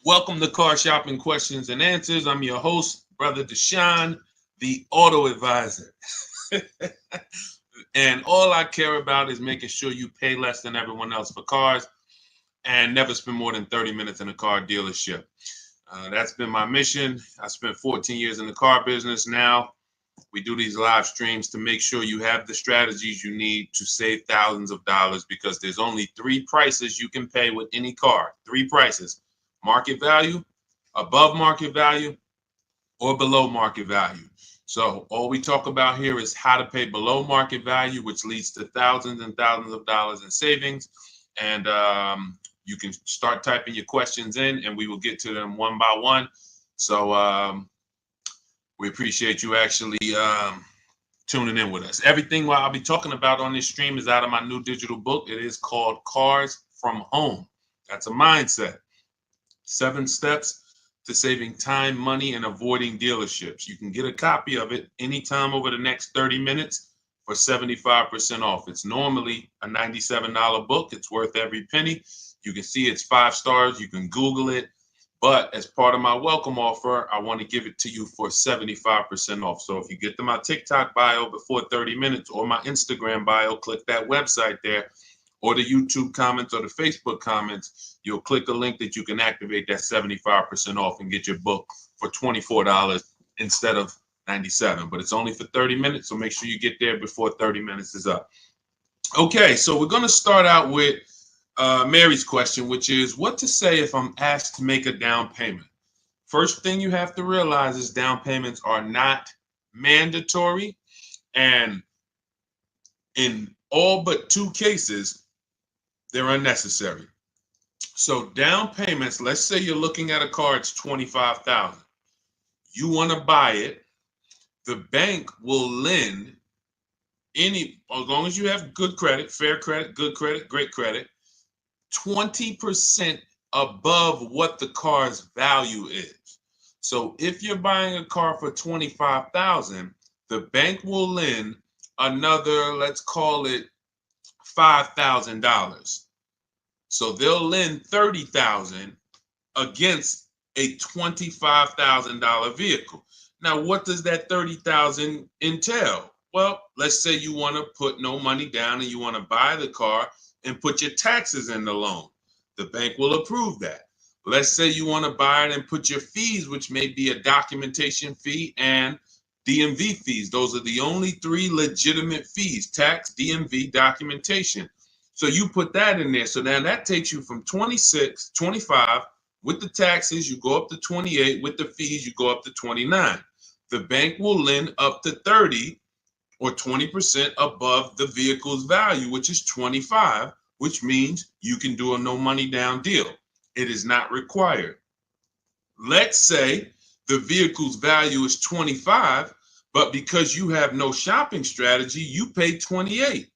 Welcome to Car Shopping Questions and Answers. I'm your host, Brother Deshone, the auto advisor. And all I care about is making sure you pay less than everyone else for cars and never spend more than 30 minutes in a car dealership. That's been my mission. I spent 14 years in the car business. Now we do these live streams to make sure you have the strategies you need to save thousands of dollars, because there's only three prices you can pay with any car. Three prices: market value, above market value, or below market value. So all we talk about here is how to pay below market value, which leads to thousands and thousands of dollars in savings. And you can start typing your questions in and we will get to them one by one. So we appreciate you actually tuning in with us. Everything what I'll be talking about on this stream is out of my new digital book. It is called Cars from Home. That's a mindset. 7 steps to saving time, money, and avoiding dealerships. You can get a copy of it anytime over the next 30 minutes for 75% off. It's normally a $97 book. It's worth every penny. You can see it's 5 stars. You can Google it. But as part of my welcome offer, I want to give it to you for 75% off. So if you get to my TikTok bio before 30 minutes or my Instagram bio, click that website there, or the YouTube comments or the Facebook comments, you'll click a link that you can activate that 75% off and get your book for $24 instead of $97. But it's only for 30 minutes, so make sure you get there before 30 minutes is up. Okay, so we're going to start out with Mary's question, which is what to say if I'm asked to make a down payment. First thing you have to realize is down payments are not mandatory, and in all but 2 cases, they're unnecessary. So down payments, let's say you're looking at a car, it's $25,000. You want to buy it. The bank will lend as long as you have good credit, fair credit, good credit, great credit, 20% above what the car's value is. So if you're buying a car for $25,000, the bank will lend another, let's call it $5,000. So they'll lend $30,000 against a $25,000 vehicle. Now, what does that $30,000 entail? Well, let's say you want to put no money down and you want to buy the car and put your taxes in the loan. The bank will approve that. Let's say you want to buy it and put your fees, which may be a documentation fee and DMV fees. Those are the only 3 legitimate fees: tax, DMV, documentation. So you put that in there. So now that takes you from 26, 25. With the taxes, you go up to 28. With the fees, you go up to 29. The bank will lend up to 30 or 20% above the vehicle's value, which is 25, which means you can do a no money down deal. It is not required. Let's say the vehicle's value is 25, but because you have no shopping strategy, you pay 28.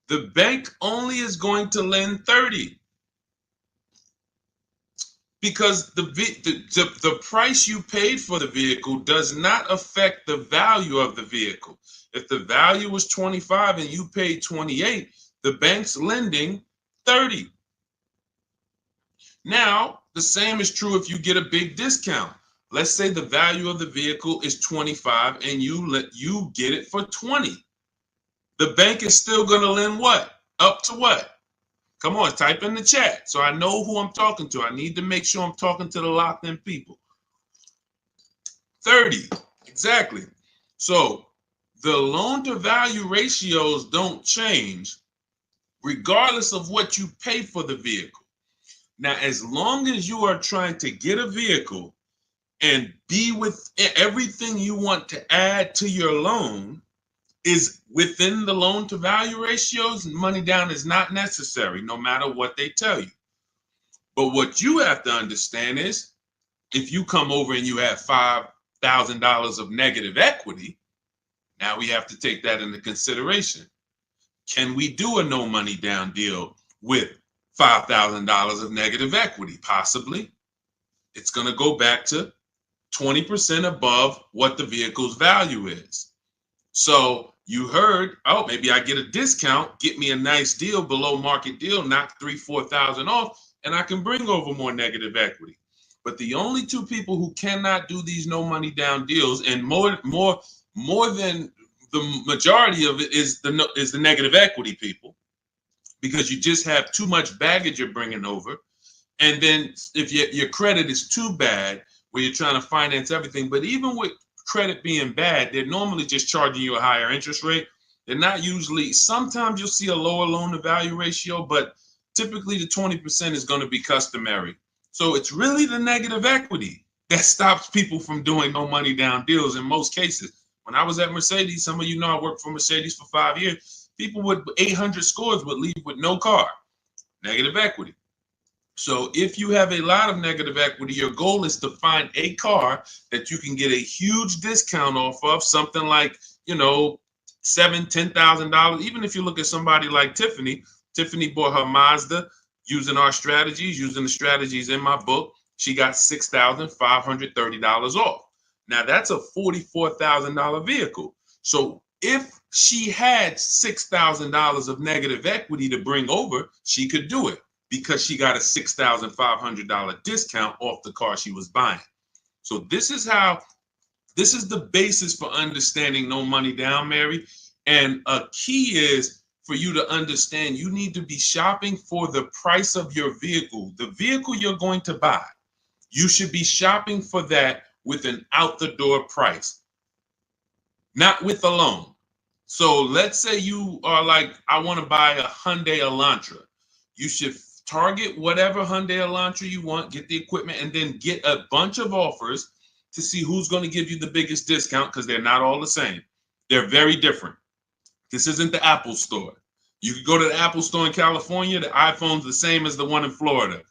The bank only is going to lend 30 because the price you paid for the vehicle does not affect the value of the vehicle. If the value was 25 and you paid 28, the bank's lending 30. Now, the same is true if you get a big discount. Let's say the value of the vehicle is 25 and you get it for 20. The bank is still going to lend what? Up to what? Come on, type in the chat so I know who I'm talking to. I need to make sure I'm talking to the locked in people. 30, exactly. So the loan to value ratios don't change regardless of what you pay for the vehicle. Now, as long as you are trying to get a vehicle and be with everything you want to add to your loan is within the loan to value ratios, money down is not necessary, no matter what they tell you. But what you have to understand is if you come over and you have $5,000 of negative equity, now we have to take that into consideration. Can we do a no money down deal with $5,000 of negative equity? Possibly. It's going to go back to 20% above what the vehicle's value is. So you heard, oh, maybe I get a discount, get me a nice deal, below market deal, knock $3,000-4,000 off. and I can bring over more negative equity. But the only two people who cannot do these no money down deals, and more than the majority of it, is the negative equity people, because you just have too much baggage you're bringing over. And then if your credit is too bad, where you're trying to finance everything, but even with credit being bad, they're normally just charging you a higher interest rate. They're not usually, sometimes you'll see a lower loan to value ratio, but typically the 20% is going to be customary. So it's really the negative equity that stops people from doing no money down deals in most cases. When I was at Mercedes, some of you know I worked for Mercedes for 5 years. People with 800 scores would leave with no car, negative equity. So if you have a lot of negative equity, your goal is to find a car that you can get a huge discount off of, something like, $7,000-$10,000. Even if you look at somebody like Tiffany bought her Mazda using our strategies, using the strategies in my book. She got $6,530 off. Now that's a $44,000 vehicle. So if she had $6,000 of negative equity to bring over, she could do it, because she got a $6,500 discount off the car she was buying. So this is the basis for understanding no money down, Mary. And a key is for you to understand you need to be shopping for the price of your vehicle. The vehicle you're going to buy, you should be shopping for that with an out the door price, not with a loan. So let's say you are like, I want to buy a Hyundai Elantra. You should target whatever Hyundai Elantra you want, get the equipment, and then get a bunch of offers to see who's going to give you the biggest discount, because they're not all the same. They're very different. This isn't the Apple store. You could go to the Apple store in California, the iPhone's the same as the one in Florida.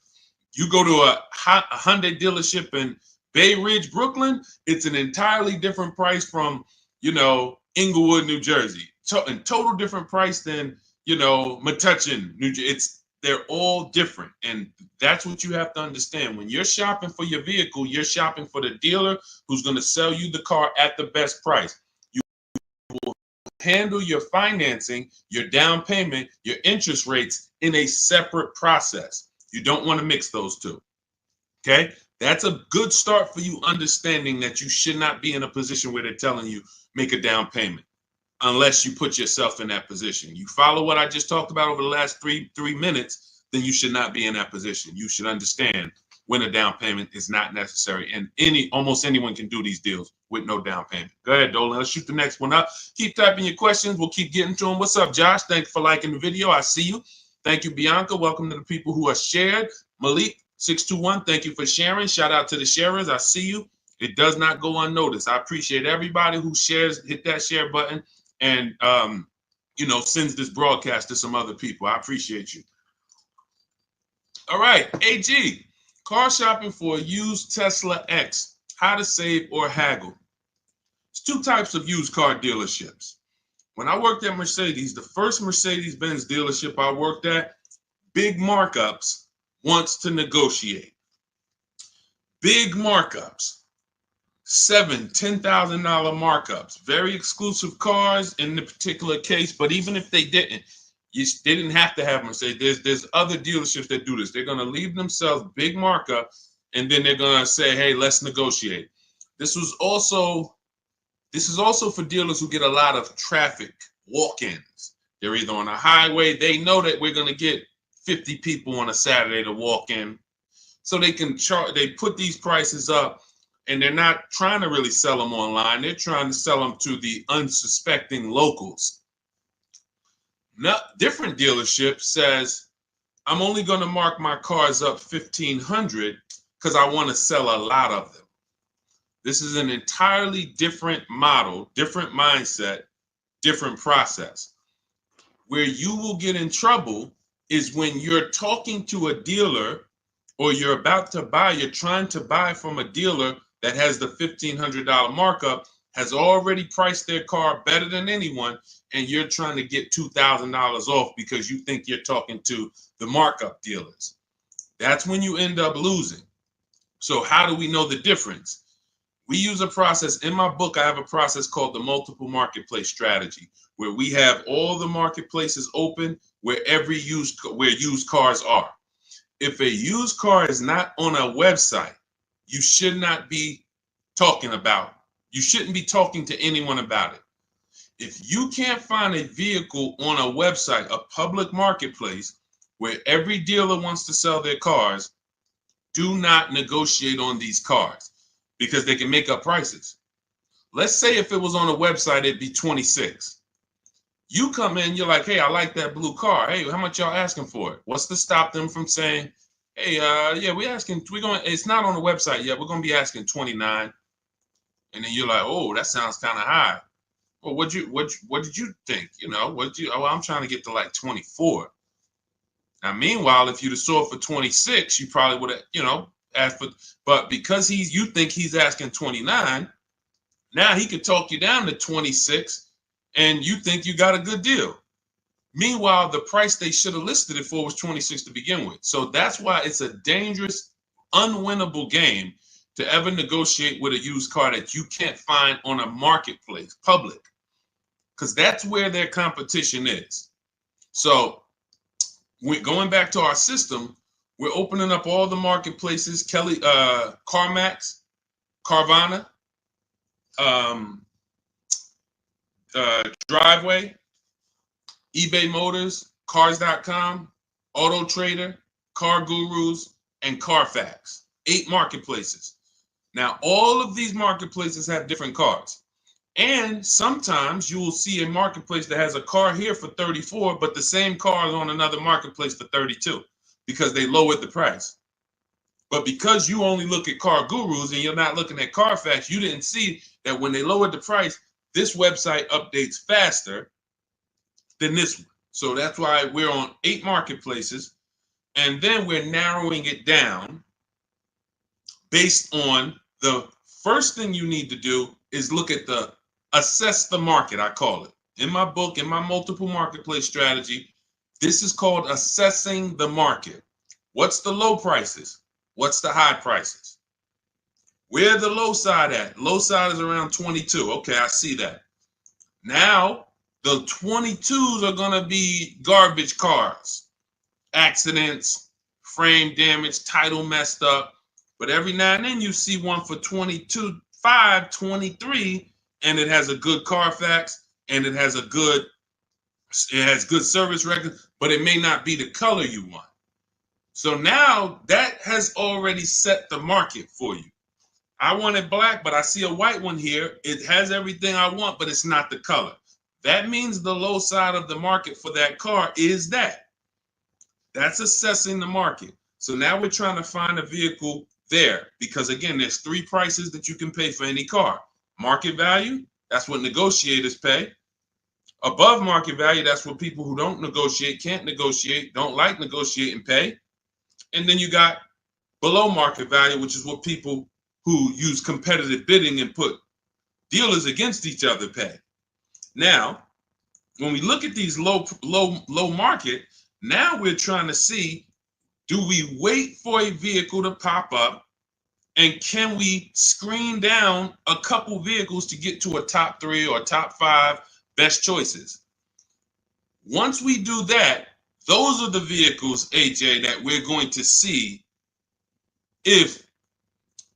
You go to a Hyundai dealership in Bay Ridge, Brooklyn, it's an entirely different price from, Inglewood, New Jersey. And total different price than, Metuchen, New Jersey. They're all different. And that's what you have to understand. When you're shopping for your vehicle, you're shopping for the dealer who's going to sell you the car at the best price. You will handle your financing, your down payment, your interest rates in a separate process. You don't want to mix those two. Okay? That's a good start for you understanding that you should not be in a position where they're telling you make a down payment, unless you put yourself in that position. You follow what I just talked about over the last three minutes, then you should not be in that position. You should understand when a down payment is not necessary. And almost anyone can do these deals with no down payment. Go ahead, Dolan. Let's shoot the next one up. Keep typing your questions. We'll keep getting to them. What's up, Josh? Thank you for liking the video. I see you. Thank you, Bianca. Welcome to the people who are shared. Malik, 621, thank you for sharing. Shout out to the sharers. I see you. It does not go unnoticed. I appreciate everybody who shares, hit that share button, and sends this broadcast to some other people. I appreciate you. All right, AG, car shopping for a used Tesla X, how to save or haggle. There's two types of used car dealerships. When I worked at Mercedes, the first Mercedes-Benz dealership I worked at, big markups, wants to negotiate. Big markups. $7,000, $10,000 markups, very exclusive cars in the particular case. But even if they didn't, they didn't have to have Mercedes. There's other dealerships that do this. They're going to leave themselves big markup, and then they're going to say, hey, let's negotiate. This is also for dealers who get a lot of traffic walk-ins. They're either on a highway. They know that we're going to get 50 people on a Saturday to walk in, so they can charge. They put these prices up. And they're not trying to really sell them online. They're trying to sell them to the unsuspecting locals. Now, different dealership says, I'm only going to mark my cars up $1,500 because I want to sell a lot of them. This is an entirely different model, different mindset, different process. Where you will get in trouble is when you're talking to a dealer, or you're about to buy, you're trying to buy from a dealer that has the $1,500 markup, has already priced their car better than anyone, and you're trying to get $2,000 off because you think you're talking to the markup dealers. That's when you end up losing. So how do we know the difference? We use a process. In my book, I have a process called the multiple marketplace strategy, where we have all the marketplaces open where used cars are. if a used car is not on a website, you should not be talking about. You shouldn't be talking to anyone about it. If you can't find a vehicle on a website, a public marketplace, where every dealer wants to sell their cars, do not negotiate on these cars because they can make up prices. Let's say if it was on a website, it'd be 26. You come in, you're like, hey, I like that blue car. Hey, how much y'all asking for it? What's to stop them from saying, hey, yeah, it's not on the website yet. We're going to be asking 29. And then you're like, oh, that sounds kind of high. Well, what did you think? I'm trying to get to like 24. Now, meanwhile, if you'd have sold for 26, you probably would have, asked for, but because you think he's asking 29, now he could talk you down to 26 and you think you got a good deal. Meanwhile, the price they should have listed it for was 26 to begin with. So that's why it's a dangerous, unwinnable game to ever negotiate with a used car that you can't find on a marketplace, public, because that's where their competition is. So we're going back to our system. We're opening up all the marketplaces, CarMax, Carvana, Driveway, eBay Motors, Cars.com, Auto Trader, Car Gurus, and Carfax. 8 marketplaces. Now, all of these marketplaces have different cars. And sometimes you will see a marketplace that has a car here for 34, but the same car is on another marketplace for 32 because they lowered the price. But because you only look at Car Gurus and you're not looking at Carfax, you didn't see that when they lowered the price, this website updates faster than this one. So that's why we're on 8 marketplaces. And then we're narrowing it down based on the first thing you need to do is look at assess the market, I call it. In my book, in my multiple marketplace strategy, this is called assessing the market. What's the low prices? What's the high prices? Where the low side at? Low side is around 22. Okay, I see that. Now, the 22s are going to be garbage cars, accidents, frame damage, title messed up. But every now and then you see one for 22.5, 23, and it has a good Carfax and it has good service record, but it may not be the color you want. So now that has already set the market for you. I want it black, but I see a white one here. It has everything I want, but it's not the color. That means the low side of the market for that car is that. That's assessing the market. So now we're trying to find a vehicle there because, again, there's 3 prices that you can pay for any car. Market value, that's what negotiators pay. Above market value, that's what people who don't negotiate, can't negotiate, don't like negotiating pay. And then you got below market value, which is what people who use competitive bidding and put dealers against each other pay. Now, when we look at these low market, now we're trying to see, do we wait for a vehicle to pop up and can we screen down a couple vehicles to get to a top 3 or top 5 best choices? Once we do that, those are the vehicles, AJ, that we're going to see if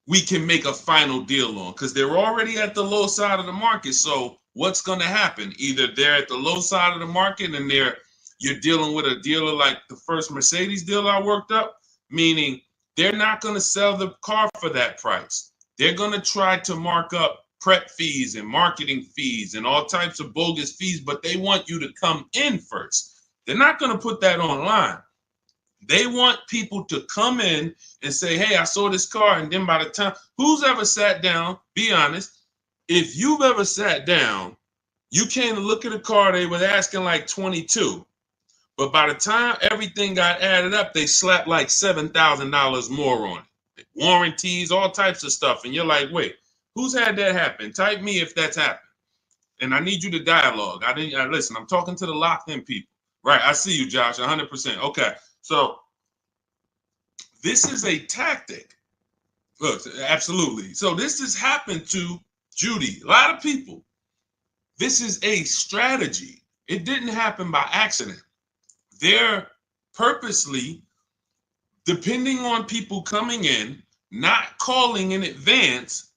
we can make a final deal on, because they're already at the low side of the market. So what's going to happen? Either they're at the low side of the market and you're dealing with a dealer like the first Mercedes dealer I worked up, meaning they're not going to sell the car for that price. They're going to try to mark up prep fees and marketing fees and all types of bogus fees, but they want you to come in first. They're not going to put that online. They want people to come in and say, hey, I saw this car. And then by the time, who's ever sat down, be honest, if you've ever sat down, you came to look at a car, they were asking like 22. But by the time everything got added up, they slapped like $7,000 more on it. Warranties, all types of stuff. And you're like, wait, who's had that happen? Type me if that's happened. And I need you to dialogue. Listen, I'm talking to the locked in people. Right, I see you, Josh, 100%. Okay, so this is a tactic. Look, absolutely. So this has happened to Judy, a lot of people. This is a strategy. It didn't happen by accident. They're purposely depending on people coming in, not calling in advance,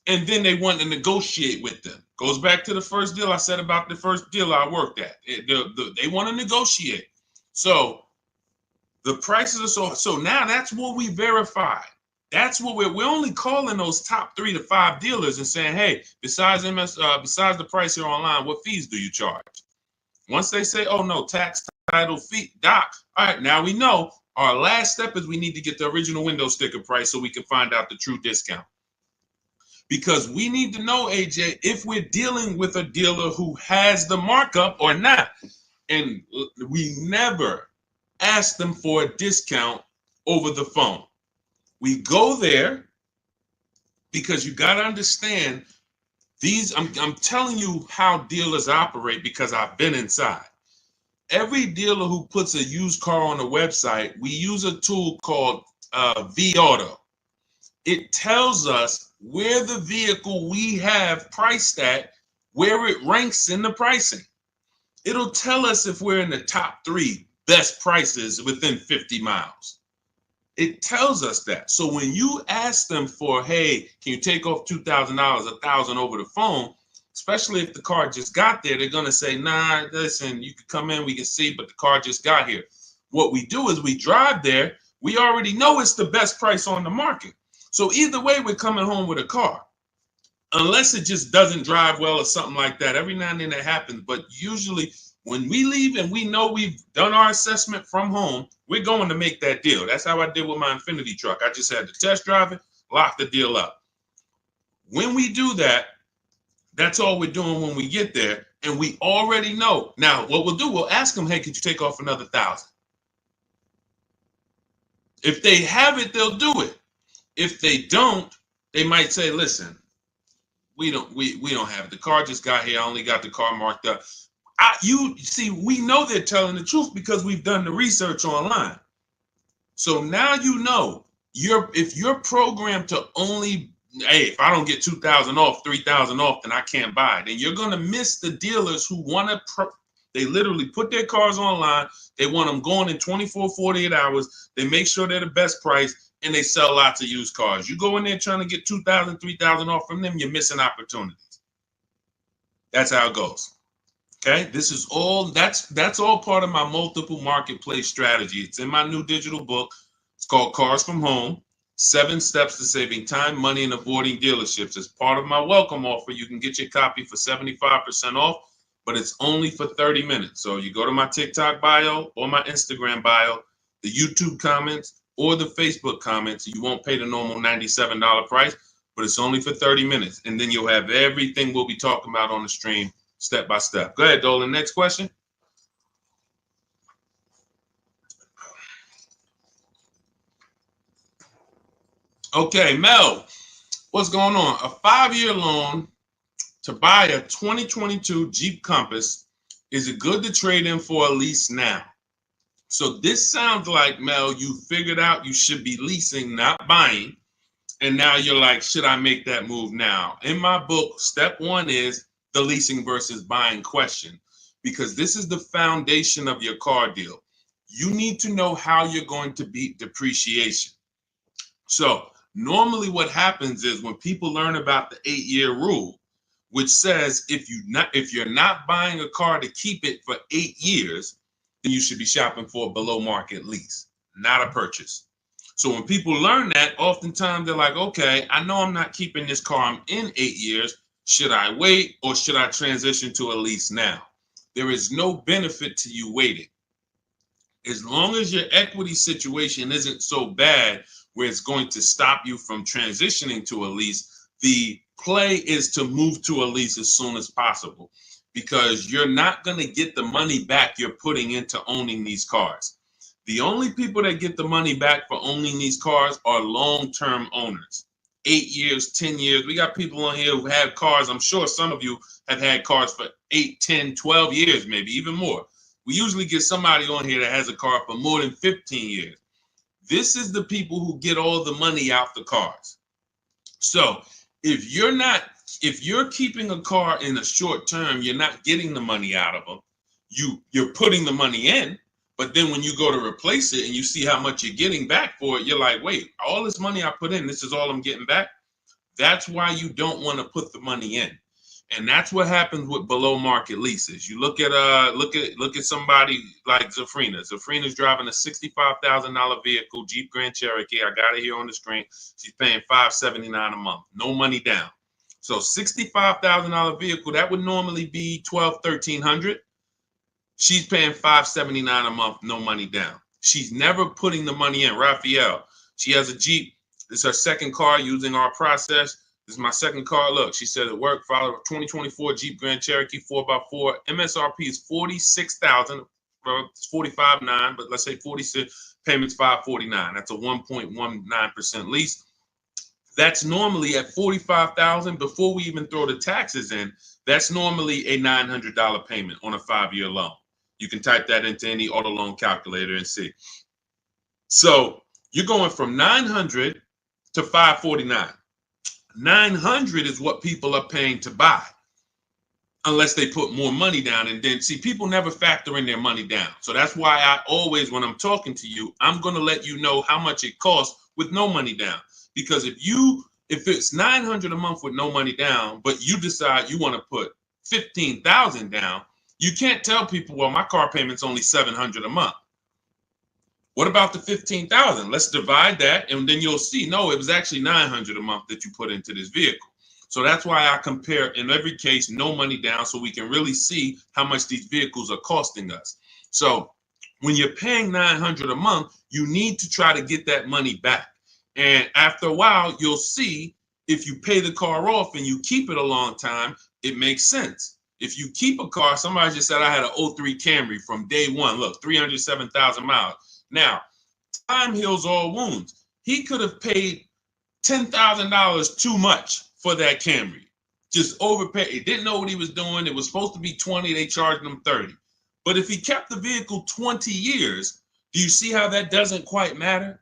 and then they want to negotiate with them. Goes back to the first deal I said about the first deal I worked at. They want to negotiate. So the prices are so now that's what we verify. That's what we're only calling those top 3 to 5 dealers and saying, hey, besides besides the price here online, what fees do you charge? Once they say, oh no, tax, title, fee, doc, all right, now we know our last step is we need to get the original window sticker price so we can find out the true discount. Because we need to know, AJ, if we're dealing with a dealer who has the markup or not. And we never ask them for a discount over the phone. We go there because you got to understand these. I'm telling you how dealers operate because I've been inside. Every dealer who puts a used car on a website, we use a tool called V-Auto. It tells us where the vehicle we have priced at, where it ranks in the pricing. It'll tell us if we're in the top 3 best prices within 50 miles. It tells us that. So when you ask them for, hey, can you take off $2,000, $1,000 over the phone, especially if the car just got there, they're going to say, nah, listen, you can come in, we can see, but the car just got here. What we do is we drive there. We already know it's the best price on the market. So either way, we're coming home with a car. Unless it just doesn't drive well or something like that. Every now and then that happens. But usually when we leave and we know we've done our assessment from home, we're going to make that deal. That's how I did with my Infinity truck. I just had to test drive it, lock the deal up. When we do that, that's all we're doing when we get there. And we already know. Now, what we'll do, we'll ask them, hey, could you take off another $1,000? If they have it, they'll do it. If they don't, they might say, listen, we don't have it. The car just got here. I only got the car marked up. You see, we know they're telling the truth because we've done the research online. So now you know if you're programmed to only, hey, if I don't get 2,000 off, 3,000 off, then I can't buy it. And you're going to miss the dealers who want to, they literally put their cars online. They want them going in 24, 48 hours. They make sure they're the best price and they sell lots of used cars. You go in there trying to get 2,000, 3,000 off from them, you're missing opportunities. That's how it goes. Okay, this is all, that's all part of my multiple marketplace strategy. It's in my new digital book. It's called Cars from Home, 7 Steps to Saving Time, Money, and Avoiding Dealerships. As part of my welcome offer, you can get your copy for 75% off, but it's only for 30 minutes. So you go to my TikTok bio or my Instagram bio, the YouTube comments, or the Facebook comments. You won't pay the normal $97 price, but it's only for 30 minutes. And then you'll have everything we'll be talking about on the stream step by step. Go ahead, Dolan. Next question. Okay, Mel, what's going on? A 5-year loan to buy a 2022 Jeep Compass. Is it good to trade in for a lease now? So this sounds like, Mel, you figured out you should be leasing, not buying. And now you're like, should I make that move now? In my book, step 1 is the leasing versus buying question, because this is the foundation of your car deal. You need to know how you're going to beat depreciation. So normally what happens is when people learn about the 8-year rule, which says if you're not buying a car to keep it for 8 years, then you should be shopping for a below market lease, not a purchase. So when people learn that, oftentimes they're like, okay, I know I'm not keeping this car. I'm in 8 years. Should I wait or should I transition to a lease now? There is no benefit to you waiting. As long as your equity situation isn't so bad where it's going to stop you from transitioning to a lease, the play is to move to a lease as soon as possible, because you're not going to get the money back you're putting into owning these cars. The only people that get the money back for owning these cars are long-term owners. 8 years, 10 years. We got people on here who have cars. I'm sure some of you have had cars for 8, 10, 12 years, maybe even more. We usually get somebody on here that has a car for more than 15 years. This is the people who get all the money out the cars. So if you're keeping a car in a short term, you're not getting the money out of them. You're putting the money in, But then when you go to replace it and you see how much you're getting back for it, you're like, wait, all this money I put in, this is all I'm getting back. That's why you don't want to put the money in. And that's what happens with below market leases. You look at somebody like Zafrina. Zafrina's driving a $65,000 vehicle, Jeep Grand Cherokee. I got it here on the screen. She's paying $579 a month, no money down. So $65,000 vehicle, that would normally be $1,200-1,300. She's paying $579 a month, no money down. She's never putting the money in. Raphael, she has a Jeep. This is her second car using our process. This is my second car. Look, she said it worked. Follow a 2024 Jeep Grand Cherokee 4x4. MSRP is $46,000. Well, it's $45,900, but let's say 46. Payments $549. That's a 1.19% lease. That's normally at $45,000 before we even throw the taxes in. That's normally a $900 payment on a 5-year loan. You can type that into any auto loan calculator and see. So you're going from $900 to $549. $900 is what people are paying to buy, unless they put more money down. And then, see, people never factor in their money down. So that's why I always, when I'm talking to you, I'm going to let you know how much it costs with no money down. Because if it's $900 a month with no money down, but you decide you want to put $15,000 down, you can't tell people, well, my car payment's only $700 a month. What about the $15,000? Let's divide that, and then you'll see, no, it was actually $900 a month that you put into this vehicle. So that's why I compare, in every case, no money down, so we can really see how much these vehicles are costing us. So when you're paying $900 a month, you need to try to get that money back. And after a while, you'll see if you pay the car off and you keep it a long time, it makes sense. If you keep a car, somebody just said I had an 03 Camry from day one. Look, 307,000 miles. Now, time heals all wounds. He could have paid $10,000 too much for that Camry. Just overpaid. He didn't know what he was doing. It was supposed to be 20. They charged him 30. But if he kept the vehicle 20 years, do you see how that doesn't quite matter?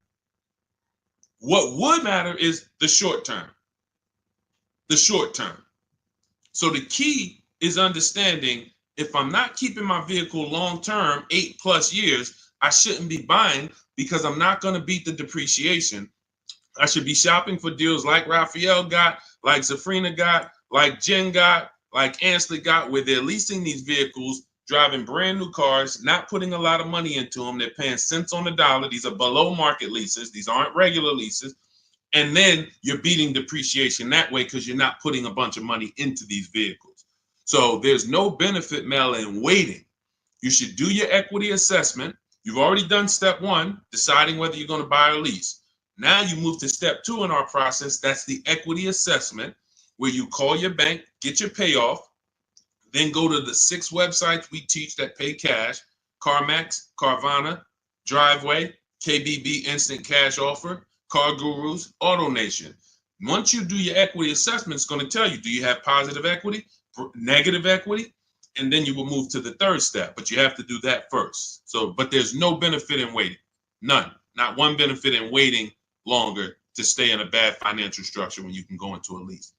What would matter is the short term. The short term. So the key is understanding, if I'm not keeping my vehicle long term, 8+ years, I shouldn't be buying, because I'm not going to beat the depreciation. I should be shopping for deals like Raphael got, like Zafrina got, like Jen got, like Ansley got, where they're leasing these vehicles, driving brand new cars, not putting a lot of money into them. They're paying cents on the dollar. These are below market leases. These aren't regular leases. And then you're beating depreciation that way because you're not putting a bunch of money into these vehicles. So there's no benefit, Mel, in waiting. You should do your equity assessment. You've already done step one, deciding whether you're going to buy or lease. Now you move to step two in our process. That's the equity assessment, where you call your bank, get your payoff, then go to the 6 websites we teach that pay cash: CarMax, Carvana, Driveway, KBB Instant Cash Offer, Car Gurus, AutoNation. Once you do your equity assessment, it's going to tell you, do you have positive equity, negative equity? And then you will move to the third step, but you have to do that first. So, but there's no benefit in waiting. None. Not one benefit in waiting longer to stay in a bad financial structure when you can go into a lease.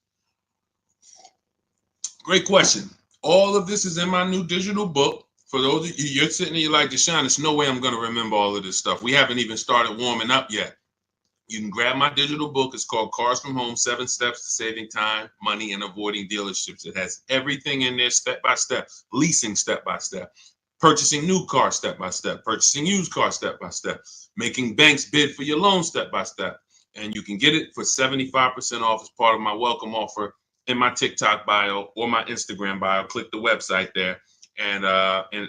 Great question. All of this is in my new digital book. For those of you, you're sitting there, you're like, Deshone, there's no way I'm going to remember all of this stuff. We haven't even started warming up yet. You can grab my digital book. It's called Cars from Home, 7 Steps to Saving Time, Money, and Avoiding Dealerships. It has everything in there step by step, leasing step by step, purchasing new cars step by step, purchasing used cars step by step, making banks bid for your loan step by step. And you can get it for 75% off as part of my welcome offer in my TikTok bio or my Instagram bio. Click the website there, and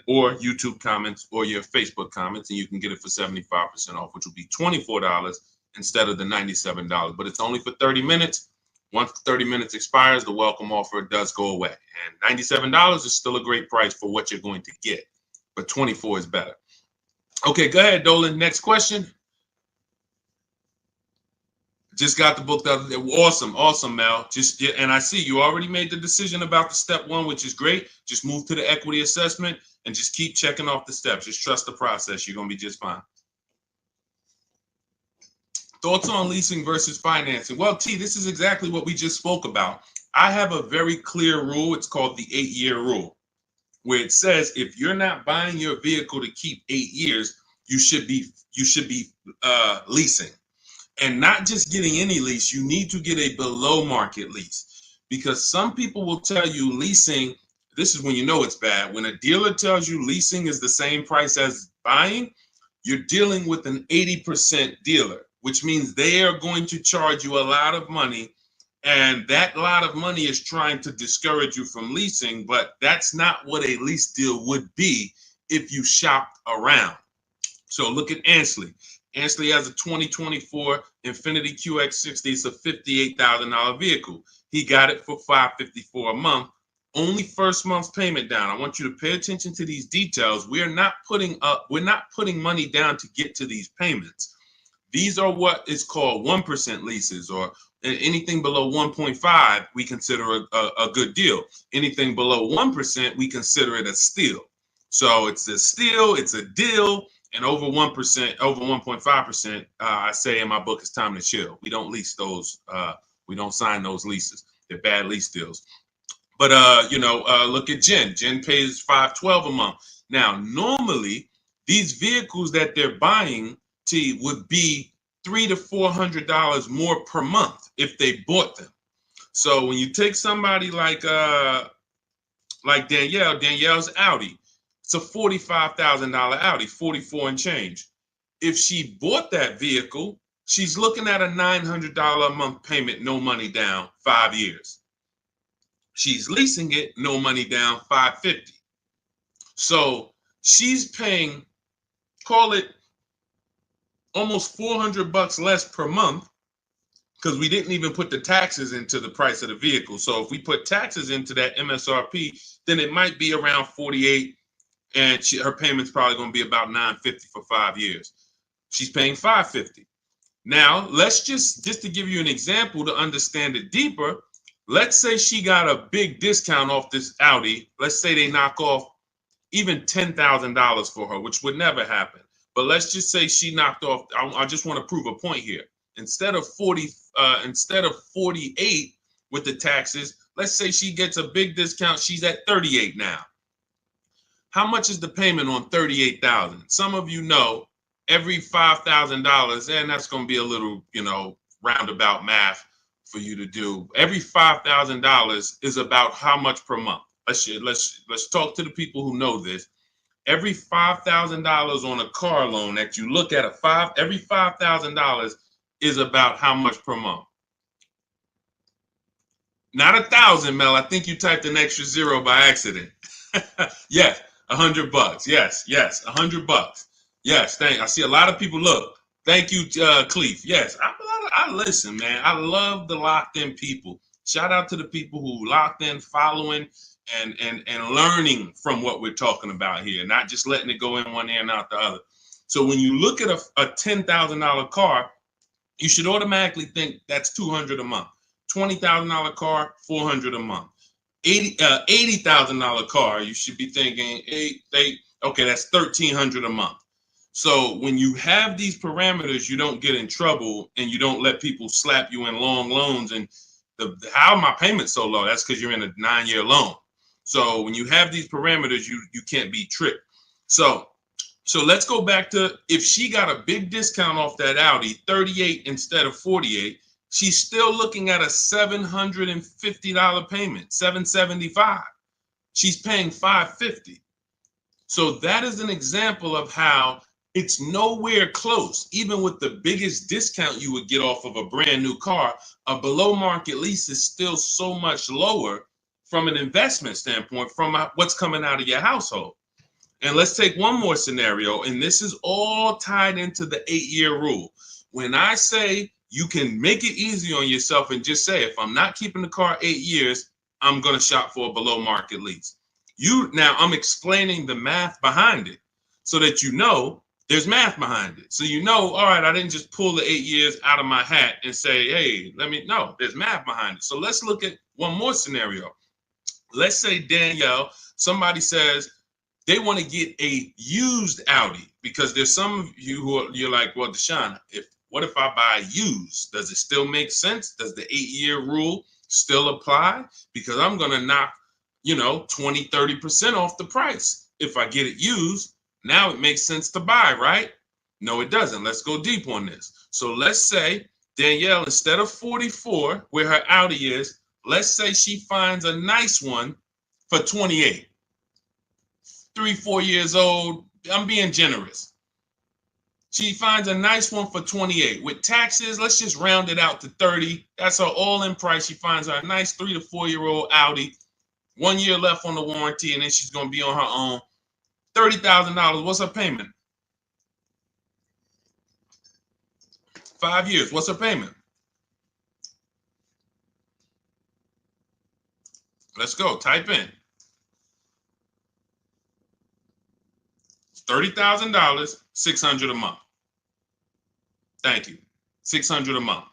or YouTube comments or your Facebook comments, and you can get it for 75% off, which will be $24 instead of the $97. But it's only for 30 minutes. Once 30 minutes expires, the welcome offer does go away. And $97 is still a great price for what you're going to get, but 24 is better. Okay, go ahead, Dolan. Next question. Just got the book the other day. Awesome, Mel. And I see you already made the decision about the step one, which is great. Just move to the equity assessment and just keep checking off the steps. Just trust the process. You're going to be just fine. Thoughts on leasing versus financing? Well, T, this is exactly what we just spoke about. I have a very clear rule. It's called the 8-year rule. where it says if you're not buying your vehicle to keep 8 years, you should be leasing. And not just getting any lease, you need to get a below market lease, because some people will tell you leasing, this is when you know it's bad. When a dealer tells you leasing is the same price as buying, you're dealing with an 80% dealer, which means they are going to charge you a lot of money. And that lot of money is trying to discourage you from leasing, but that's not what a lease deal would be if you shopped around. So look at Ansley. Ansley has a 2024 Infiniti QX60. It's a $58,000 vehicle. He got it for $554 a month. Only first month's payment down. I want you to pay attention to these details. We're not putting money down to get to these payments. These are what is called 1% leases, or anything below 1.5 we consider a good deal. Anything below 1% we consider it a steal. So it's a steal, it's a deal. And over 1%, over 1.5%, I say in my book, it's time to chill. We don't lease those. We don't sign those leases. They're bad lease deals. But look at Jen. Jen pays $512 a month. Now, normally these vehicles that they're buying would be $300 to $400 more per month if they bought them. So when you take somebody like Danielle's Audi. It's a $45,000 Audi, 44 and change. If she bought that vehicle, she's looking at a $900 a month payment, no money down, 5 years. She's leasing it, no money down, $550. So she's paying, call it almost $400 less per month, because we didn't even put the taxes into the price of the vehicle. So if we put taxes into that MSRP, then it might be around $48. And her payment's probably going to be about $950 for 5 years. She's paying $550. Now, let's just to give you an example to understand it deeper, let's say she got a big discount off this Audi. Let's say they knock off even $10,000 for her, which would never happen. But let's just say she knocked off, I just want to prove a point here. Instead of 48 with the taxes, let's say she gets a big discount. She's at 38 now. How much is the payment on $38,000? Some of you know every $5,000, and that's going to be a little, roundabout math for you to do. Every $5,000 is about how much per month? Let's talk to the people who know this. Every $5,000 on a car loan that you look at every $5,000 is about how much per month? Not 1,000, Mel. I think you typed an extra zero by accident. Yes. $100. Yes, $100. Yes, I see a lot of people. Look, thank you, Cleef. Yes, I listen, man. I love the locked in people. Shout out to the people who locked in, following, and learning from what we're talking about here, not just letting it go in one ear and out the other. So when you look at a $10,000 car, you should automatically think that's $200 a month. $20,000 car, $400 a month. $80,000 car, you should be thinking, okay, that's $1,300 a month. So when you have these parameters, you don't get in trouble and you don't let people slap you in long loans. And how my payment so low? That's because you're in a 9-year loan. So when you have these parameters, you can't be tricked. So let's go back to, if she got a big discount off that Audi, 38 instead of 48. She's still looking at a $750 payment, $775. She's paying $550. So that is an example of how it's nowhere close. Even with the biggest discount you would get off of a brand new car, a below market lease is still so much lower from an investment standpoint, from what's coming out of your household. And let's take one more scenario, and this is all tied into the 8-year rule. When I say you can make it easy on yourself and just say, if I'm not keeping the car 8 years, I'm going to shop for a below market lease. Now I'm explaining the math behind it so that there's math behind it. So all right, I didn't just pull the 8 years out of my hat and say, hey, there's math behind it. So let's look at one more scenario. Let's say Danielle, somebody says they want to get a used Audi, because there's some of you you're like, well, Deshone, what if I buy used? Does it still make sense? Does the 8-year rule still apply? Because I'm going to knock, 20, 30% off the price. If I get it used, now it makes sense to buy, right? No, it doesn't. Let's go deep on this. So let's say Danielle, instead of 44, where her Audi is, let's say she finds a nice one for 28. 3, 4 years old. I'm being generous. She finds a nice one for 28. With taxes, let's just round it out to 30. That's her all-in price. She finds her a nice 3 to 4-year-old Audi. 1 year left on the warranty, and then she's going to be on her own. $30,000. What's her payment? 5 years. What's her payment? Let's go. Type in. $30,000, $600 a month. Thank you. $600 a month.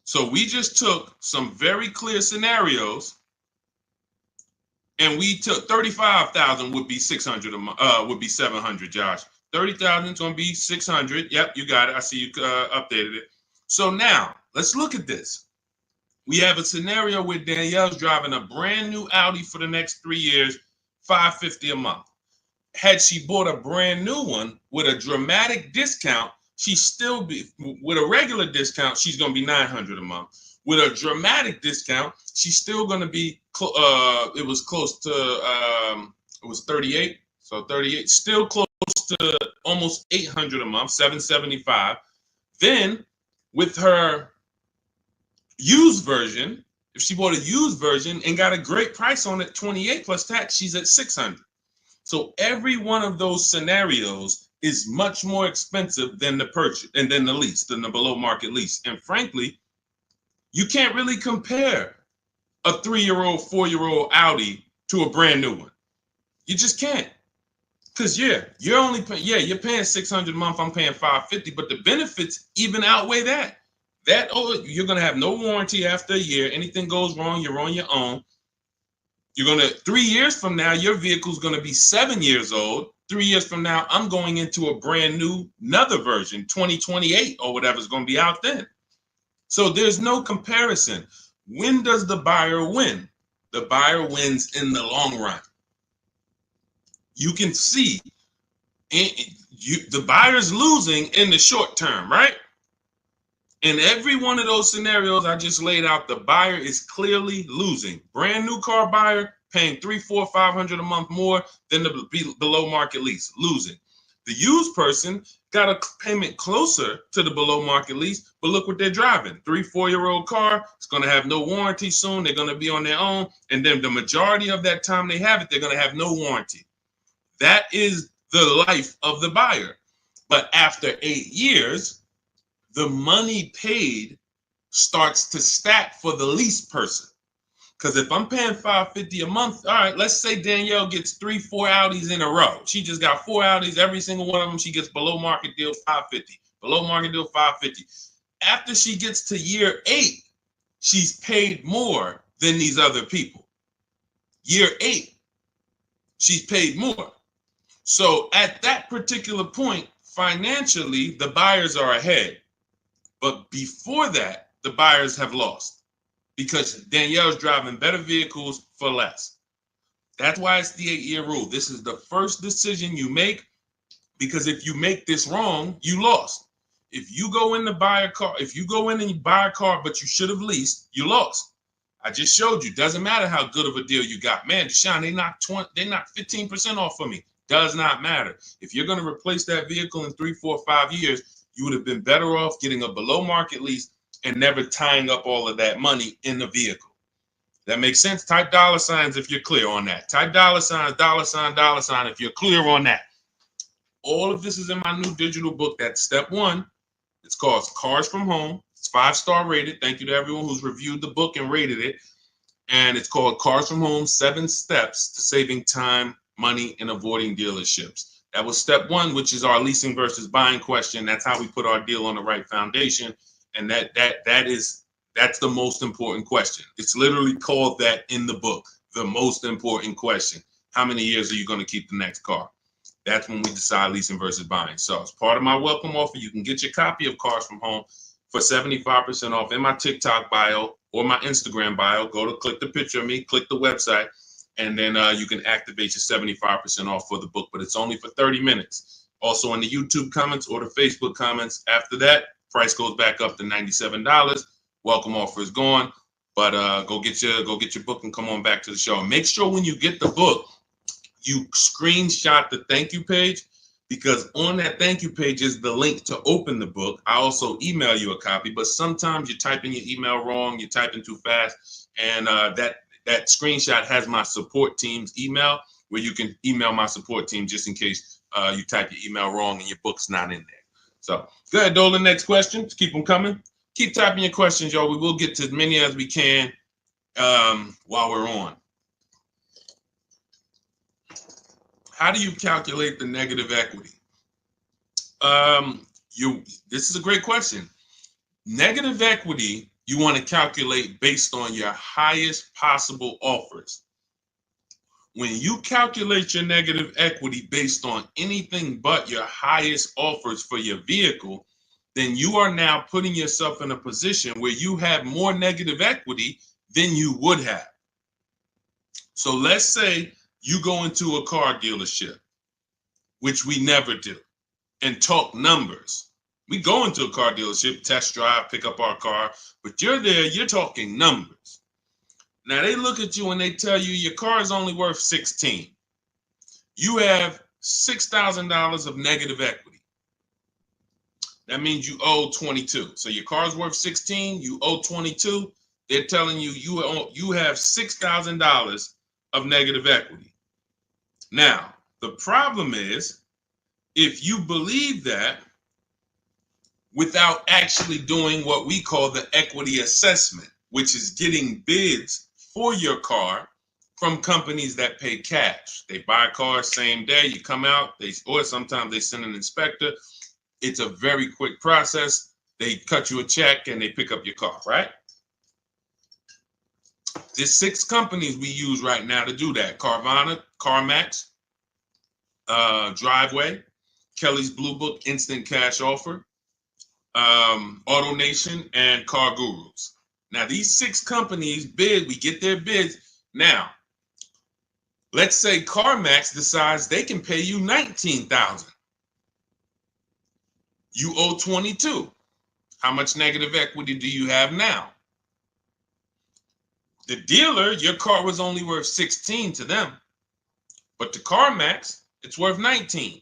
So we just took some very clear scenarios, and we took 35,000 would be 600 a month. Would be 700. Josh, 30,000 is going to be 600. Yep, you got it. I see you updated it. So now let's look at this. We have a scenario where Danielle's driving a brand new Audi for the next 3 years, $550 a month. Had she bought a brand new one with a dramatic discount, she's still be with a regular discount, she's going to be $900 a month. With a dramatic discount, she's still going to be it was close to it was 38. So 38, still close to almost $800 a month, $775. Then with her used version, if she bought a used version and got a great price on it, 28 plus tax, she's at $600. So every one of those scenarios is much more expensive than the purchase and then the lease, than the below market lease. And frankly, you can't really compare a 3-year-old, 4-year-old Audi to a brand new one. You just can't. Because you're only you're paying $600 a month, I'm paying $550, but the benefits even outweigh that. You're gonna have no warranty after a year. Anything goes wrong, you're on your own. You're going to, 3 years from now, your vehicle's going to be 7 years old. 3 years from now, I'm going into a brand new, another version, 2028 or whatever's going to be out then. So there's no comparison. When does the buyer win? The buyer wins in the long run. You can see the buyer's losing in the short term, right? In every one of those scenarios I just laid out, the buyer is clearly losing. Brand new car buyer paying $300, $400, $500 a month more than the below market lease, losing. The used person got a payment closer to the below market lease, but look what they're driving. 3, 4-year-old car. It's going to have no warranty soon. They're going to be on their own. And then the majority of that time they have it, they're going to have no warranty. That is the life of the buyer. But after 8 years, the money paid starts to stack for the lease person. Because if I'm paying $550 a month, all right, let's say Danielle gets 3, 4 Audis in a row. She just got 4 Audis, every single one of them, she gets below market deal $550. Below market deal $550. After she gets to year 8, she's paid more than these other people. Year 8, she's paid more. So at that particular point, financially, the buyers are ahead. But before that, the buyers have lost because Danielle's driving better vehicles for less. That's why it's the 8-year rule. This is the first decision you make, because if you make this wrong, you lost. If you go in to buy a car, if you go in and you buy a car, but you should have leased, you lost. I just showed you. Doesn't matter how good of a deal you got. Man, Deshone, they knocked 15% off for me. Does not matter. If you're going to replace that vehicle in 3, 4, 5 years, you would have been better off getting a below market lease and never tying up all of that money in the vehicle. That makes sense? Type $signs if you're clear on that. Type $sign, $sign if you're clear on that. All of this is in my new digital book. That's step 1. It's called Cars from Home. It's 5-star rated. Thank you to everyone who's reviewed the book and rated it. And it's called Cars from Home, 7 Steps to Saving Time, Money, and Avoiding Dealerships. That was step 1, which is our leasing versus buying question. That's how we put our deal on the right foundation. And that's the most important question. It's literally called that in the book, the most important question. How many years are you going to keep the next car? That's when we decide leasing versus buying. So as part of my welcome offer, you can get your copy of Cars from Home for 75% off in my TikTok bio or my Instagram bio. Go to click the picture of me, click the website. and then you can activate your 75% off for the book, but it's only for 30 minutes. Also in the YouTube comments or the Facebook comments. After that, price goes back up to $97. Welcome offer is gone, but go get your book and come on back to the show. And make sure when you get the book, you screenshot the thank you page, because on that thank you page is the link to open the book. I also email you a copy, but sometimes you type in your email wrong, you type in too fast, and that screenshot has my support team's email, where you can email my support team just in case you type your email wrong and your book's not in there. So go ahead, Dolan. Next question. Just keep them coming. Keep typing your questions, y'all. We will get to as many as we can while we're on. How do you calculate the negative equity? This is a great question. Negative equity, you want to calculate based on your highest possible offers. When you calculate your negative equity based on anything but your highest offers for your vehicle, then you are now putting yourself in a position where you have more negative equity than you would have. So let's say you go into a car dealership, which we never do, and talk numbers. We go into a car dealership, test drive, pick up our car, but you're there, you're talking numbers. Now they look at you and they tell you your car is only worth 16. You have $6,000 of negative equity. That means you owe 22. So your car's worth 16, you owe 22. They're telling you you have $6,000 of negative equity. Now, the problem is, if you believe that without actually doing what we call the equity assessment, which is getting bids for your car from companies that pay cash. They buy cars same day, you come out, or sometimes they send an inspector. It's a very quick process. They cut you a check and they pick up your car, right? There's 6 companies we use right now to do that. Carvana, CarMax, Driveway, Kelly's Blue Book, Instant Cash Offer, AutoNation, and Car Gurus. Now, these 6 companies bid, we get their bids. Now, let's say CarMax decides they can pay you $19,000. You owe 22. How much negative equity do you have now? The dealer, your car was only worth 16 to them, but to CarMax, it's worth 19.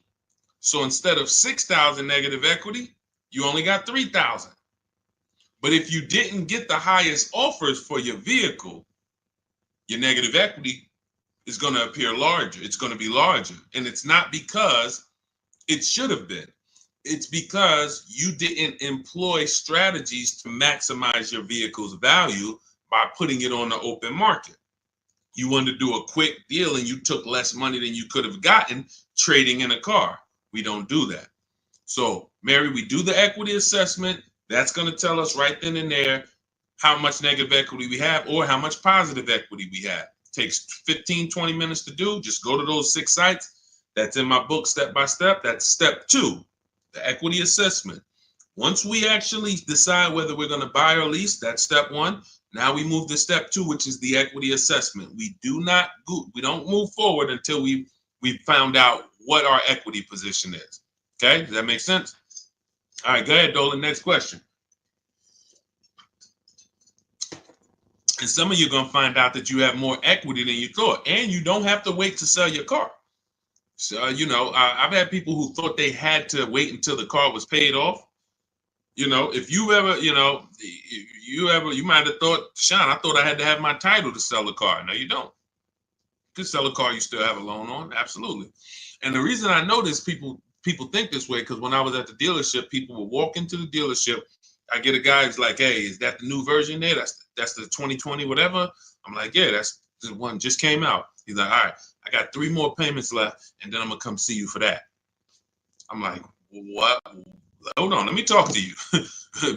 So instead of 6,000 negative equity, you only got 3,000. But if you didn't get the highest offers for your vehicle, your negative equity is going to appear larger. It's going to be larger. And it's not because it should have been. It's because you didn't employ strategies to maximize your vehicle's value by putting it on the open market. You wanted to do a quick deal and you took less money than you could have gotten trading in a car. We don't do that. So, Mary, we do the equity assessment. That's going to tell us right then and there how much negative equity we have or how much positive equity we have. It takes 15, 20 minutes to do. Just go to those 6 sites. That's in my book, Step by Step. That's step 2, the equity assessment. Once we actually decide whether we're going to buy or lease, that's step 1. Now we move to step 2, which is the equity assessment. We don't move forward until we found out what our equity position is. Okay, does that make sense? All right, go ahead, Dolan. Next question. And some of you are going to find out that you have more equity than you thought, and you don't have to wait to sell your car. So, I've had people who thought they had to wait until the car was paid off. If you ever, you might have thought, Sean, I thought I had to have my title to sell a car. No, you don't. You can sell a car you still have a loan on. Absolutely. And the reason I know this, people think this way, because when I was at the dealership, people would walk into the dealership. I get a guy who's like, hey, is that the new version there? That's the 2020 whatever. I'm like, yeah, that's the one just came out. He's like, all right, I got 3 more payments left, and then I'm gonna come see you for that. I'm like, what? Hold on, let me talk to you.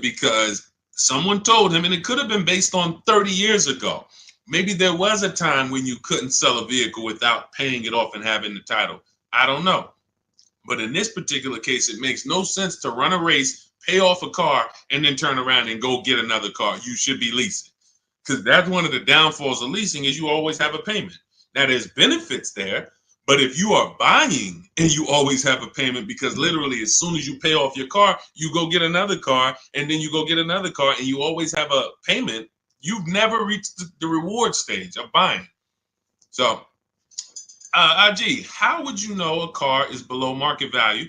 Because someone told him, and it could have been based on 30 years ago. Maybe there was a time when you couldn't sell a vehicle without paying it off and having the title. I don't know. But in this particular case, it makes no sense to run a race, pay off a car, and then turn around and go get another car. You should be leasing. Because that's one of the downfalls of leasing is you always have a payment. Now, there's benefits there, but if you are buying and you always have a payment, because literally as soon as you pay off your car, you go get another car, and then you go get another car, and you always have a payment, you've never reached the reward stage of buying. So, IG, how would you know a car is below market value?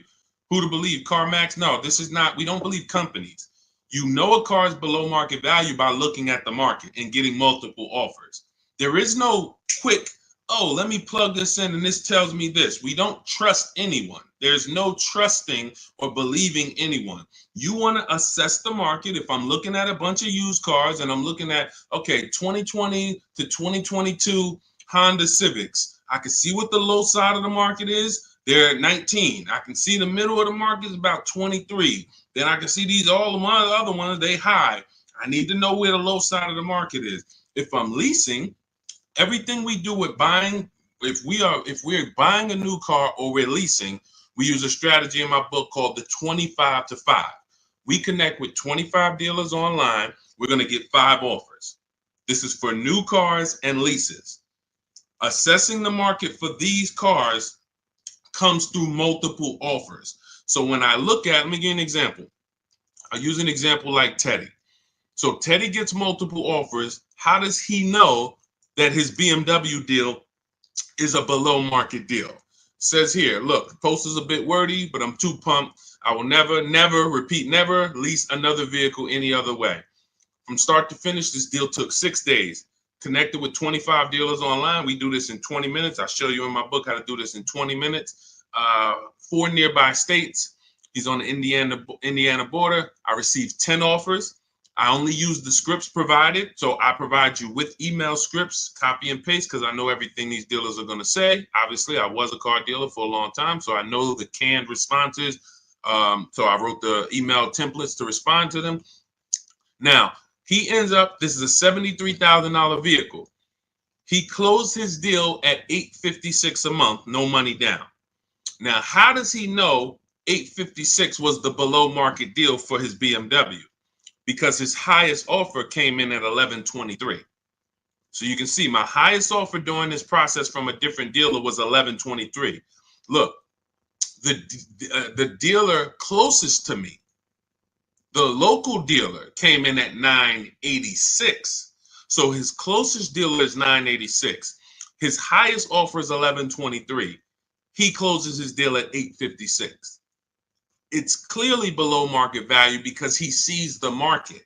Who to believe? CarMax? No, this is not. We don't believe companies. You know a car is below market value by looking at the market and getting multiple offers. There is no quick, oh, let me plug this in and this tells me this. We don't trust anyone. There's no trusting or believing anyone. You want to assess the market. If I'm looking at a bunch of used cars and I'm looking at, okay, 2020 to 2022 Honda Civics, I can see what the low side of the market is. They're at 19. I can see the middle of the market is about 23. Then I can see these all of my other ones, they high. I need to know where the low side of the market is. If I'm leasing, everything we do with buying, if we're buying a new car or we're leasing, we use a strategy in my book called the 25 to 5. We connect with 25 dealers online. We're going to get 5 offers. This is for new cars and leases. Assessing the market for these cars comes through multiple offers. So when I look at, let me give you an example. I use an example like Teddy. So Teddy gets multiple offers. How does he know that his BMW deal is a below market deal? Says here, look, the post is a bit wordy, but I'm too pumped. I will never lease another vehicle any other way. From start to finish, this deal took 6 days. Connected with 25 dealers online. We do this in 20 minutes. I show you in my book how to do this in 20 minutes. 4 nearby states. He's on the Indiana border. I received 10 offers. I only use the scripts provided. So I provide you with email scripts, copy and paste, because I know everything these dealers are going to say. Obviously, I was a car dealer for a long time, so I know the canned responses. So I wrote the email templates to respond to them. Now, he ends up, this is a $73,000 vehicle. He closed his deal at $856 a month, no money down. Now, how does he know $856 was the below market deal for his BMW? Because his highest offer came in at $1123. So you can see my highest offer during this process from a different dealer was $1123. Look, the dealer closest to me, the local dealer, came in at $986. So his closest dealer is $986. His highest offer is $1123. He closes his deal at $856. It's clearly below market value because he sees the market.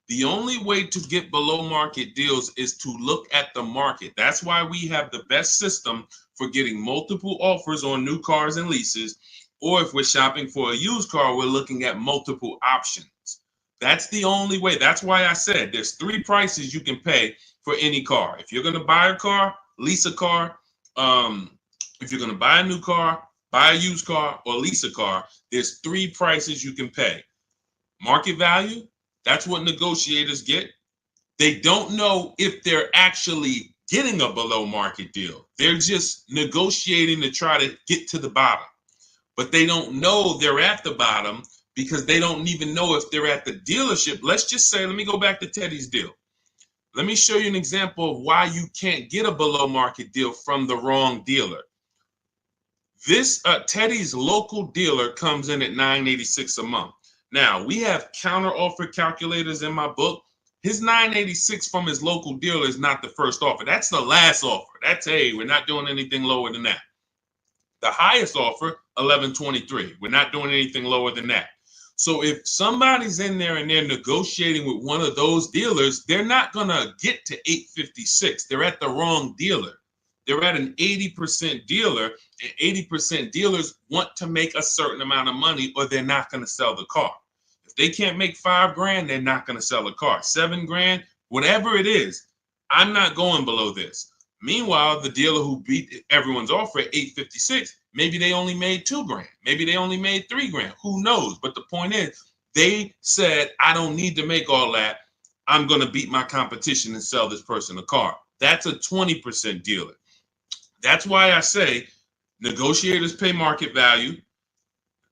The only way to get below market deals is to look at the market. That's why we have the best system for getting multiple offers on new cars and leases. Or if we're shopping for a used car, we're looking at multiple options. That's the only way. That's why I said there's 3 prices you can pay for any car. If you're going to buy a car, lease a car, if you're going to buy a new car, buy a used car, or lease a car, there's 3 prices you can pay. Market value, that's what negotiators get. They don't know if they're actually getting a below market deal. They're just negotiating to try to get to the bottom. But they don't know they're at the bottom because they don't even know if they're at the dealership. Let's just say, let me go back to Teddy's deal. Let me show you an example of why you can't get a below market deal from the wrong dealer. This Teddy's local dealer comes in at $986 a month. Now, we have counter offer calculators in my book. His $986 from his local dealer is not the first offer. That's the last offer. That's, hey, we're not doing anything lower than that. The highest offer, $1123. We're not doing anything lower than that. So if somebody's in there and they're negotiating with one of those dealers, they're not going to get to $856. They're at the wrong dealer. They're at an 80% dealer, and 80% dealers want to make a certain amount of money or they're not going to sell the car. If they can't make $5,000, they're not going to sell a car. $7,000, whatever it is, I'm not going below this. Meanwhile, the dealer who beat everyone's offer at $856, maybe they only made $2,000. Maybe they only made $3,000. Who knows? But the point is, they said, I don't need to make all that. I'm going to beat my competition and sell this person a car. That's a 20% dealer. That's why I say negotiators pay market value.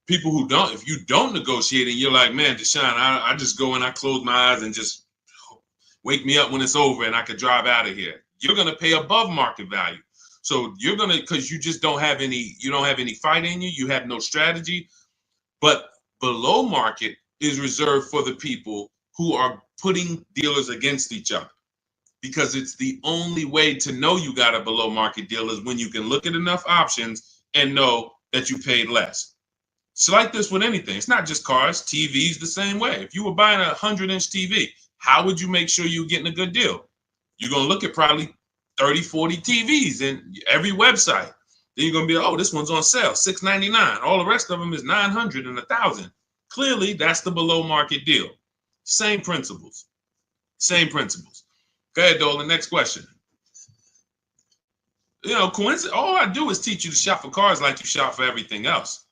People who don't, if you don't negotiate and you're like, man, Deshone, I just go and I close my eyes and just wake me up when it's over and I could drive out of here. You're going to pay above market value. So you're gonna, because you just don't have any, you don't have any fight in you, you have no strategy. But below market is reserved for the people who are putting dealers against each other, because it's the only way to know you got a below market deal is when you can look at enough options and know that you paid less. It's like this with anything. It's not just cars, TVs the same way. If you were buying a 100-inch TV, how would you make sure you're getting a good deal? You're going to look at probably 30, 40 TVs in every website. Then you're going to be, oh, this one's on sale, $699. All the rest of them is $900 and $1,000. Clearly, that's the below market deal. Same principles. Same principles. Go ahead, Dolan. Next question. You know, coincidence. All I do is teach you to shop for cars like you shop for everything else.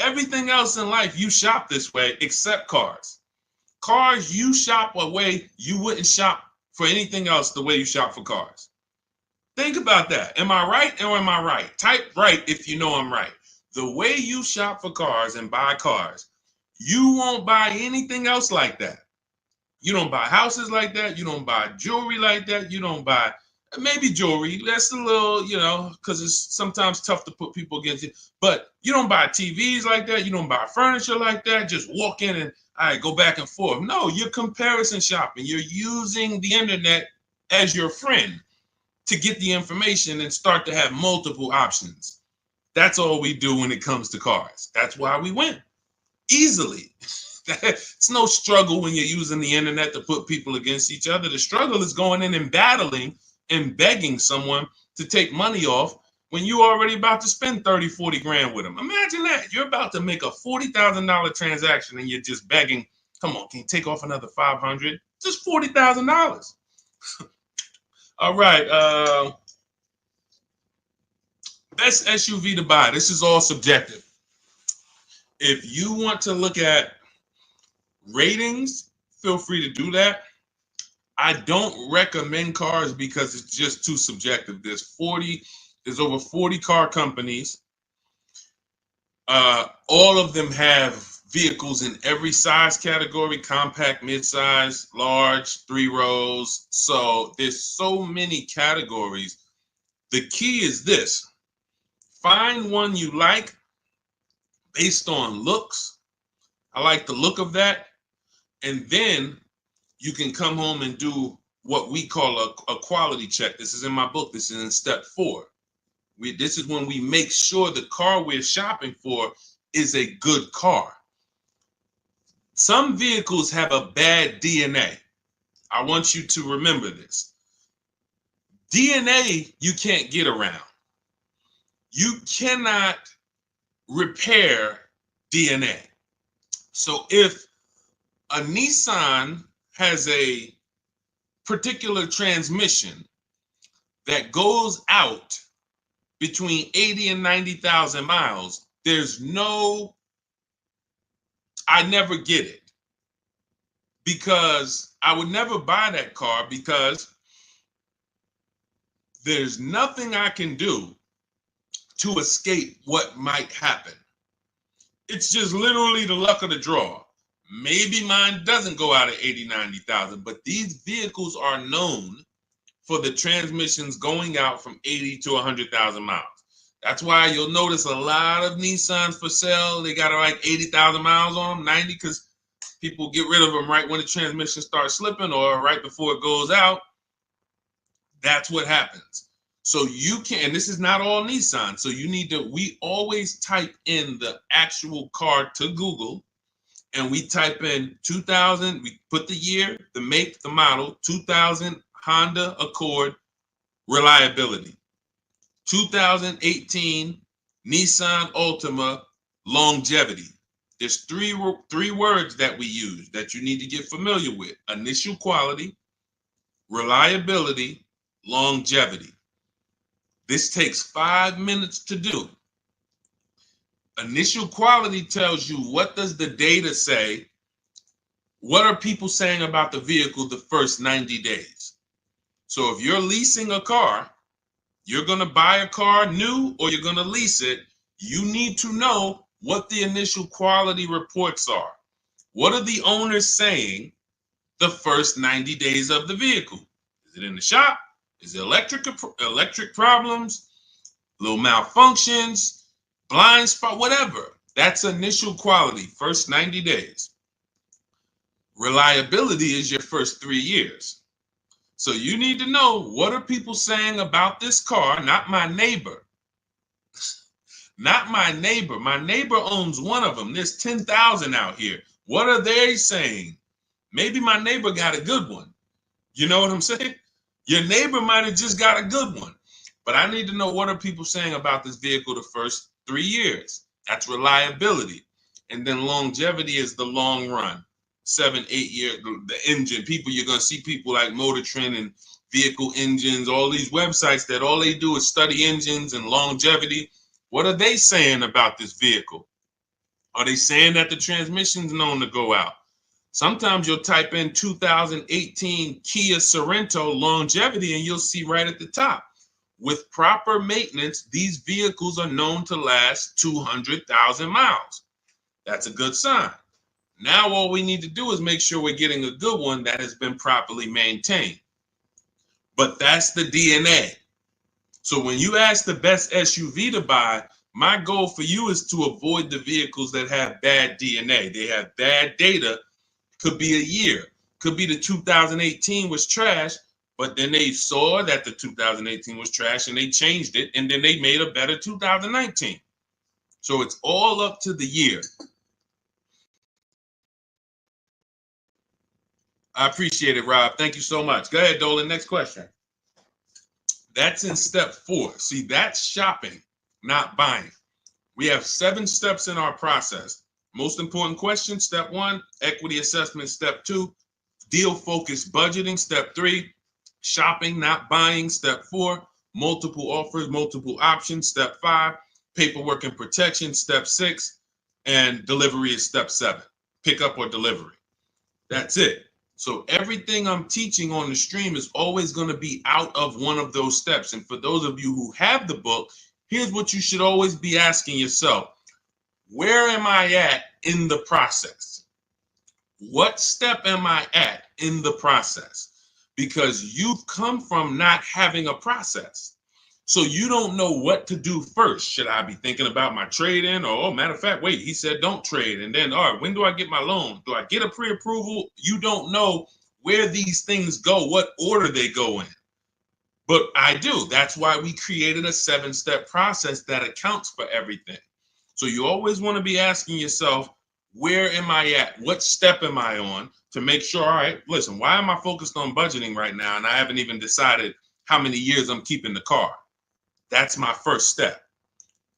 Everything else in life, you shop this way except cars. Cars, you shop a way you wouldn't shop for anything else the way you shop for cars. Think about that. Am I right or am I right? Type right if you know I'm right. The way you shop for cars and buy cars, you won't buy anything else like that. You don't buy houses like that. You don't buy jewelry like that. You don't buy maybe jewelry. That's a little, you know, because it's sometimes tough to put people against it. But you don't buy TVs like that. You don't buy furniture like that. Just walk in and all right, go back and forth. No, you're comparison shopping. You're using the internet as your friend to get the information and start to have multiple options. That's all we do when it comes to cars. That's why we win easily. It's no struggle when you're using the internet to put people against each other. The struggle is going in and battling and begging someone to take money off when you're already about to spend 30, 40 grand with them. Imagine that. You're about to make a $40,000 transaction and you're just begging, come on, can you take off another 500? Just $40,000. All right. Best SUV to buy. This is all subjective. If you want to look at ratings, feel free to do that. I don't recommend cars because it's just too subjective. There's over 40 car companies. All of them have vehicles in every size category: compact, midsize, large, 3 rows. So there's so many categories. The key is this: find one you like based on looks. I like the look of that. And then you can come home and do what we call a quality check. This is in my book. This is in step 4. This is when we make sure the car we're shopping for is a good car. Some vehicles have a bad DNA. I want you to remember this. DNA you can't get around. You cannot repair DNA. So if a Nissan has a particular transmission that goes out between 80 and 90,000 miles, I never get it, because I would never buy that car, because there's nothing I can do to escape what might happen. It's just literally the luck of the draw. Maybe mine doesn't go out at 80, 90,000, but these vehicles are known for the transmissions going out from 80 to 100,000 miles. That's why you'll notice a lot of Nissans for sale. They got like 80,000 miles on them, 90, because people get rid of them right when the transmission starts slipping or right before it goes out. That's what happens. So you can, and this is not all Nissan. So you need to, we always type in the actual car to Google, and we type in 2000, we put the year, the make, the model, 2000 Honda Accord reliability, 2018 Nissan Altima longevity. There's three words that we use that you need to get familiar with: initial quality, reliability, longevity. This takes 5 minutes to do. Initial quality tells you, what does the data say? What are people saying about the vehicle the first 90 days? So if you're leasing a car, you're going to buy a car new or you're going to lease it, you need to know what the initial quality reports are. What are the owners saying the first 90 days of the vehicle? Is it in the shop? Is it electric problems, little malfunctions, blind spot, whatever? That's initial quality, first 90 days. Reliability is your first 3 years. So you need to know, what are people saying about this car, not my neighbor. Not my neighbor. My neighbor owns one of them. There's 10,000 out here. What are they saying? Maybe my neighbor got a good one. You know what I'm saying? Your neighbor might have just got a good one. But I need to know, what are people saying about this vehicle the first 3 years? That's reliability. And then longevity is the long run. 7, 8 years, the engine. People, you're going to see people like Motor Trend and Vehicle Engines, all these websites that all they do is study engines and longevity. What are they saying about this vehicle? Are they saying that the transmission's known to go out? Sometimes you'll type in 2018 Kia Sorento longevity and you'll see right at the top, with proper maintenance, these vehicles are known to last 200,000 miles. That's a good sign. Now all we need to do is make sure we're getting a good one that has been properly maintained. But that's the DNA. So when you ask the best SUV to buy, my goal for you is to avoid the vehicles that have bad DNA. They have bad data. Could be a year. Could be the 2018 was trash, but then they saw that the 2018 was trash and they changed it, and then they made a better 2019. So it's all up to the year. I appreciate it, Rob. Thank you so much. Go ahead, Dolan. Next question. That's in step 4. See, that's shopping, not buying. We have 7 steps in our process. Most important question, step 1, equity assessment, step 2, deal focused budgeting, step 3, shopping, not buying, step 4, multiple offers, multiple options, step 5, paperwork and protection, step 6, and delivery is step 7, pickup or delivery. That's it. So everything I'm teaching on the stream is always going to be out of one of those steps. And for those of you who have the book, here's what you should always be asking yourself. Where am I at in the process? What step am I at in the process? Because you've come from not having a process. So you don't know what to do first. Should I be thinking about my trade-in? Or, oh, matter of fact, wait, he said don't trade. And then, all right, when do I get my loan? Do I get a pre-approval? You don't know where these things go, what order they go in. But I do. That's why we created a 7-step process that accounts for everything. So you always want to be asking yourself, where am I at? What step am I on to make sure, all right, listen, why am I focused on budgeting right now? And I haven't even decided how many years I'm keeping the car. That's my first step.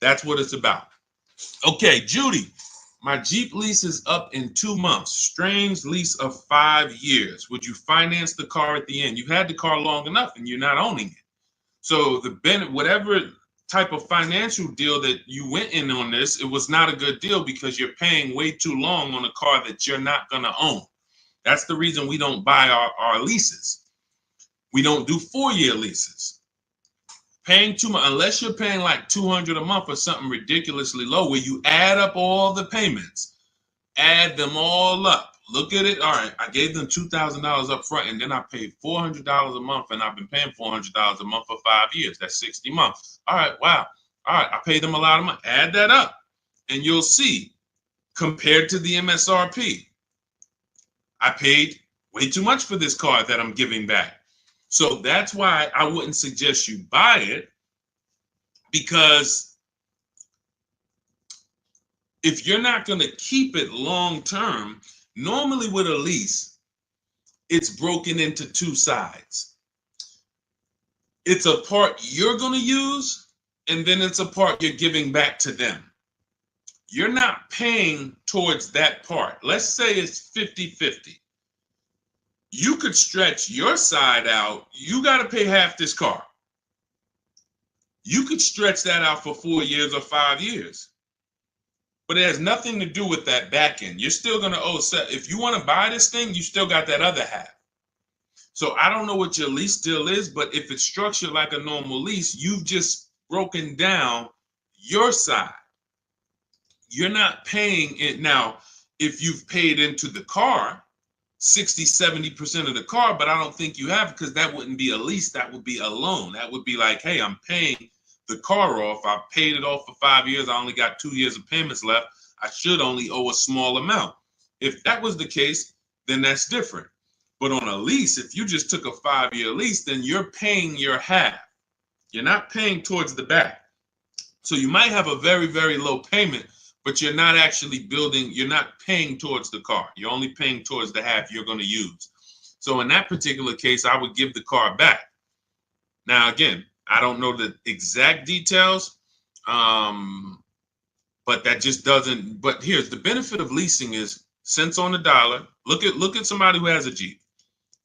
That's what it's about. Okay, Judy, my Jeep lease is up in 2 months. Strange lease of 5 years. Would you finance the car at the end? You've had the car long enough and you're not owning it. So whatever type of financial deal that you went in on this, it was not a good deal because you're paying way too long on a car that you're not going to own. That's the reason we don't buy our leases. We don't do 4-year leases. Paying too much, unless you're paying like $200 a month or something ridiculously low, where you add up all the payments, add them all up. Look at it. All right, I gave them $2,000 up front, and then I paid $400 a month, and I've been paying $400 a month for 5 years. That's 60 months. All right, wow. All right, I paid them a lot of money. Add that up, and you'll see, compared to the MSRP, I paid way too much for this car that I'm giving back. So that's why I wouldn't suggest you buy it, because if you're not going to keep it long term, normally with a lease, it's broken into 2 sides. It's a part you're going to use, and then it's a part you're giving back to them. You're not paying towards that part. Let's say it's 50-50. You could stretch your side out. You got to pay half this car. You could stretch that out for 4 years or 5 years. But it has nothing to do with that back end. You're still going to owe. If you want to buy this thing, you still got that other half. So I don't know what your lease deal is, but if it's structured like a normal lease, you've just broken down your side. You're not paying it. Now, if you've paid into the car, 60, 70% of the car, but I don't think you have, because that wouldn't be a lease. That would be a loan. That would be like, hey, I'm paying the car off. I paid it off for 5 years. I only got 2 years of payments left. I should only owe a small amount. If that was the case, then that's different. But on a lease, if you just took a 5-year lease, then you're paying your half. You're not paying towards the back. So you might have a very, very low payment, but you're not actually building, you're not paying towards the car. You're only paying towards the half you're going to use. So in that particular case, I would give the car back. Now, again, I don't know the exact details, but that just doesn't, but here's the benefit of leasing is cents on the dollar. Look at somebody who has a Jeep.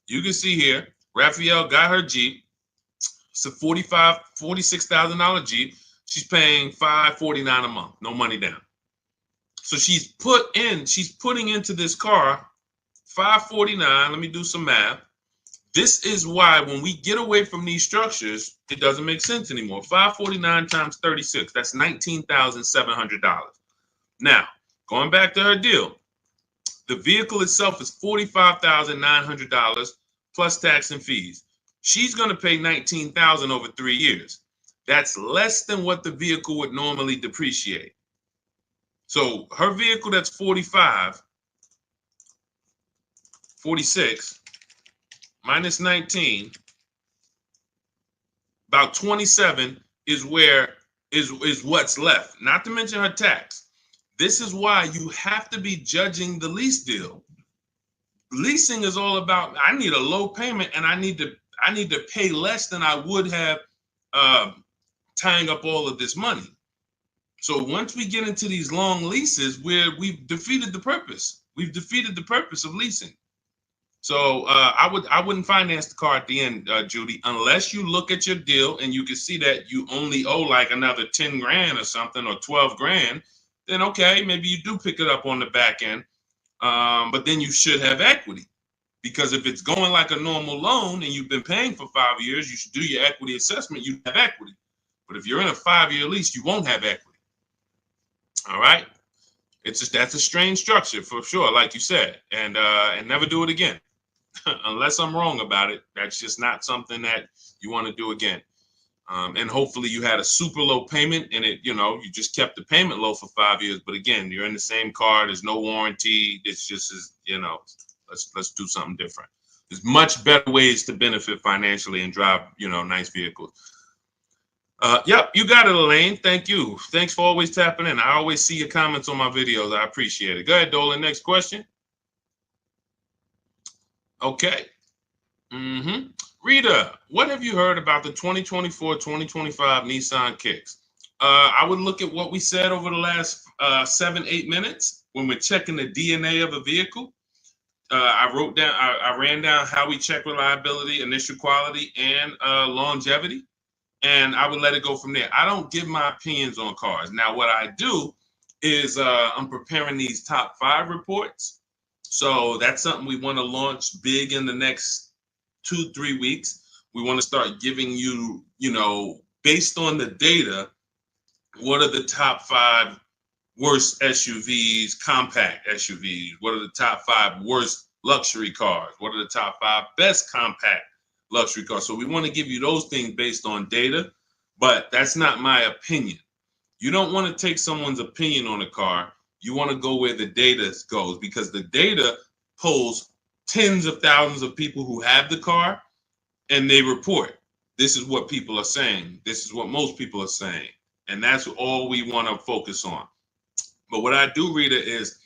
You can see here, Raphael got her Jeep. It's a $46,000 Jeep. She's paying $549 a month, no money down. So she's putting into this car $549. Let me do some math. This is why when we get away from these structures, it doesn't make sense anymore. $549 times 36, that's $19,700. Now, going back to her deal, the vehicle itself is $45,900 plus tax and fees. She's going to pay $19,000 over 3 years. That's less than what the vehicle would normally depreciate. So her vehicle that's 46 minus 19, about 27 is what's left, not to mention her tax. This is why you have to be judging the lease deal. Leasing is all about, I need a low payment and I need to pay less than I would have tying up all of this money. So once we get into these long leases, we've defeated the purpose. We've defeated the purpose of leasing. So I wouldn't finance the car at the end, Judy, unless you look at your deal and you can see that you only owe like another 10 grand or something, or 12 grand. Then okay, maybe you do pick it up on the back end, but then you should have equity, because if it's going like a normal loan and you've been paying for 5 years, you should do your equity assessment. You have equity, but if you're in a 5-year lease, you won't have equity. All right, that's a strange structure for sure, like you said, and never do it again. Unless I'm wrong about it, that's just not something that you want to do again. And hopefully you had a super low payment and you just kept the payment low for 5 years. But again, you're in the same car. There's no warranty. It's just, let's do something different. There's much better ways to benefit financially and drive, nice vehicles. Yep, you got it, Elaine. Thank you. Thanks for always tapping in. I always see your comments on my videos. I appreciate it. Go ahead, Dolan. Next question. Okay. Rita, what have you heard about the 2024-2025 Nissan Kicks? I would look at what we said over the last 7-8 minutes when we're checking the DNA of a vehicle. I ran down how we check reliability, initial quality, and longevity, and I would let it go from there. I don't give my opinions on cars. Now, what I do is I'm preparing these top 5 reports. So that's something we want to launch big in the next 2-3 weeks. We want to start giving you, based on the data, what are the top 5 worst SUVs, compact SUVs? What are the top 5 worst luxury cars? What are the top 5 best compact luxury cars? So we want to give you those things based on data, but that's not my opinion. You don't want to take someone's opinion on a car. You want to go where the data goes, because the data polls tens of thousands of people who have the car, and they report, this is what people are saying. This is what most people are saying. And that's all we want to focus on. But what I do, Rita, is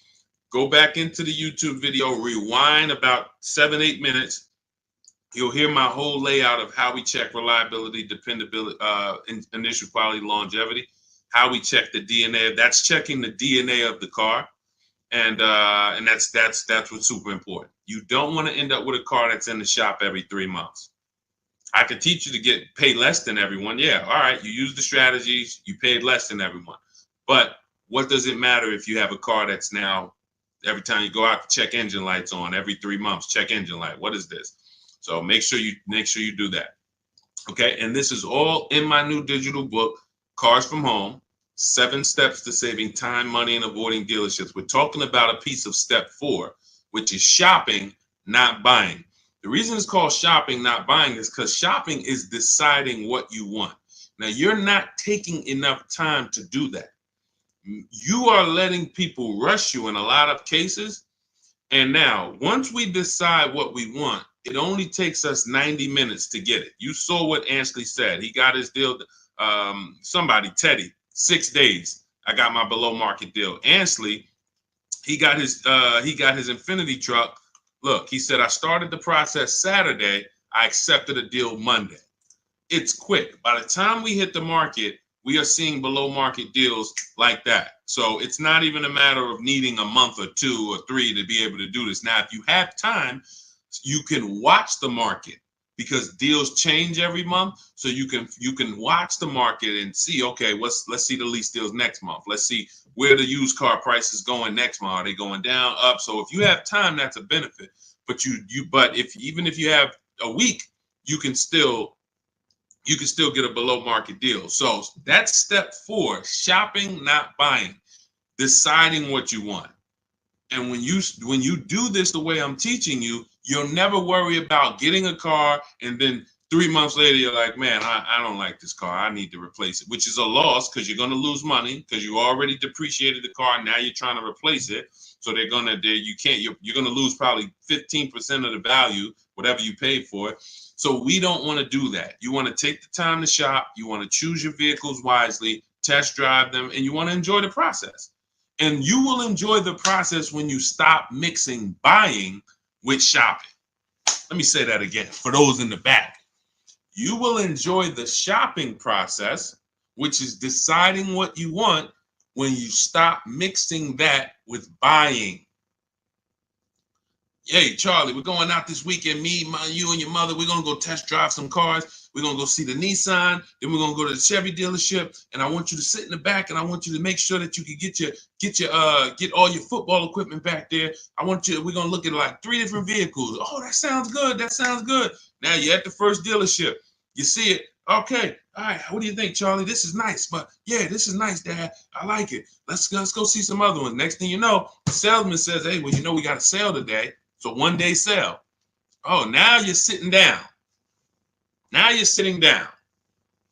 go back into the YouTube video, rewind about 7-8 minutes. You'll hear my whole layout of how we check reliability, dependability, initial quality, longevity, how we check the DNA. That's checking the DNA of the car. And that's what's super important. You don't want to end up with a car that's in the shop every 3 months. I could teach you to get paid less than everyone. Yeah, all right, you use the strategies, you paid less than everyone. But what does it matter if you have a car that's now, every time you go out, check engine lights on, every 3 months, check engine light. What is this? So make sure you do that. Okay, and this is all in my new digital book, Cars from Home, 7 Steps to Saving Time, Money, and Avoiding Dealerships. We're talking about a piece of step 4, which is shopping not buying. The reason it's called shopping, not buying, is because shopping is deciding what you want. Now, you're not taking enough time to do that. You are letting people rush you in a lot of cases. And now, once we decide what we want, it only takes us 90 minutes to get it. You saw what Ansley said. He got his deal, Teddy, 6 days. I got my below market deal. Ansley, he got his Infinity truck. Look, he said, I started the process Saturday. I accepted a deal Monday. It's quick. By the time we hit the market, we are seeing below market deals like that. So it's not even a matter of needing a month or 2 or 3 to be able to do this. Now, if you have time, you can watch the market, because deals change every month. So you can watch the market and see, okay, let's see the lease deals next month. Let's see where the used car price is going next month. Are they going down, up? So if you have time, that's a benefit. But even if you have a week, you can still get a below market deal. So that's step 4, shopping, not buying, deciding what you want. And when you do this the way I'm teaching you, you'll never worry about getting a car and then 3 months later you're like, man, I don't like this car. I need to replace it, which is a loss because you're going to lose money because you already depreciated the car. Now you're trying to replace it. So you're going to lose probably 15% of the value, whatever you paid for it. So we don't want to do that. You want to take the time to shop. You want to choose your vehicles wisely, test drive them, and you want to enjoy the process. And you will enjoy the process when you stop mixing buying with shopping. Let me say that again for those in the back. You will enjoy the shopping process, which is deciding what you want, when you stop mixing that with buying. Hey, Charlie, we're going out this weekend. You and your mother, we're going to go test drive some cars. We're going to go see the Nissan. Then we're going to go to the Chevy dealership. And I want you to sit in the back, and I want you to make sure that you can get all your football equipment back there. We're going to look at like 3 different vehicles. Oh, that sounds good. That sounds good. Now you're at the first dealership. You see it. Okay. All right. What do you think, Charlie? This is nice. But yeah, this is nice, Dad. I like it. Let's go see some other ones. Next thing you know, the salesman says, hey, well, we got a sale today. So 1-day sale. Oh, now you're sitting down. Now you're sitting down.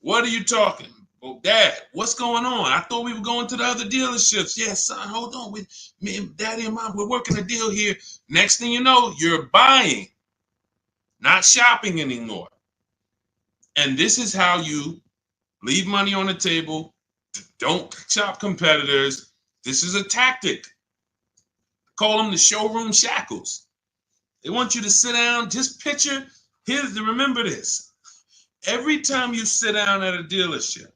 What are you talking? Well, Dad, what's going on? I thought we were going to the other dealerships. Yeah, son, hold on. Me and Daddy and Mom, we're working a deal here. Next thing you know, you're buying, not shopping anymore. And this is how you leave money on the table. Don't shop competitors. This is a tactic. Call them the showroom shackles. They want you to sit down, just picture, remember this. Every time you sit down at a dealership,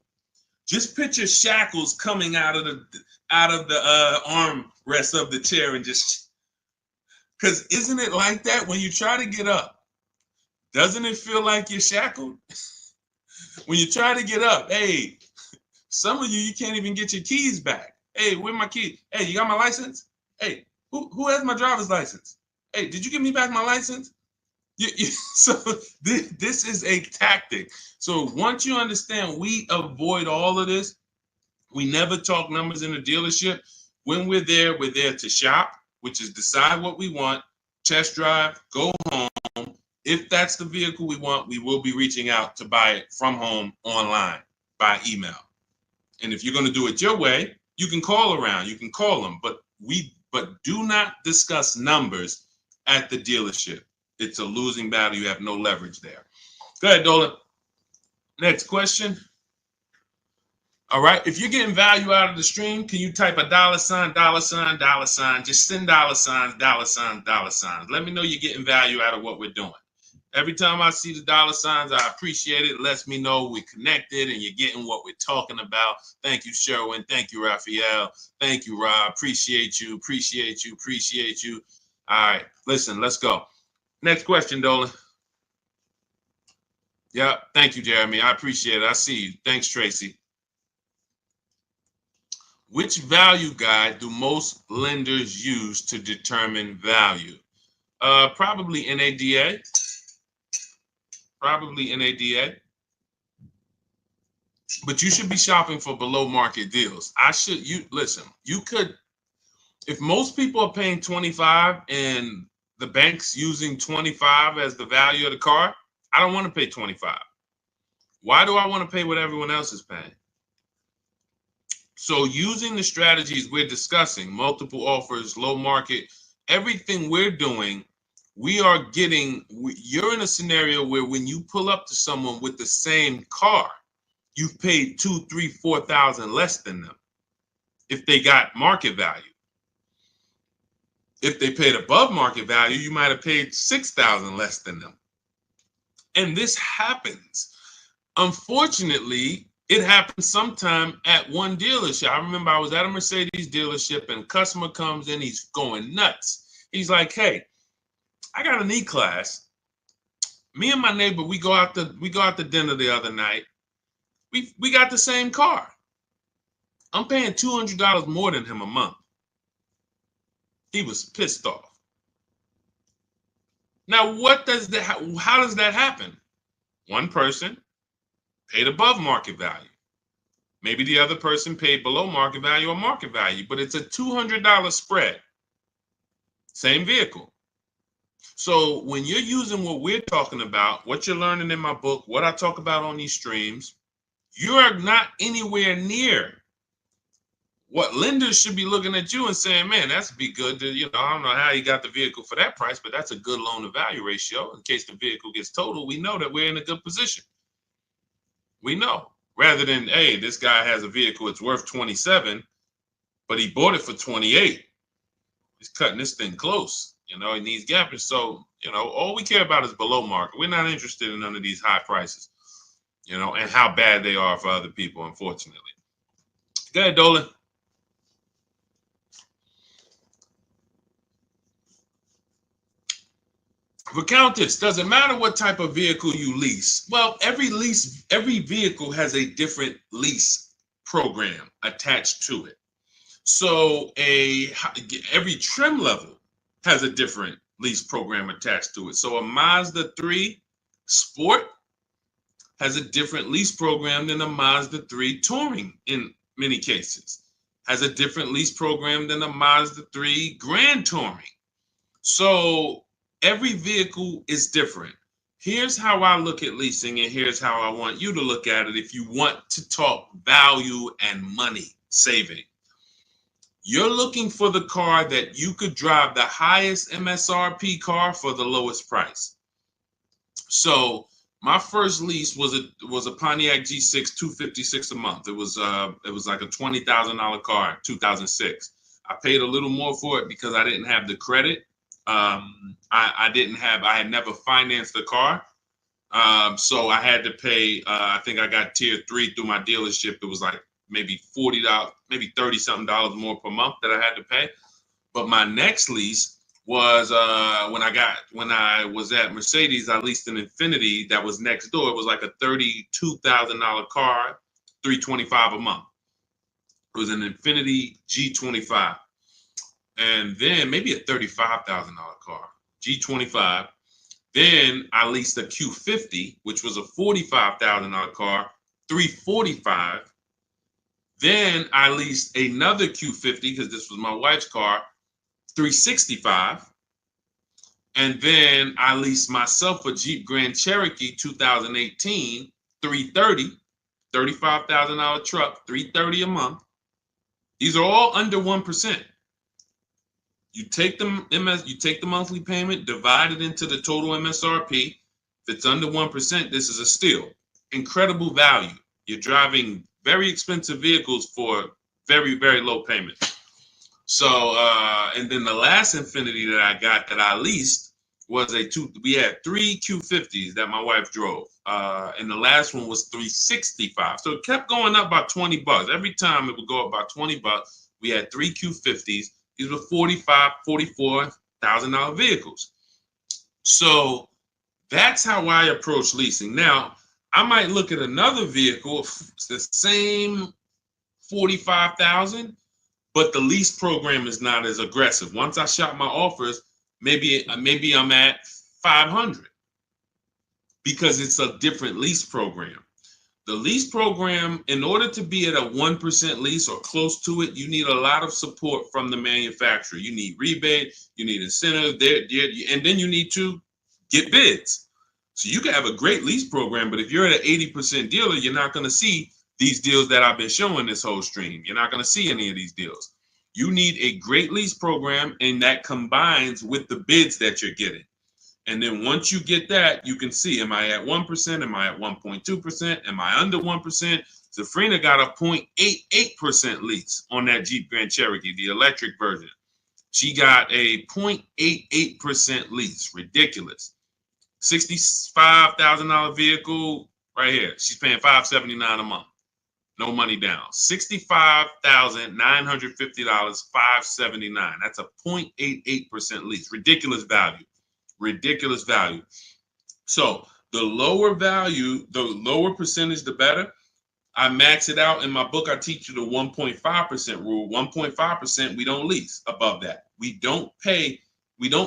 just picture shackles coming out of the armrest of the chair, and because isn't it like that when you try to get up? Doesn't it feel like you're shackled? When you try to get up, hey, some of you can't even get your keys back. Hey, where my keys? Hey, you got my license? Hey, who has my driver's license? Hey, did you give me back my license? So this is a tactic. So once you understand, we avoid all of this. We never talk numbers in the dealership. When we're there to shop, which is decide what we want, test drive, go home. If that's the vehicle we want, we will be reaching out to buy it from home, online, by email. And if you're going to do it your way, you can call around, you can call them, but do not discuss numbers at the dealership. It's a losing battle. You have no leverage there. Go ahead, Dolan. Next question. All right. If you're getting value out of the stream, can you type a $, $, $? Just send $, $. Let me know you're getting value out of what we're doing. Every time I see the $, I appreciate it. It lets me know we're connected and you're getting what we're talking about. Thank you, Sherwin. Thank you, Raphael. Thank you, Rob. Appreciate you. All right. Listen, let's go. Next question, Dolan. Yeah. Thank you, Jeremy. I appreciate it. I see you. Thanks, Tracy. Which value guide do most lenders use to determine value? Probably NADA. But you should be shopping for below market deals. You could, if most people are paying 25 and the bank's using 25 as the value of the car, I don't want to pay 25. Why do I want to pay what everyone else is paying? So using the strategies we're discussing, multiple offers, low market, everything we're doing, you're in a scenario where when you pull up to someone with the same car, you've paid 2, 3, 4,000 less than them if they got market value. If they paid above market value, you might have paid 6,000 less than them. And this happens. Unfortunately, it happens sometime at one dealership. I remember I was at a Mercedes dealership and a customer comes in, he's going nuts. He's like, hey, I got an E-Class. Me and my neighbor, we go out to dinner the other night. We got the same car. I'm paying $200 more than him a month. He was pissed off. Now, how does that happen? One person paid above market value. Maybe the other person paid below market value or market value, but it's a $200 spread. Same vehicle. So when you're using what we're talking about, what you're learning in my book, what I talk about on these streams, you are not anywhere near what lenders should be looking at you and saying, man, that's be good. I don't know how you got the vehicle for that price, but that's a good loan to value ratio. In case the vehicle gets totaled, we know that we're in a good position. We know, rather than, hey, this guy has a vehicle, it's worth 27, but he bought it for 28. He's cutting this thing close. He needs gapping. So, all we care about is below market. We're not interested in none of these high prices, and how bad they are for other people, unfortunately. Go ahead, Dolan. For Countess, does it matter what type of vehicle you lease? Well, every vehicle has a different lease program attached to it. So every trim level has a different lease program attached to it. So a Mazda 3 Sport has a different lease program than a Mazda 3 Touring in many cases. Has a different lease program than a Mazda 3 Grand Touring. So every vehicle is different. Here's how I look at leasing, and here's how I want you to look at it if you want to talk value and money saving. You're looking for the car that you could drive the highest MSRP car for the lowest price. So my first lease was a Pontiac G6 $256 a month. It was like a $20,000 car in 2006. I paid a little more for it because I didn't have the credit. I had never financed the car. So I had to pay, I think I got tier 3 through my dealership. It was like maybe $40, maybe $30-something more per month that I had to pay. But my next lease was when I was at Mercedes, I leased an Infiniti that was next door. It was like a $32,000 car, $325 a month. It was an Infiniti G25. And then maybe a $35,000 car, G25. Then I leased a Q50, which was a $45,000 car, $345. Then I leased another Q50 because this was my wife's car, $365. And then I leased myself a Jeep Grand Cherokee 2018, $330, $35,000 truck, $330 a month. These are all under 1%. You take the monthly payment, divide it into the total MSRP. If it's under 1%, this is a steal. Incredible value. You're driving very expensive vehicles for very, very low payment. So, and then the last Infiniti that I got that I leased was we had 3 Q50s that my wife drove. And the last one was $365. So it kept going up by $20. Every time it would go up by $20. We had 3 Q50s. These were $44,000 vehicles. So that's how I approach leasing. Now, I might look at another vehicle, the same $45,000, but the lease program is not as aggressive. Once I shop my offers, maybe I'm at $500 because it's a different lease program. The lease program, in order to be at a 1% lease or close to it, you need a lot of support from the manufacturer. You need rebate, you need incentive, and then you need to get bids. So you can have a great lease program, but if you're at an 80% dealer, you're not going to see these deals that I've been showing this whole stream. You're not going to see any of these deals. You need a great lease program, and that combines with the bids that you're getting. And then once you get that, you can see, am I at 1%? Am I at 1.2%? Am I under 1%? Zafrina got a 0.88% lease on that Jeep Grand Cherokee, the electric version. She got a 0.88% lease. Ridiculous. $65,000 vehicle right here. She's paying $579 a month. No money down. $65,950, $579. That's a 0.88% lease. Ridiculous value. Ridiculous value. So the lower value, the lower percentage, the better. I max it out in my book. I teach you the 1.5% rule. 1.5%, we don't lease above that. We don't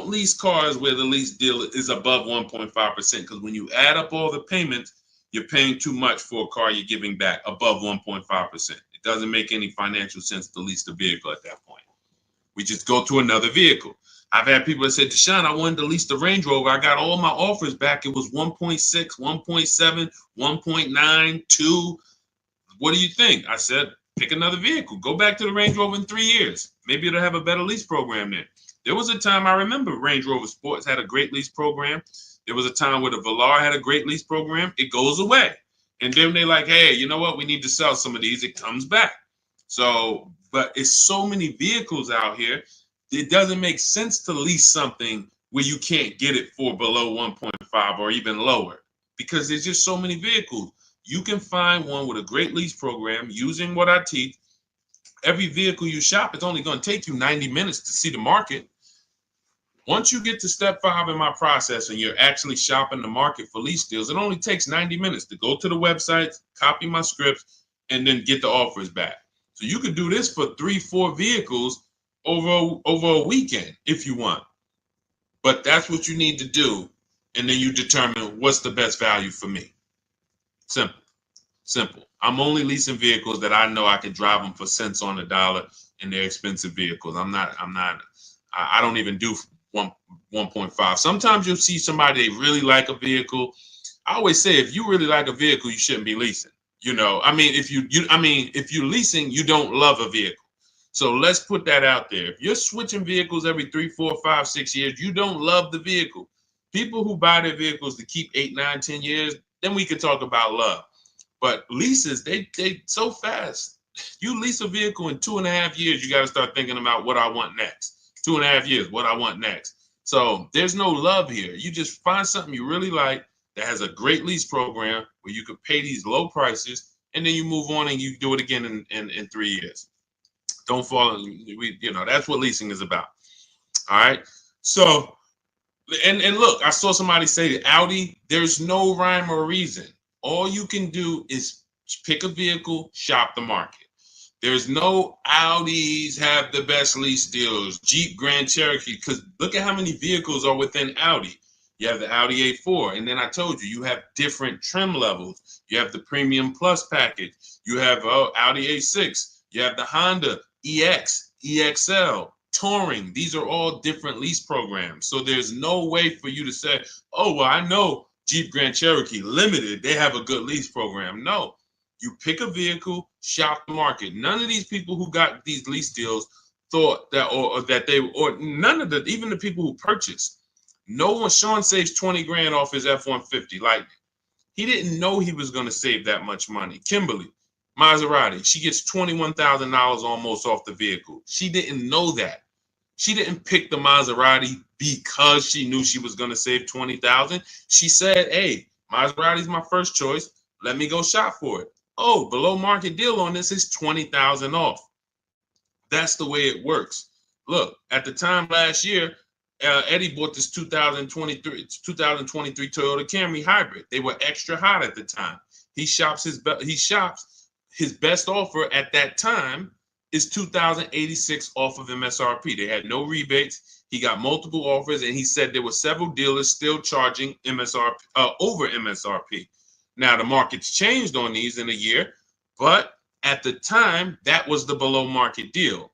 lease cars where the lease deal is above 1.5%, because when you add up all the payments, you're paying too much for a car you're giving back above 1.5%. It doesn't make any financial sense to lease the vehicle at that point. We just go to another vehicle. I've had people that said, Deshone, I wanted to lease the Range Rover. I got all my offers back. It was 1.6, 1.7, 1.9, 2. What do you think? I said, pick another vehicle. Go back to the Range Rover in 3 years. Maybe it'll have a better lease program then. There was a time, I remember Range Rover Sports had a great lease program. There was a time where the Velar had a great lease program. It goes away. And then they're like, hey, you know what? We need to sell some of these. It comes back. So, but it's so many vehicles out here. It doesn't make sense to lease something where you can't get it for below 1.5 or even lower, because there's just so many vehicles. You can find one with a great lease program using what I teach. Every vehicle you shop, it's only going to take you 90 minutes to see the market. Once you get to step 5 in my process and you're actually shopping the market for lease deals, it only takes 90 minutes to go to the websites, copy my scripts, and then get the offers back. So you can do this for 3-4 vehicles over a weekend if you want. But that's what you need to do. And then you determine what's the best value for me. Simple. I'm only leasing vehicles that I know I can drive them for cents on the dollar, and they're expensive vehicles. I don't even do 1.5. Sometimes you'll see somebody, they really like a vehicle. I always say, if you really like a vehicle, you shouldn't be leasing. If you're leasing, you don't love a vehicle. So let's put that out there. If you're switching vehicles every 3, 4, 5, 6 years, you don't love the vehicle. People who buy their vehicles to keep 8, 9, 10 years, then we can talk about love. But leases, they so fast. You lease a vehicle in 2.5 years, you got to start thinking about what I want next. 2.5 years, what I want next. So there's no love here. You just find something you really like that has a great lease program where you could pay these low prices, and then you move on and you do it again in 3 years. Don't fall in, that's what leasing is about. All right. So, and look, I saw somebody say that Audi, there's no rhyme or reason. All you can do is pick a vehicle, shop the market. There's no Audis have the best lease deals, Jeep Grand Cherokee, because look at how many vehicles are within Audi. You have the Audi A4, and then I told you have different trim levels. You have the Premium Plus package. You have Audi A6. You have the Honda EX, EXL, Touring. These are all different lease programs. So there's no way for you to say, oh, well, I know Jeep Grand Cherokee Limited, they have a good lease program. No, you pick a vehicle, shop the market. None of these people who got these lease deals thought that, or none of the, even the people who purchased, no one, Sean saves 20 grand off his F-150 Lightning. He didn't know he was going to save that much money. Kimberly, Maserati, she gets $21,000 almost off the vehicle. She didn't know that. She didn't pick the Maserati because she knew she was going to save $20,000. She said, hey, Maserati's my first choice. Let me go shop for it. Oh, below market deal on this is $20,000 off. That's the way it works. Look, at the time last year, Eddie bought this 2023 Toyota Camry hybrid. They were extra hot at the time. He shops his best offer at that time is $2,086 off of MSRP. They had no rebates. He got multiple offers, and he said there were several dealers still charging MSRP over MSRP. Now, the market's changed on these in a year, but at the time, that was the below market deal.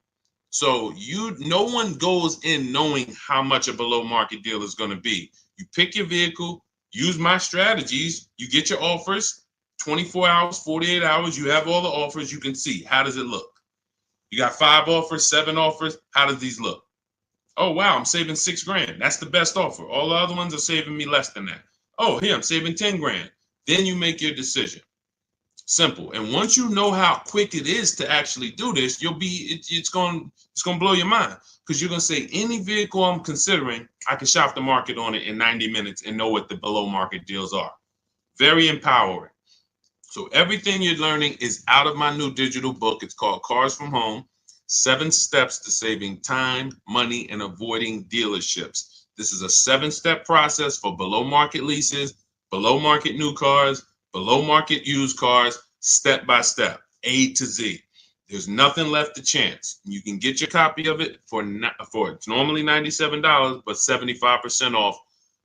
So no one goes in knowing how much a below market deal is going to be. You pick your vehicle, use my strategies, you get your offers, 24 hours, 48 hours, you have all the offers, you can see, how does it look? You got 5 offers, 7 offers, how does these look? Oh, wow, I'm saving $6,000. That's the best offer. All the other ones are saving me less than that. Oh, here, I'm saving 10 grand. Then you make your decision. Simple. And once you know how quick it is to actually do this, it's going to blow your mind, because you're going to say, any vehicle I'm considering, I can shop the market on it in 90 minutes and know what the below market deals are. Very empowering. So everything you're learning is out of my new digital book. It's called Cars from Home: 7 Steps to Saving Time, Money, and Avoiding Dealerships. This is a 7-step process for below market leases, below market new cars, below market used cars, step by step, A to Z. There's nothing left to chance. You can get your copy of it for it's normally $97, but 75% off,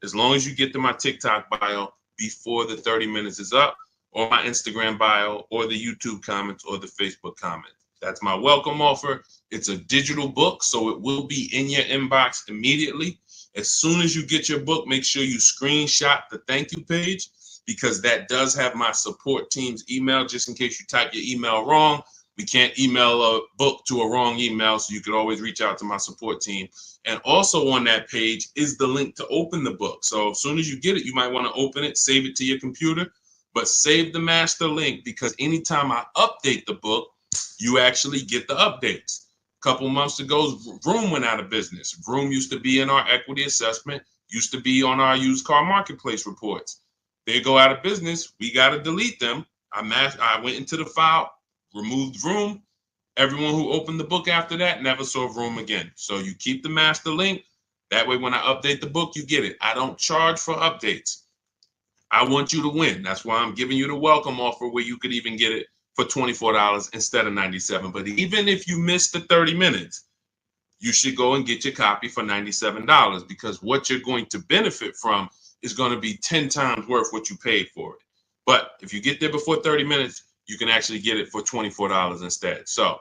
as long as you get to my TikTok bio before the 30 minutes is up, or my Instagram bio, or the YouTube comments, or the Facebook comments. That's my welcome offer. It's a digital book, so it will be in your inbox immediately. As soon as you get your book, make sure you screenshot the thank you page, because that does have my support team's email, just in case you type your email wrong. We can't email a book to a wrong email, so you could always reach out to my support team. And also on that page is the link to open the book. So as soon as you get it, you might want to open it, save it to your computer, but save the master link, because anytime I update the book, you actually get the updates. A couple months ago, Vroom went out of business. Vroom used to be in our equity assessment, used to be on our used car marketplace reports. They go out of business. We got to delete them. I went into the file, removed Vroom. Everyone who opened the book after that never saw Vroom again. So you keep the master link. That way, when I update the book, you get it. I don't charge for updates. I want you to win. That's why I'm giving you the welcome offer, where you could even get it for $24 instead of $97. But even if you miss the 30 minutes, you should go and get your copy for $97, because what you're going to benefit from is going to be 10 times worth what you paid for it. But if you get there before 30 minutes, you can actually get it for $24 instead. So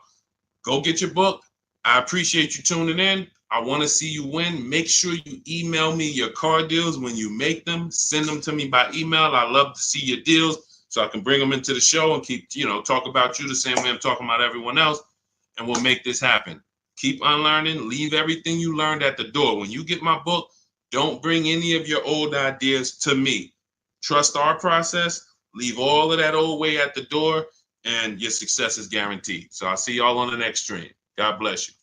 go get your book. I appreciate you tuning in. I want to see you win. Make sure you email me your car deals when you make them. Send them to me by email. I love to see your deals, so I can bring them into the show and keep, talk about you the same way I'm talking about everyone else. And we'll make this happen. Keep unlearning. Leave everything you learned at the door. When you get my book, don't bring any of your old ideas to me. Trust our process. Leave all of that old way at the door, and your success is guaranteed. So I'll see y'all on the next stream. God bless you.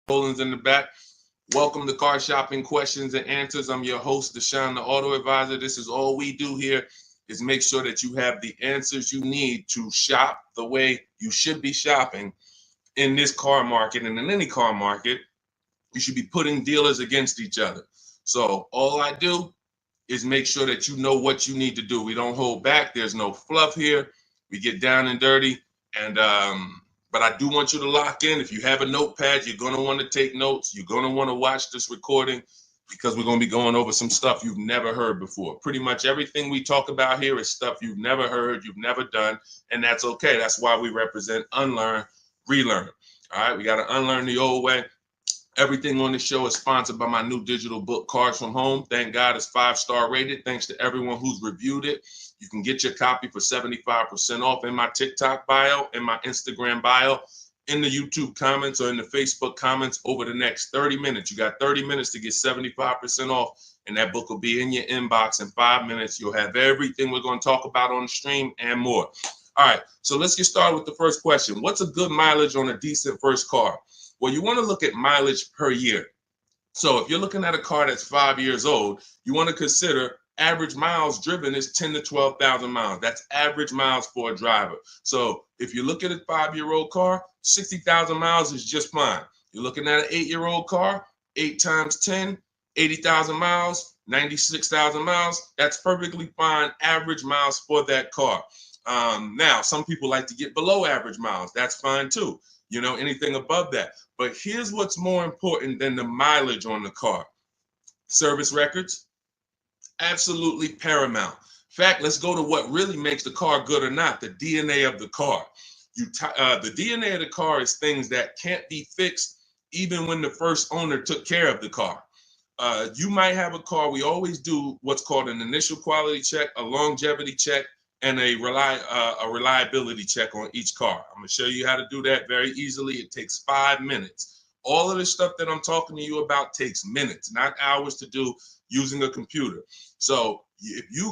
Poland's in the back. Welcome to Car Shopping Questions and Answers. I'm your host, Deshone, the Auto Advisor. This is all we do here, is make sure that you have the answers you need to shop the way you should be shopping in this car market, and in any car market. You should be putting dealers against each other. So all I do is make sure that you know what you need to do. We don't hold back. There's no fluff here. We get down and dirty. And but I do want you to lock in. If you have a notepad, you're going to want to take notes. You're going to want to watch this recording, because we're going to be going over some stuff you've never heard before. Pretty much everything we talk about here is stuff you've never heard, you've never done, and that's okay. That's why we represent unlearn, relearn. All right, we got to unlearn the old way Everything on the show is sponsored by my new digital book, Cars from Home. Thank God it's 5-star rated. Thanks to everyone who's reviewed it. You can get your copy for 75% off in my TikTok bio, in my Instagram bio, in the YouTube comments, or in the Facebook comments over the next 30 minutes. You got 30 minutes to get 75% off, and that book will be in your inbox in 5 minutes. You'll have everything we're going to talk about on the stream and more. All right, so let's get started with the first question. What's a good mileage on a decent first car? Well, you want to look at mileage per year. So if you're looking at a car that's 5 years old, you want to consider average miles driven is 10 to 12,000 miles. That's average miles for a driver. So if you look at a 5-year-old car, 60,000 miles is just fine. You're looking at an 8-year-old car, 8 times 10, 80,000 miles, 96,000 miles. That's perfectly fine average miles for that car. Now, some people like to get below average miles. That's fine too. You know, anything above that. But here's what's more important than the mileage on the car. Service records, absolutely paramount. In fact, let's go to what really makes the car good or not, the DNA of the car. The DNA of the car is things that can't be fixed even when the first owner took care of the car. You might have a car, we always do what's called an initial quality check, a longevity check, and a reliability check on each car. I'm going to show you how to do that very easily. It takes 5 minutes. All of the stuff that I'm talking to you about takes minutes, not hours to do using a computer. So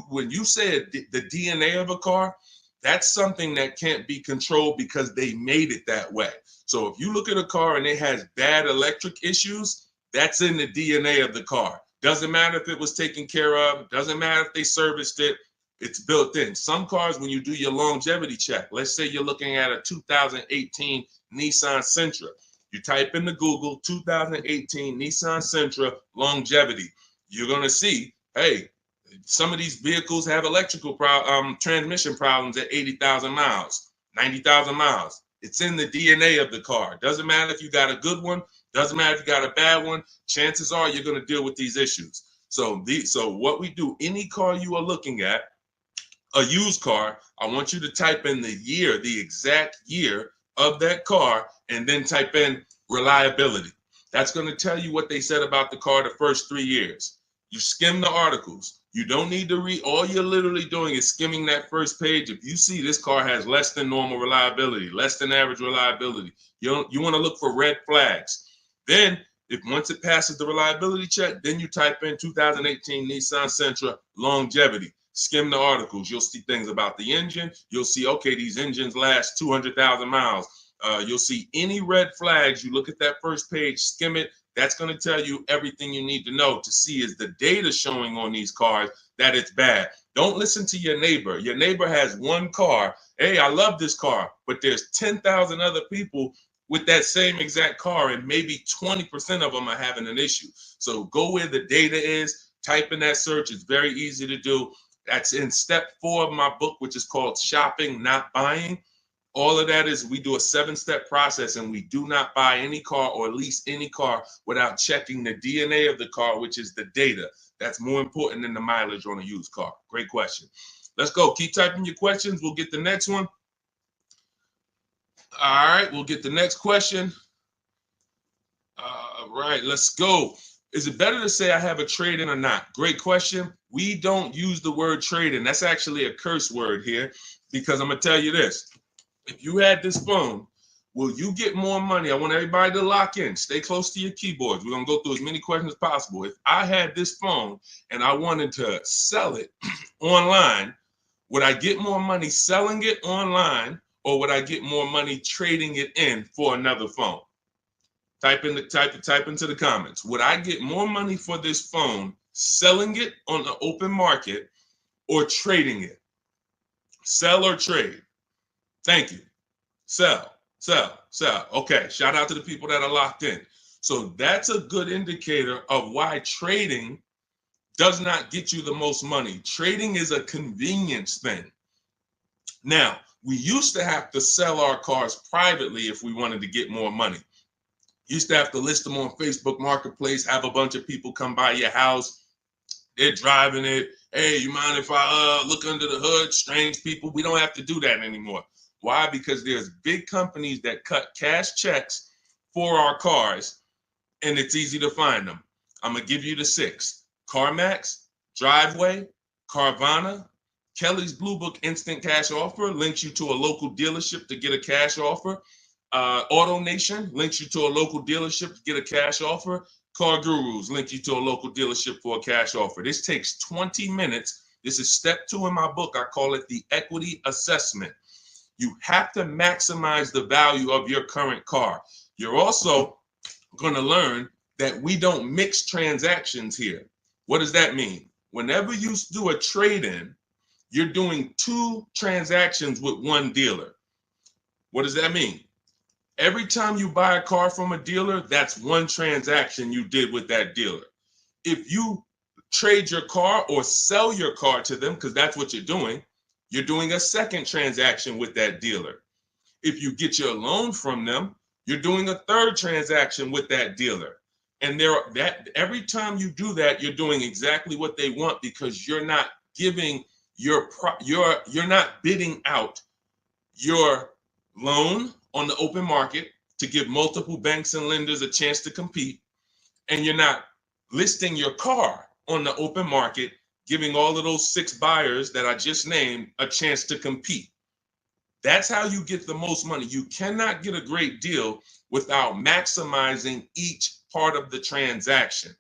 when you said the DNA of a car, that's something that can't be controlled because they made it that way. So if you look at a car and it has bad electric issues, that's in the DNA of the car. Doesn't matter if it was taken care of, doesn't matter if they serviced it. It's built in. Some cars, when you do your longevity check, let's say you're looking at a 2018 Nissan Sentra. You type into Google 2018 Nissan Sentra longevity. You're going to see, hey, some of these vehicles have electrical transmission problems at 80,000 miles, 90,000 miles. It's in the DNA of the car. Doesn't matter if you got a good one. Doesn't matter if you got a bad one. Chances are you're going to deal with these issues. So what we do, any car you are looking at, a used car, I want you to type in the year, the exact year of that car, and then type in reliability. That's going to tell you what they said about the car the first 3 years. You skim the articles. You don't need to read. All you're literally doing is skimming that first page. If you see this car has less than normal reliability, less than average reliability, you want to look for red flags. Then, once it passes the reliability check, then you type in 2018 Nissan Sentra longevity. Skim the articles. You'll see things about the engine. You'll see, okay, these engines last 200,000 miles. You'll see any red flags. You look at that first page, skim it. That's going to tell you everything you need to know to see is the data showing on these cars that it's bad. Don't listen to your neighbor. Your neighbor has one car. Hey, I love this car, but there's 10,000 other people with that same exact car, and maybe 20% of them are having an issue. So go where the data is, type in that search. It's very easy to do. That's in step 4 of my book, which is called Shopping, Not Buying. All of that is we do a 7-step process, and we do not buy any car or lease any car without checking the DNA of the car, which is the data. That's more important than the mileage on a used car. Great question. Let's go. Keep typing your questions. We'll get the next one. All right, we'll get the next question. All right, let's go. Is it better to say I have a trade-in or not? Great question. We don't use the word trade-in. That's actually a curse word here, because I'm going to tell you this. If you had this phone, will you get more money? I want everybody to lock in. Stay close to your keyboards. We're going to go through as many questions as possible. If I had this phone and I wanted to sell it online, would I get more money selling it online, or would I get more money trading it in for another phone? Type into the comments. Would I get more money for this phone selling it on the open market or trading it? Sell or trade? Thank you. Sell, sell, sell. Okay, shout out to the people that are locked in. So that's a good indicator of why trading does not get you the most money. Trading is a convenience thing. Now, we used to have to sell our cars privately if we wanted to get more money. Used to have to list them on Facebook Marketplace, have a bunch of people come by your house. They're driving it. Hey, you mind if I look under the hood? Strange people. We don't have to do that anymore. Why? Because there's big companies that cut cash checks for our cars, and it's easy to find them. I'm going to give you the 6. CarMax, Driveway, Carvana, Kelly's Blue Book Instant Cash Offer links you to a local dealership to get a cash offer. Auto Nation links you to a local dealership to get a cash offer. Car Gurus link you to a local dealership for a cash offer. This takes 20 minutes. This is step 2 in my book. I call it the equity assessment. You have to maximize the value of your current car. You're also going to learn that we don't mix transactions here. What does that mean? Whenever you do a trade-in, you're doing 2 transactions with one dealer. What does that mean? Every time you buy a car from a dealer, that's 1 transaction you did with that dealer. If you trade your car or sell your car to them, because that's what you're doing a 2nd transaction with that dealer. If you get your loan from them, you're doing a 3rd transaction with that dealer. And every time you do that, you're doing exactly what they want, because you're not giving you're not bidding out your loan on the open market to give multiple banks and lenders a chance to compete, and you're not listing your car on the open market, giving all of those 6 buyers that I just named a chance to compete. That's how you get the most money. You cannot get a great deal without maximizing each part of the transaction.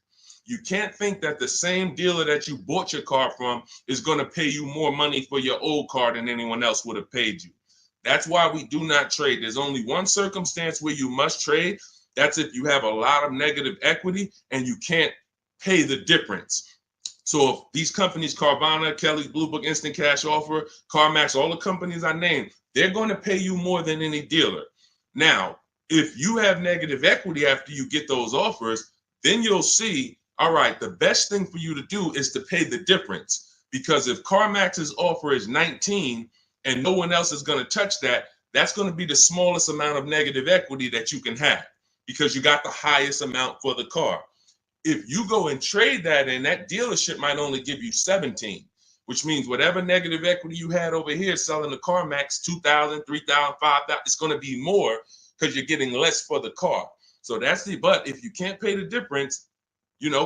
You can't think that the same dealer that you bought your car from is going to pay you more money for your old car than anyone else would have paid you. That's why we do not trade. There's only one circumstance where you must trade. That's if you have a lot of negative equity and you can't pay the difference. So if these companies, Carvana, Kelly's Blue Book Instant Cash Offer, CarMax, all the companies I named, they're going to pay you more than any dealer. Now, if you have negative equity after you get those offers, then you'll see, all right, the best thing for you to do is to pay the difference. Because if CarMax's offer is 19 and no one else is going to touch that, that's going to be the smallest amount of negative equity that you can have, because you got the highest amount for the car. If you go and trade that in, that dealership might only give you 17, which means whatever negative equity you had over here selling the CarMax, 2,000, 3,000, 5,000, it's going to be more because you're getting less for the car. So but if you can't pay the difference,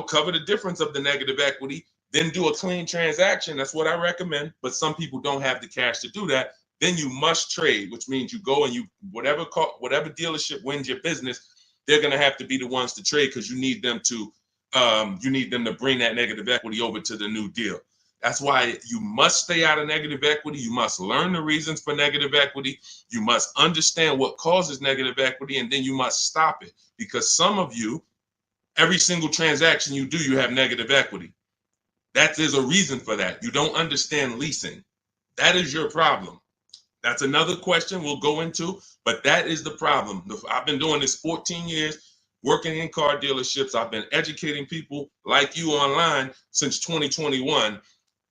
cover the difference of the negative equity, then do a clean transaction. That's what I recommend. But some people don't have the cash to do that. Then you must trade, which means you go and whatever dealership wins your business, they're going to have to be the ones to trade, because you need them to bring that negative equity over to the new deal. That's why you must stay out of negative equity. You must learn the reasons for negative equity. You must understand what causes negative equity, and then you must stop it. Because some of you, every single transaction you do, you have negative equity. There's a reason for that. You don't understand leasing. That is your problem. That's another question we'll go into, but that is the problem. I've been doing this 14 years, working in car dealerships. I've been educating people like you online since 2021.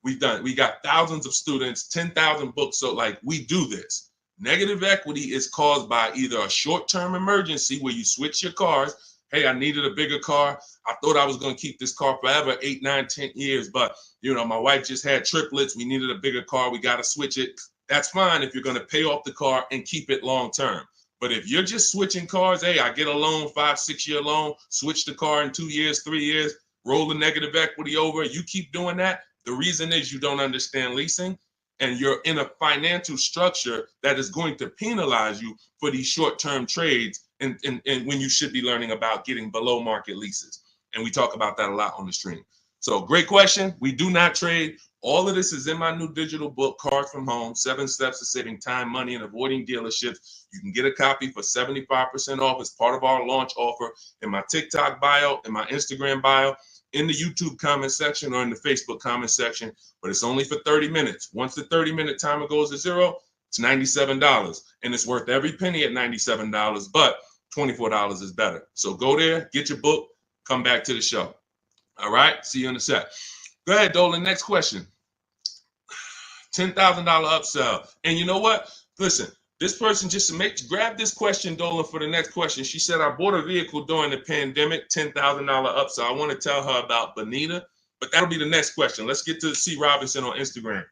We got thousands of students, 10,000 books. So we do this. Negative equity is caused by either a short-term emergency where you switch your cars. Hey, I needed a bigger car. I thought I was going to keep this car forever, 8, 9, 10 years. But, my wife just had triplets. We needed a bigger car. We got to switch it. That's fine if you're going to pay off the car and keep it long-term. But if you're just switching cars, hey, I get a loan, 5-6 year loan, switch the car in 2 years, 3 years, roll the negative equity over. You keep doing that. The reason is you don't understand leasing, and you're in a financial structure that is going to penalize you for these short-term trades, and when you should be learning about getting below market leases. And we talk about that a lot on the stream. So great question. We do not trade. All of this is in my new digital book, Cars from Home, 7 Steps to Saving Time, Money, and Avoiding Dealerships. You can get a copy for 75% off as part of our launch offer in my TikTok bio, in my Instagram bio, in the YouTube comment section, or in the Facebook comment section. But it's only for 30 minutes. Once the 30-minute timer goes to zero, it's $97. And it's worth every penny at $97, but $24 is better. So go there, get your book, come back to the show. All right, see you in a sec. Go ahead, Dolan. Next question. $10,000 upsell. And you know what? Listen, this person grab this question, Dolan, for the next question. She said, I bought a vehicle during the pandemic, $10,000 upsell. I want to tell her about Bonita, but that'll be the next question. Let's get to C. Robinson on Instagram.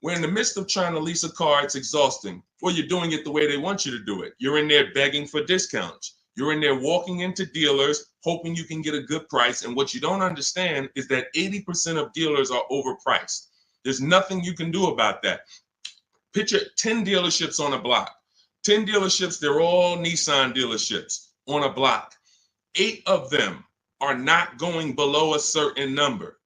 We're in the midst of trying to lease a car. It's exhausting. Well, you're doing it the way they want you to do it. You're in there begging for discounts. You're in there walking into dealers, hoping you can get a good price. And what you don't understand is that 80% of dealers are overpriced. There's nothing you can do about that. Picture 10 dealerships on a block. 10 dealerships, they're all Nissan dealerships on a block. 8 of them are not going below a certain number.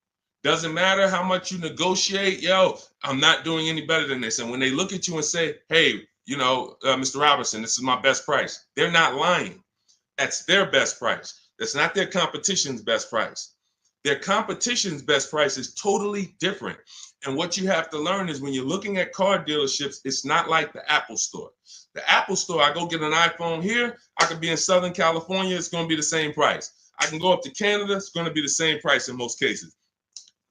Doesn't matter how much you negotiate, yo, I'm not doing any better than this. And when they look at you and say, hey, Mr. Robinson, this is my best price, they're not lying. That's their best price. That's not their competition's best price. Their competition's best price is totally different. And what you have to learn is when you're looking at car dealerships, it's not like the Apple store. The Apple store, I go get an iPhone here, I could be in Southern California, it's going to be the same price. I can go up to Canada, it's going to be the same price in most cases.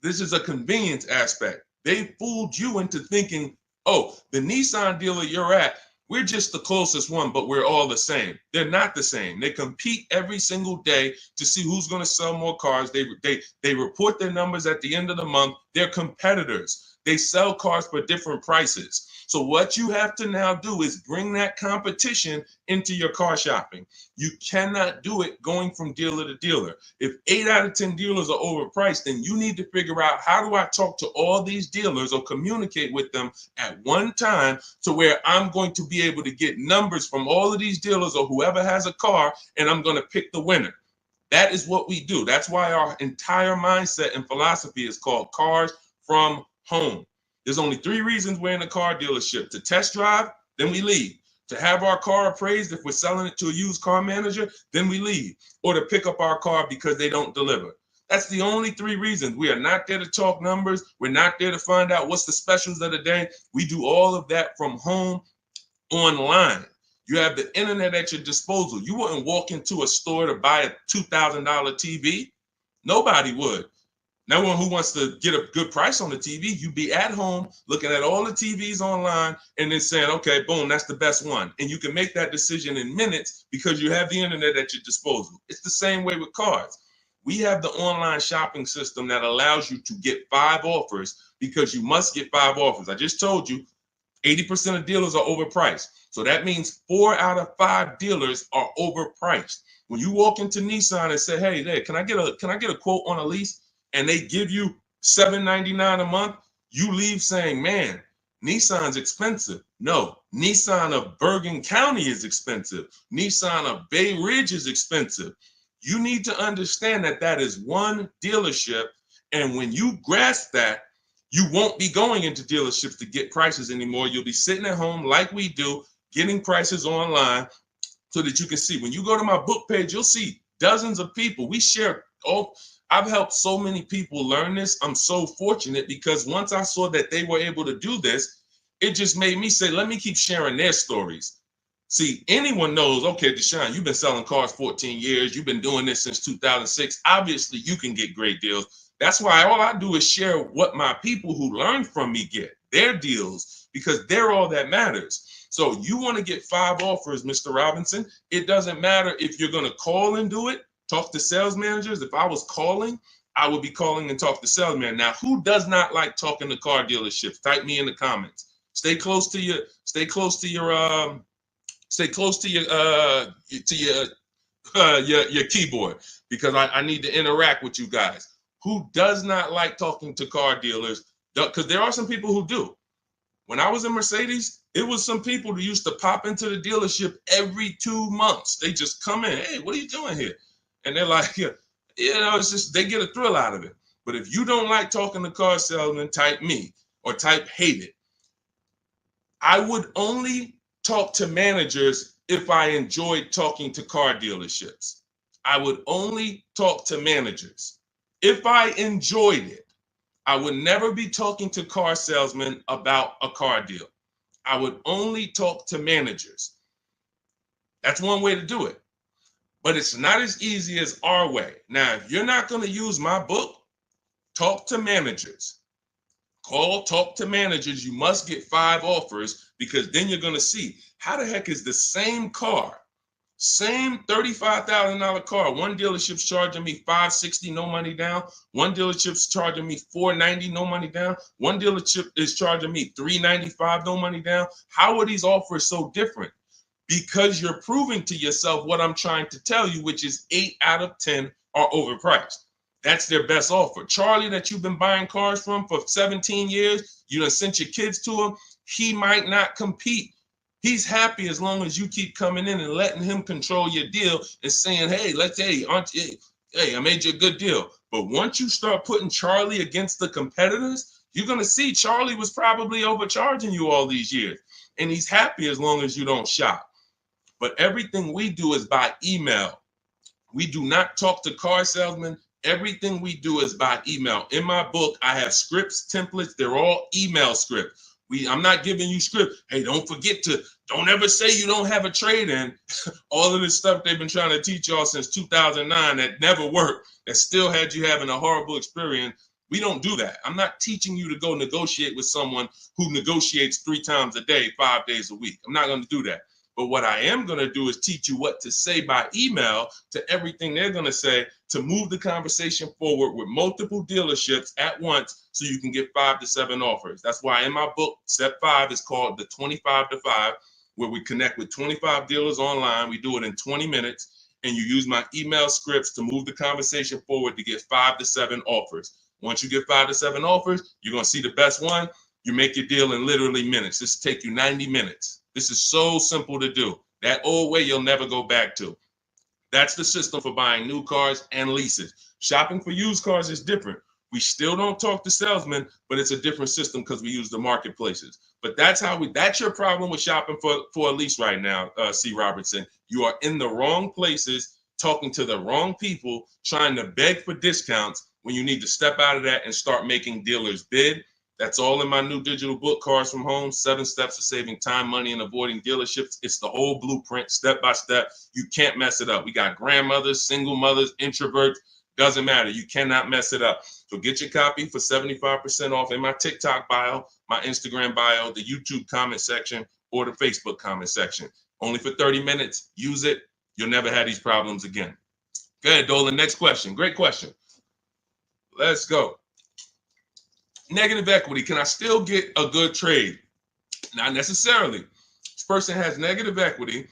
This is a convenience aspect. They fooled you into thinking, oh, the Nissan dealer you're at, we're just the closest one, but we're all the same. They're not the same. They compete every single day to see who's going to sell more cars. They report their numbers at the end of the month. They're competitors. They sell cars for different prices. So what you have to now do is bring that competition into your car shopping. You cannot do it going from dealer to dealer. If 8 out of 10 dealers are overpriced, then you need to figure out, how do I talk to all these dealers or communicate with them at one time to where I'm going to be able to get numbers from all of these dealers or whoever has a car, and I'm going to pick the winner. That is what we do. That's why our entire mindset and philosophy is called Cars from Home. There's only 3 reasons we're in a car dealership: to test drive, then we leave; to have our car appraised if we're selling it to a used car manager, then we leave; or to pick up our car because they don't deliver. That's the only 3 reasons. We are not there to talk numbers. We're not there to find out what's the specials of the day. We do all of that from home, online. You have the internet at your disposal. You wouldn't walk into a store to buy a $2,000 TV. Nobody would. No one who wants to get a good price on the TV, you'd be at home looking at all the TVs online and then saying, okay, boom, that's the best one. And you can make that decision in minutes because you have the internet at your disposal. It's the same way with cars. We have the online shopping system that allows you to get 5 offers because you must get 5 offers. I just told you 80% of dealers are overpriced. So that means 4 out of 5 dealers are overpriced. When you walk into Nissan and say, hey, there, can I get a quote on a lease? And they give you $799 a month, you leave saying, man, Nissan's expensive. No, Nissan of Bergen County is expensive. Nissan of Bay Ridge is expensive. You need to understand that that is one dealership. And when you grasp that, you won't be going into dealerships to get prices anymore. You'll be sitting at home like we do, getting prices online so that you can see. When you go to my book page, you'll see dozens of people. We share all. I've helped so many people learn this. I'm so fortunate because once I saw that they were able to do this, it just made me say, let me keep sharing their stories. See, anyone knows, okay, Deshone, you've been selling cars 14 years. You've been doing this since 2006. Obviously, you can get great deals. That's why all I do is share what my people who learn from me get, their deals, because they're all that matters. So you want to get 5 offers, Mr. Robinson. It doesn't matter if you're going to call and do it. Talk to sales managers. If I was calling, I would be calling and talk to salesmen. Now, who does not like talking to car dealerships? Type me in the comments. Stay close to your keyboard because I need to interact with you guys. Who does not like talking to car dealers? Because there are some people who do. When I was in Mercedes, it was some people who used to pop into the dealership every 2 months. They just come in. Hey, what are you doing here? And they're like, it's just, they get a thrill out of it. But if you don't like talking to car salesmen, type me or type hate it. I would only talk to managers if I enjoyed talking to car dealerships. I would only talk to managers if I enjoyed it. I would never be talking to car salesmen about a car deal. I would only talk to managers. That's one way to do it. But it's not as easy as our way. Now, if you're not going to use my book, talk to managers. Talk to managers. You must get 5 offers because then you're going to see how the heck is the same car, same $35,000 car. One dealership's charging me $560, no money down. One dealership's charging me $490, no money down. One dealership is charging me $395, no money down. How are these offers so different? because you're proving to yourself what I'm trying to tell you, which is 8 out of 10 are overpriced. That's their best offer. Charlie, that you've been buying cars from for 17 years, you done sent your kids to him, he might not compete. He's happy as long as you keep coming in and letting him control your deal and saying, hey, hey, I made you a good deal. But once you start putting Charlie against the competitors, you're going to see Charlie was probably overcharging you all these years. And he's happy as long as you don't shop. But everything we do is by email. We do not talk to car salesmen. Everything we do is by email. In my book, I have scripts, templates. They're all email scripts. I'm not giving you script. Hey, don't ever say you don't have a trade-in. All of this stuff they've been trying to teach y'all since 2009 that never worked, that still had you having a horrible experience. We don't do that. I'm not teaching you to go negotiate with someone who negotiates 3 times a day, 5 days a week. I'm not going to do that. But what I am going to do is teach you what to say by email to everything they're going to say to move the conversation forward with multiple dealerships at once so you can get 5 to 7 offers. That's why in my book, step 5 is called the 25 to 5, where we connect with 25 dealers online. We do it in 20 minutes, and you use my email scripts to move the conversation forward to get 5 to 7 offers. Once you get 5 to 7 offers, you're going to see the best one. You make your deal in literally minutes. This will take you 90 minutes. This is so simple to do. That old way you'll never go back to. That's the system for buying new cars and leases. Shopping for used cars is different. We still don't talk to salesmen, but it's a different system because we use the marketplaces. But that's your problem with shopping for a lease right now, C. Robertson. You are in the wrong places, talking to the wrong people, trying to beg for discounts when you need to step out of that and start making dealers bid. That's all in my new digital book, Cars from Home, 7 Steps to Saving Time, Money, and Avoiding Dealerships. It's the whole blueprint, step by step. You can't mess it up. We got grandmothers, single mothers, introverts. Doesn't matter. You cannot mess it up. So get your copy for 75% off in my TikTok bio, my Instagram bio, the YouTube comment section, or the Facebook comment section. Only for 30 minutes. Use it. You'll never have these problems again. Go ahead, Dolan. Next question. Great question. Let's go. Negative equity. Can I still get a good trade? Not necessarily. This person has negative equity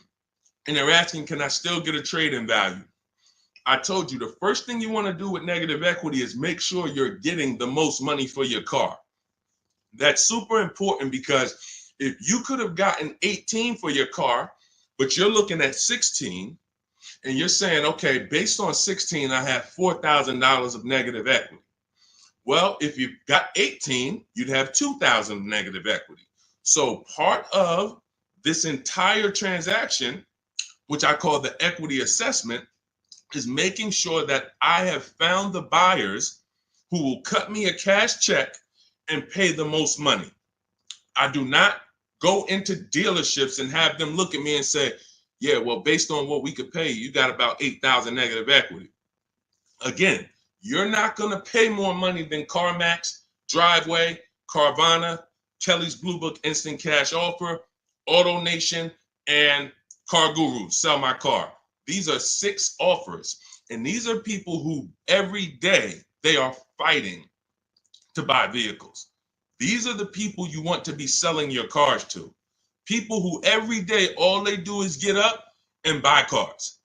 and they're asking, can I still get a trade in value? I told you the first thing you want to do with negative equity is make sure you're getting the most money for your car. That's super important because if you could have gotten 18 for your car, but you're looking at 16 and you're saying, okay, based on 16, I have $4,000 of negative equity. Well, if you got 18, you'd have 2,000 of negative equity. So part of this entire transaction, which I call the equity assessment, is making sure that I have found the buyers who will cut me a cash check and pay the most money. I do not go into dealerships and have them look at me and say, yeah, well, based on what we could pay, you got about 8,000 negative equity. Again, you're not going to pay more money than CarMax, Driveway, Carvana, Kelly's Blue Book Instant Cash Offer, AutoNation, and Car Guru, Sell My Car. These are 6 offers, and these are people who every day they are fighting to buy vehicles. These are the people you want to be selling your cars to. People who every day all they do is get up and buy cars.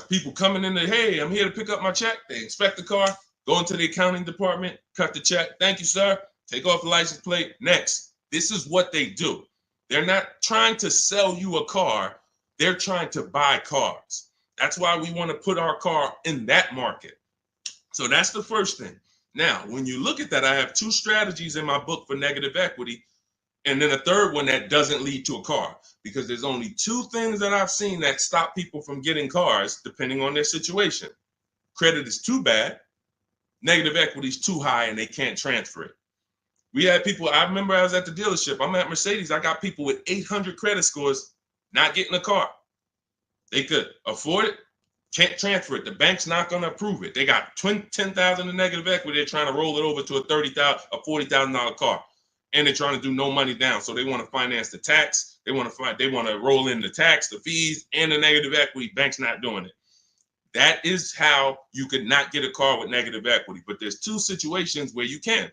People coming in there, hey, I'm here to pick up my check. They inspect the car, go into the accounting department, cut the check. Thank you, sir. Take off the license plate. Next. This is what they do. They're not trying to sell you a car. They're trying to buy cars. That's why we want to put our car in that market. So that's the first thing. Now, when you look at that, I have 2 strategies in my book for negative equity, and then a third one that doesn't lead to a car, because there's only 2 things that I've seen that stop people from getting cars depending on their situation. Credit is too bad, negative equity is too high, and they can't transfer it. We had people, I remember I was at the dealership, I'm at Mercedes, I got people with 800 credit scores not getting a car. They could afford it, can't transfer it. The bank's not going to approve it. They got 10,000 in negative equity. They're trying to roll it over to a $40,000 car, and they're trying to do no money down. So they want to finance the tax. They want to roll in the tax, the fees, and the negative equity. Bank's not doing it. That is how you could not get a car with negative equity. But there's 2 situations where you can.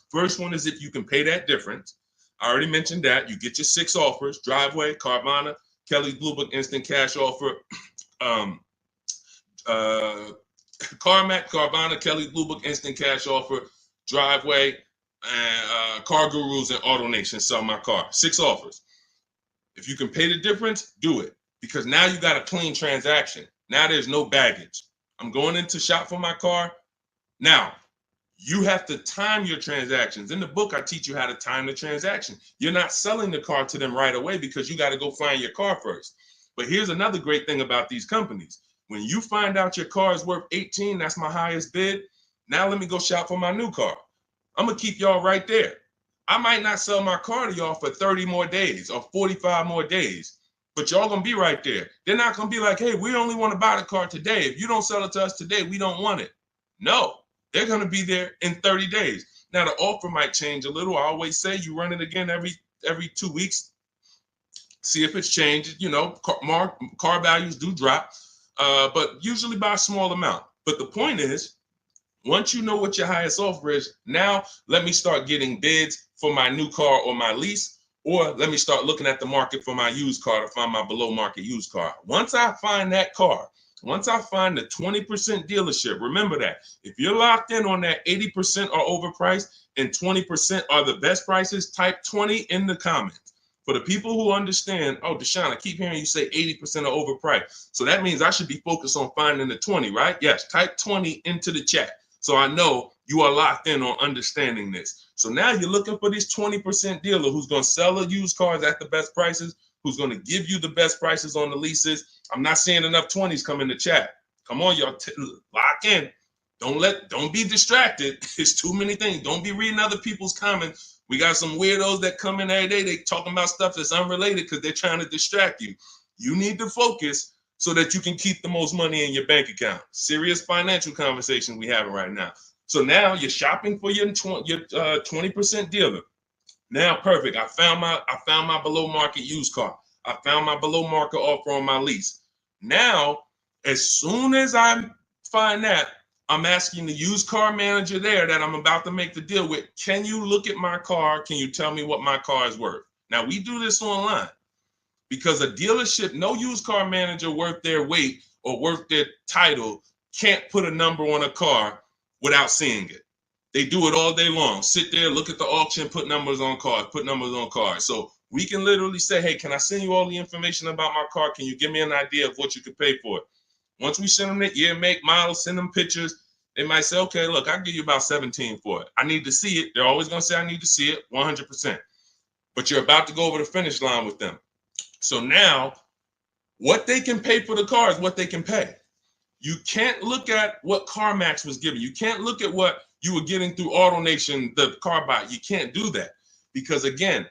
First one is if you can pay that difference. I already mentioned that. You get your 6 offers: Driveway, Carvana, Kelly's Blue Book Instant Cash Offer, CarMax, Carvana, Kelly's Blue Book Instant Cash Offer, Driveway, and Car Gurus and AutoNation Sell My Car. 6 offers. If you can pay the difference, do it, because now you got a clean transaction. Now there's no baggage. I'm going in to shop for my car. Now, you have to time your transactions. In the book, I teach you how to time the transaction. You're not selling the car to them right away because you got to go find your car first. But here's another great thing about these companies. When you find out your car is worth 18, that's my highest bid. Now let me go shop for my new car. I'm going to keep y'all right there. I might not sell my car to y'all for 30 more days or 45 more days, but y'all going to be right there. They're not going to be like, hey, we only want to buy the car today. If you don't sell it to us today, we don't want it. No, they're going to be there in 30 days. Now, the offer might change a little. I always say you run it again every 2 weeks. See if it's changed. You know, car values do drop, but usually by a small amount. But the point is, once you know what your highest offer is, now let me start getting bids for my new car or my lease, or let me start looking at the market for my used car to find my below market used car. Once I find that car, once I find the 20% dealership, remember that if you're locked in on that 80% are overpriced and 20% are the best prices, type 20 in the comments. For the people who understand, oh, Deshone, I keep hearing you say 80% are overpriced. So that means I should be focused on finding the 20, right? Yes, type 20 into the chat. So I know you are locked in on understanding this. So now you're looking for this 20% dealer who's going to sell the used cars at the best prices, who's going to give you the best prices on the leases. I'm not seeing enough 20s come in the chat. Come on, y'all, lock in. Don't be distracted. It's too many things. Don't be reading other people's comments. We got some weirdos that come in every day. They talking about stuff that's unrelated because they're trying to distract you. You need to focus so that you can keep the most money in your bank account. Serious financial conversation we having right now. So now you're shopping for your 20% dealer. Now, perfect. I found my below market used car. I found my below market offer on my lease. Now, as soon as I find that, I'm asking the used car manager there that I'm about to make the deal with, can you look at my car? Can you tell me what my car is worth? Now, we do this online because a dealership, no used car manager worth their weight or worth their title can't put a number on a car without seeing it. They do it all day long. Sit there, look at the auction, put numbers on cars, So we can literally say, hey, can I send you all the information about my car? Can you give me an idea of what you could pay for it? Once we send them the year, make, model, send them pictures, they might say, okay, look, I'll give you about 17 for it. I need to see it. They're always going to say, I need to see it 100%. But you're about to go over the finish line with them. So now what they can pay for the car is what they can pay. You can't look at what CarMax was giving. You can't look at what you were getting through AutoNation, the car buy. You can't do that because, again,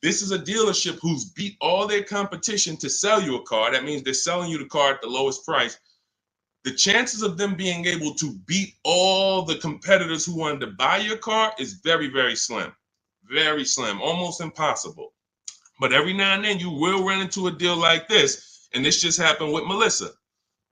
this is a dealership who's beat all their competition to sell you a car. That means they're selling you the car at the lowest price. The chances of them being able to beat all the competitors who wanted to buy your car is very, very slim. Very slim, almost impossible. But every now and then you will run into a deal like this. And this just happened with Melissa.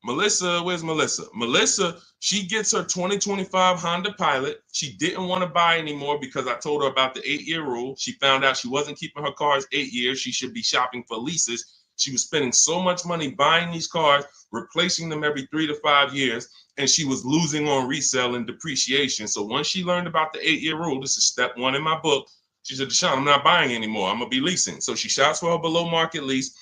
Where's Melissa? Melissa, she gets her 2025 Honda Pilot. She didn't want to buy anymore because I told her about the 8-year rule. She found out she wasn't keeping her cars 8 years. She should be shopping for leases. She was spending so much money buying these cars, replacing them every 3 to 5 years, and she was losing on resale and depreciation. So once she learned about the 8-year rule, this is step 1 in my book, she said, Deshone, I'm not buying anymore. I'm going to be leasing. So she shops for her below market lease.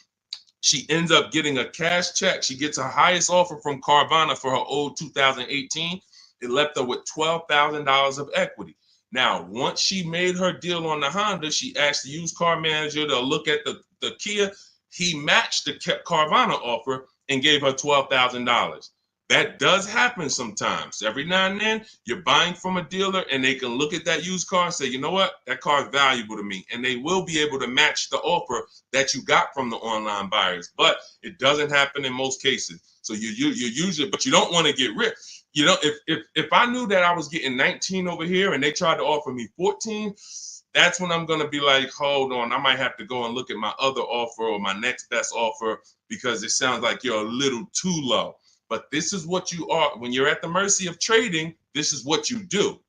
She ends up getting a cash check. She gets her highest offer from Carvana for her old 2018. It left her with $12,000 of equity. Now, once she made her deal on the Honda, she asked the used car manager to look at the Kia. He matched the Carvana offer and gave her $12,000. That does happen sometimes. Every now and then, you're buying from a dealer and they can look at that used car and say, you know what, that car is valuable to me. And they will be able to match the offer that you got from the online buyers. But it doesn't happen in most cases. So you usually, but you don't want to get rich. You know, if I knew that I was getting 19 over here and they tried to offer me 14, that's when I'm going to be like, hold on, I might have to go and look at my other offer or my next best offer because it sounds like you're a little too low. But this is what you are. When you're at the mercy of trading, this is what you do.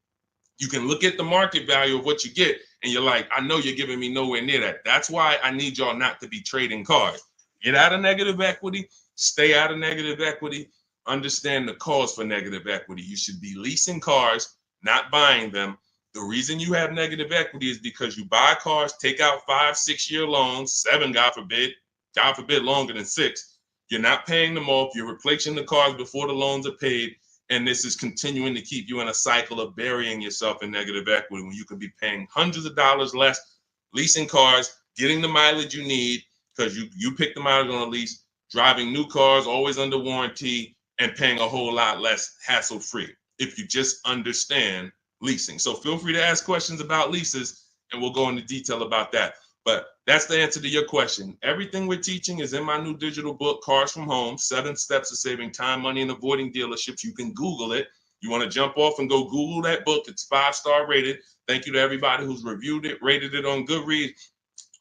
You can look at the market value of what you get and you're like, I know you're giving me nowhere near that. That's why I need y'all not to be trading cars. Get out of negative equity, stay out of negative equity, understand the cause for negative equity. You should be leasing cars, not buying them. The reason you have negative equity is because you buy cars, take out 5-6 year loans, 7, God forbid longer than 6. You're not paying them off. You're replacing the cars before the loans are paid. And this is continuing to keep you in a cycle of burying yourself in negative equity when you could be paying hundreds of dollars less, leasing cars, getting the mileage you need because you pick the mileage on a lease, driving new cars, always under warranty, and paying a whole lot less hassle-free if you just understand leasing. So feel free to ask questions about leases, and we'll go into detail about that. But that's the answer to your question. Everything we're teaching is in my new digital book, Cars from Home, 7 Steps to Saving Time, Money, and Avoiding Dealerships. You can Google it. You want to jump off and go Google that book. It's 5-star rated. Thank you to everybody who's reviewed it, rated it on Goodreads.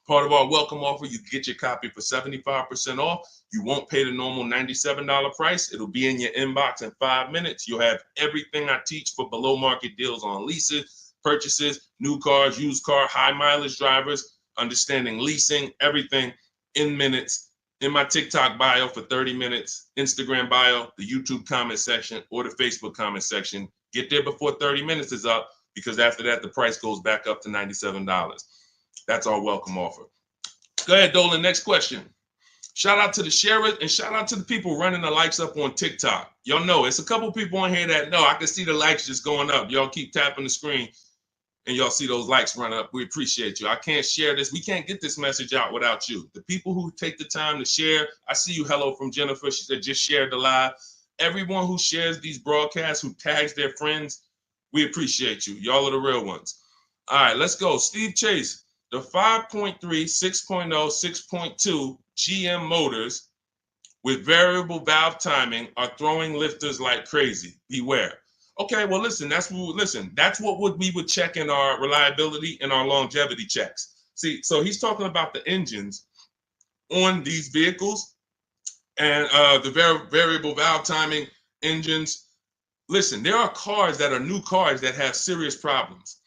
Part of our welcome offer, you get your copy for 75% off. You won't pay the normal $97 price. It'll be in your inbox in 5 minutes. You'll have everything I teach for below market deals on leases, purchases, new cars, used car, high mileage drivers, understanding leasing, everything in minutes. In my TikTok bio for 30 minutes, Instagram bio, the YouTube comment section, or the Facebook comment section. Get there before 30 minutes is up, because after that, the price goes back up to $97. That's our welcome offer. Go ahead, Dolan. Next question. Shout out to the sharers and shout out to the people running the likes up on TikTok. Y'all know it's a couple people on here that know. I can see the likes just going up. Y'all keep tapping the screen and y'all see those likes run up. We appreciate you. I can't share this. We can't get this message out without you. The people who take the time to share. I see you. Hello from Jennifer. She said just shared the live. Everyone who shares these broadcasts, who tags their friends, we appreciate you. Y'all are the real ones. All right, let's go. Steve Chase. The 5.3, 6.0, 6.2 GM motors with variable valve timing are throwing lifters like crazy. Beware. Okay, well, listen, that's what we would check in our reliability and our longevity checks. See, so he's talking about the engines on these vehicles and the variable valve timing engines. Listen, there are cars that are new cars that have serious problems,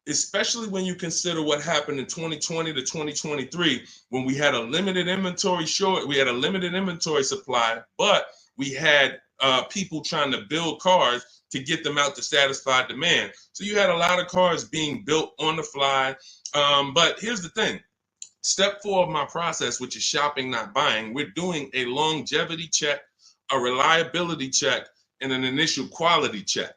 especially when you consider what happened in 2020 to 2023, when we had a limited inventory supply, but we had people trying to build cars to get them out to satisfy demand. So you had a lot of cars being built on the fly. But here's the thing. Step 4 of my process, which is shopping, not buying, we're doing a longevity check, a reliability check, and an initial quality check.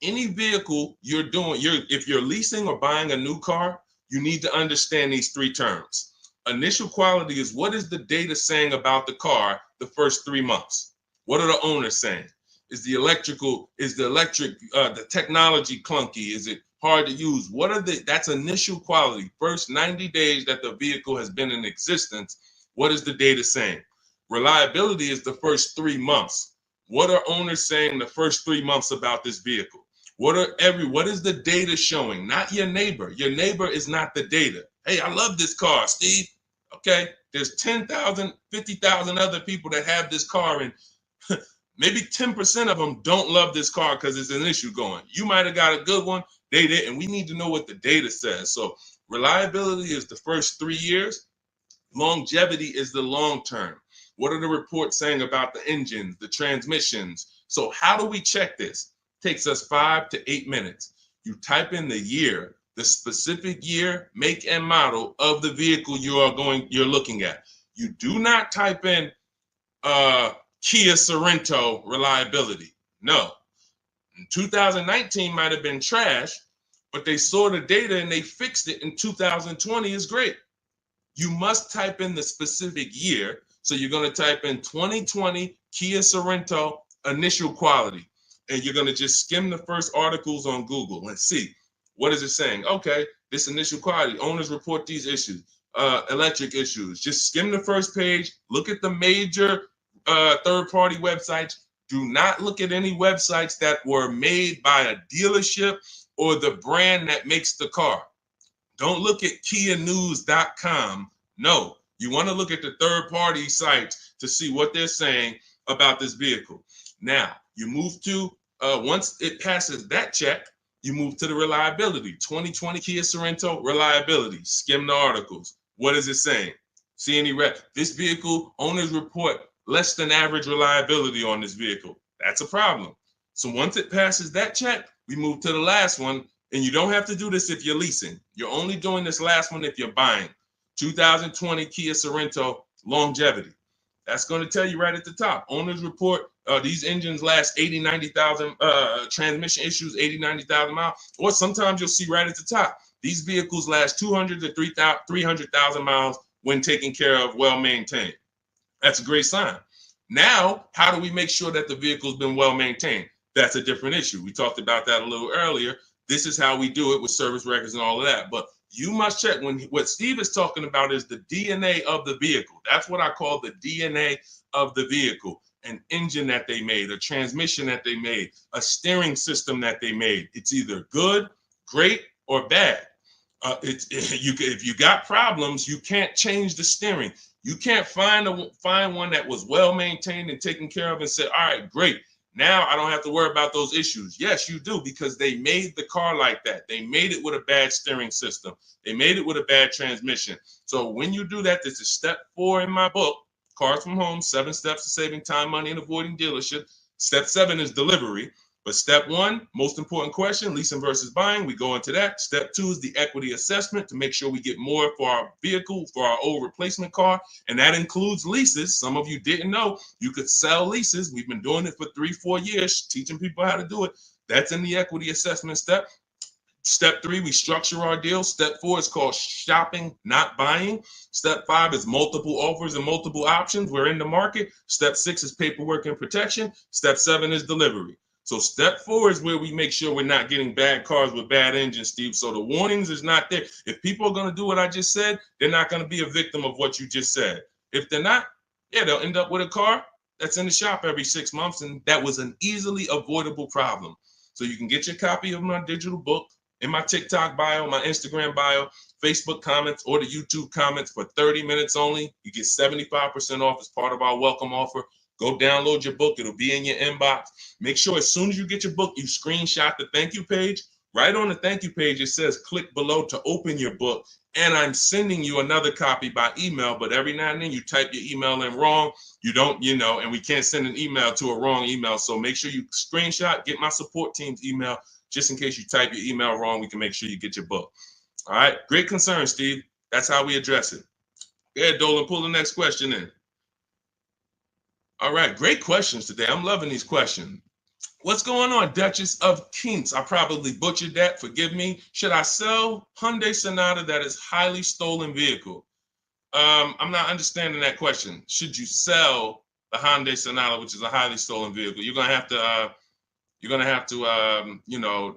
Any vehicle you're doing, if you're leasing or buying a new car, you need to understand these 3 terms. Initial quality is, what is the data saying about the car the first 3 months? What are the owners saying? Is the technology clunky? Is it hard to use? That's initial quality. First 90 days that the vehicle has been in existence, what is the data saying? Reliability is the first 3 months. What are owners saying the first 3 months about this vehicle? What is the data showing? Not your neighbor. Your neighbor is not the data. Hey, I love this car, Steve. Okay, there's 10,000, 50,000 other people that have this car, and maybe 10% of them don't love this car because there's an issue going. You might have got a good one, they didn't. We need to know what the data says. So reliability is the first 3 years. Longevity is the long term. What are the reports saying about the engines, the transmissions? So how do we check this? It takes us 5 to 8 minutes. You type in the year, the specific year, make, and model of the vehicle you're looking at. You do not type in Kia Sorento reliability. No. 2019 might have been trash, but they saw the data and they fixed it in 2020 is great. You must type in the specific year. So you're going to type in 2020 Kia Sorento initial quality, and you're going to just skim the first articles on Google and see what is it saying. Okay, this initial quality, owners report these issues, electric issues. Just skim the first page, look at the major third-party websites. Do not look at any websites that were made by a dealership or the brand that makes the car. Don't look at KiaNews.com. No, you want to look at the third-party sites to see what they're saying about this vehicle. Now, you move to, once it passes that check, You move to the reliability. 2020 Kia Sorento, reliability. Skim the articles. What is it saying? See any red? This vehicle, owners report less than average reliability on this vehicle. That's a problem. So once it passes that check, we move to the last one. And you don't have to do this if you're leasing. You're only doing this last one if you're buying. 2020 Kia Sorento, longevity. That's going to tell you right at the top. Owners report these engines last 80, 90,000, transmission issues, 80, 90,000 miles. Or sometimes you'll see right at the top, these vehicles last 200 to 300,000 miles when taken care of, well maintained. That's a great sign. Now, how do we make sure that the vehicle's been well maintained? That's a different issue. We talked about that a little earlier. This is how we do it with service records and all of that. But you must check what Steve is talking about is the DNA of the vehicle. That's what I call the DNA of the vehicle. An engine that they made, a transmission that they made, a steering system that they made. It's either good, great, or bad. If you got problems, you can't change the steering. You can't find one that was well maintained and taken care of and say, all right, great. Now I don't have to worry about those issues. Yes, you do, because they made the car like that. They made it with a bad steering system. They made it with a bad transmission. So when you do that, this is step 4 in my book, Cars from Home, 7 Steps to Saving Time, Money, and Avoiding Dealership. Step 7 is delivery. But step 1, most important question, leasing versus buying. We go into that. Step 2 is the equity assessment to make sure we get more for our vehicle, for our old replacement car. And that includes leases. Some of you didn't know you could sell leases. We've been doing it for 3-4 years, teaching people how to do it. That's in the equity assessment step. Step 3, we structure our deal. Step 4 is called shopping, not buying. Step 5 is multiple offers and multiple options. We're in the market. Step 6 is paperwork and protection. Step 7 is delivery. So step 4 is where we make sure we're not getting bad cars with bad engines, Steve. So the warnings is not there. If people are going to do what I just said, they're not going to be a victim of what you just said. If they're not, yeah, they'll end up with a car that's in the shop every 6 months. And that was an easily avoidable problem. So you can get your copy of my digital book in my TikTok bio, my Instagram bio, Facebook comments, or the YouTube comments for 30 minutes only. You get 75% off as part of our welcome offer. Go download your book. It'll be in your inbox. Make sure as soon as you get your book, you screenshot the thank you page. Right on the thank you page, it says click below to open your book. And I'm sending you another copy by email. But every now and then you type your email in wrong. You don't, and we can't send an email to a wrong email. So make sure you screenshot, get my support team's email. Just in case you type your email wrong, we can make sure you get your book. All right. Great concern, Steve. That's how we address it. Yeah, Dolan, pull the next question in. All right, great questions today. I'm loving these questions. What's going on, Duchess of Kings? I probably butchered that. Forgive me. Should I sell Hyundai Sonata that is highly stolen vehicle? I'm not understanding that question. Should you sell the Hyundai Sonata, which is a highly stolen vehicle? You're gonna have to,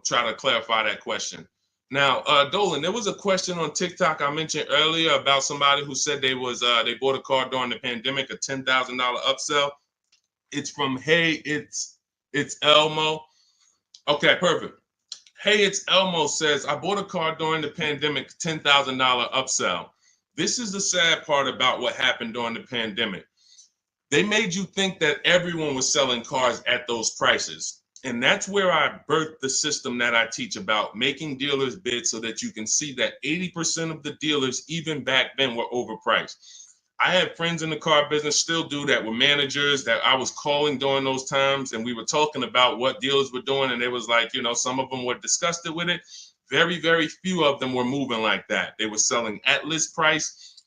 try to clarify that question. Now, Dolan, there was a question on TikTok I mentioned earlier about somebody who said they bought a car during the pandemic, a $10,000 upsell. It's from Hey, it's Elmo. Okay, perfect. Hey, it's Elmo says, I bought a car during the pandemic, $10,000 upsell. This is the sad part about what happened during the pandemic. They made you think that everyone was selling cars at those prices. And that's where I birthed the system that I teach about making dealers bid so that you can see that 80% of the dealers, even back then, were overpriced. I had friends in the car business, still do that, with managers that I was calling during those times. And we were talking about what dealers were doing. And it was like, some of them were disgusted with it. Very, very few of them were moving like that. They were selling at list price.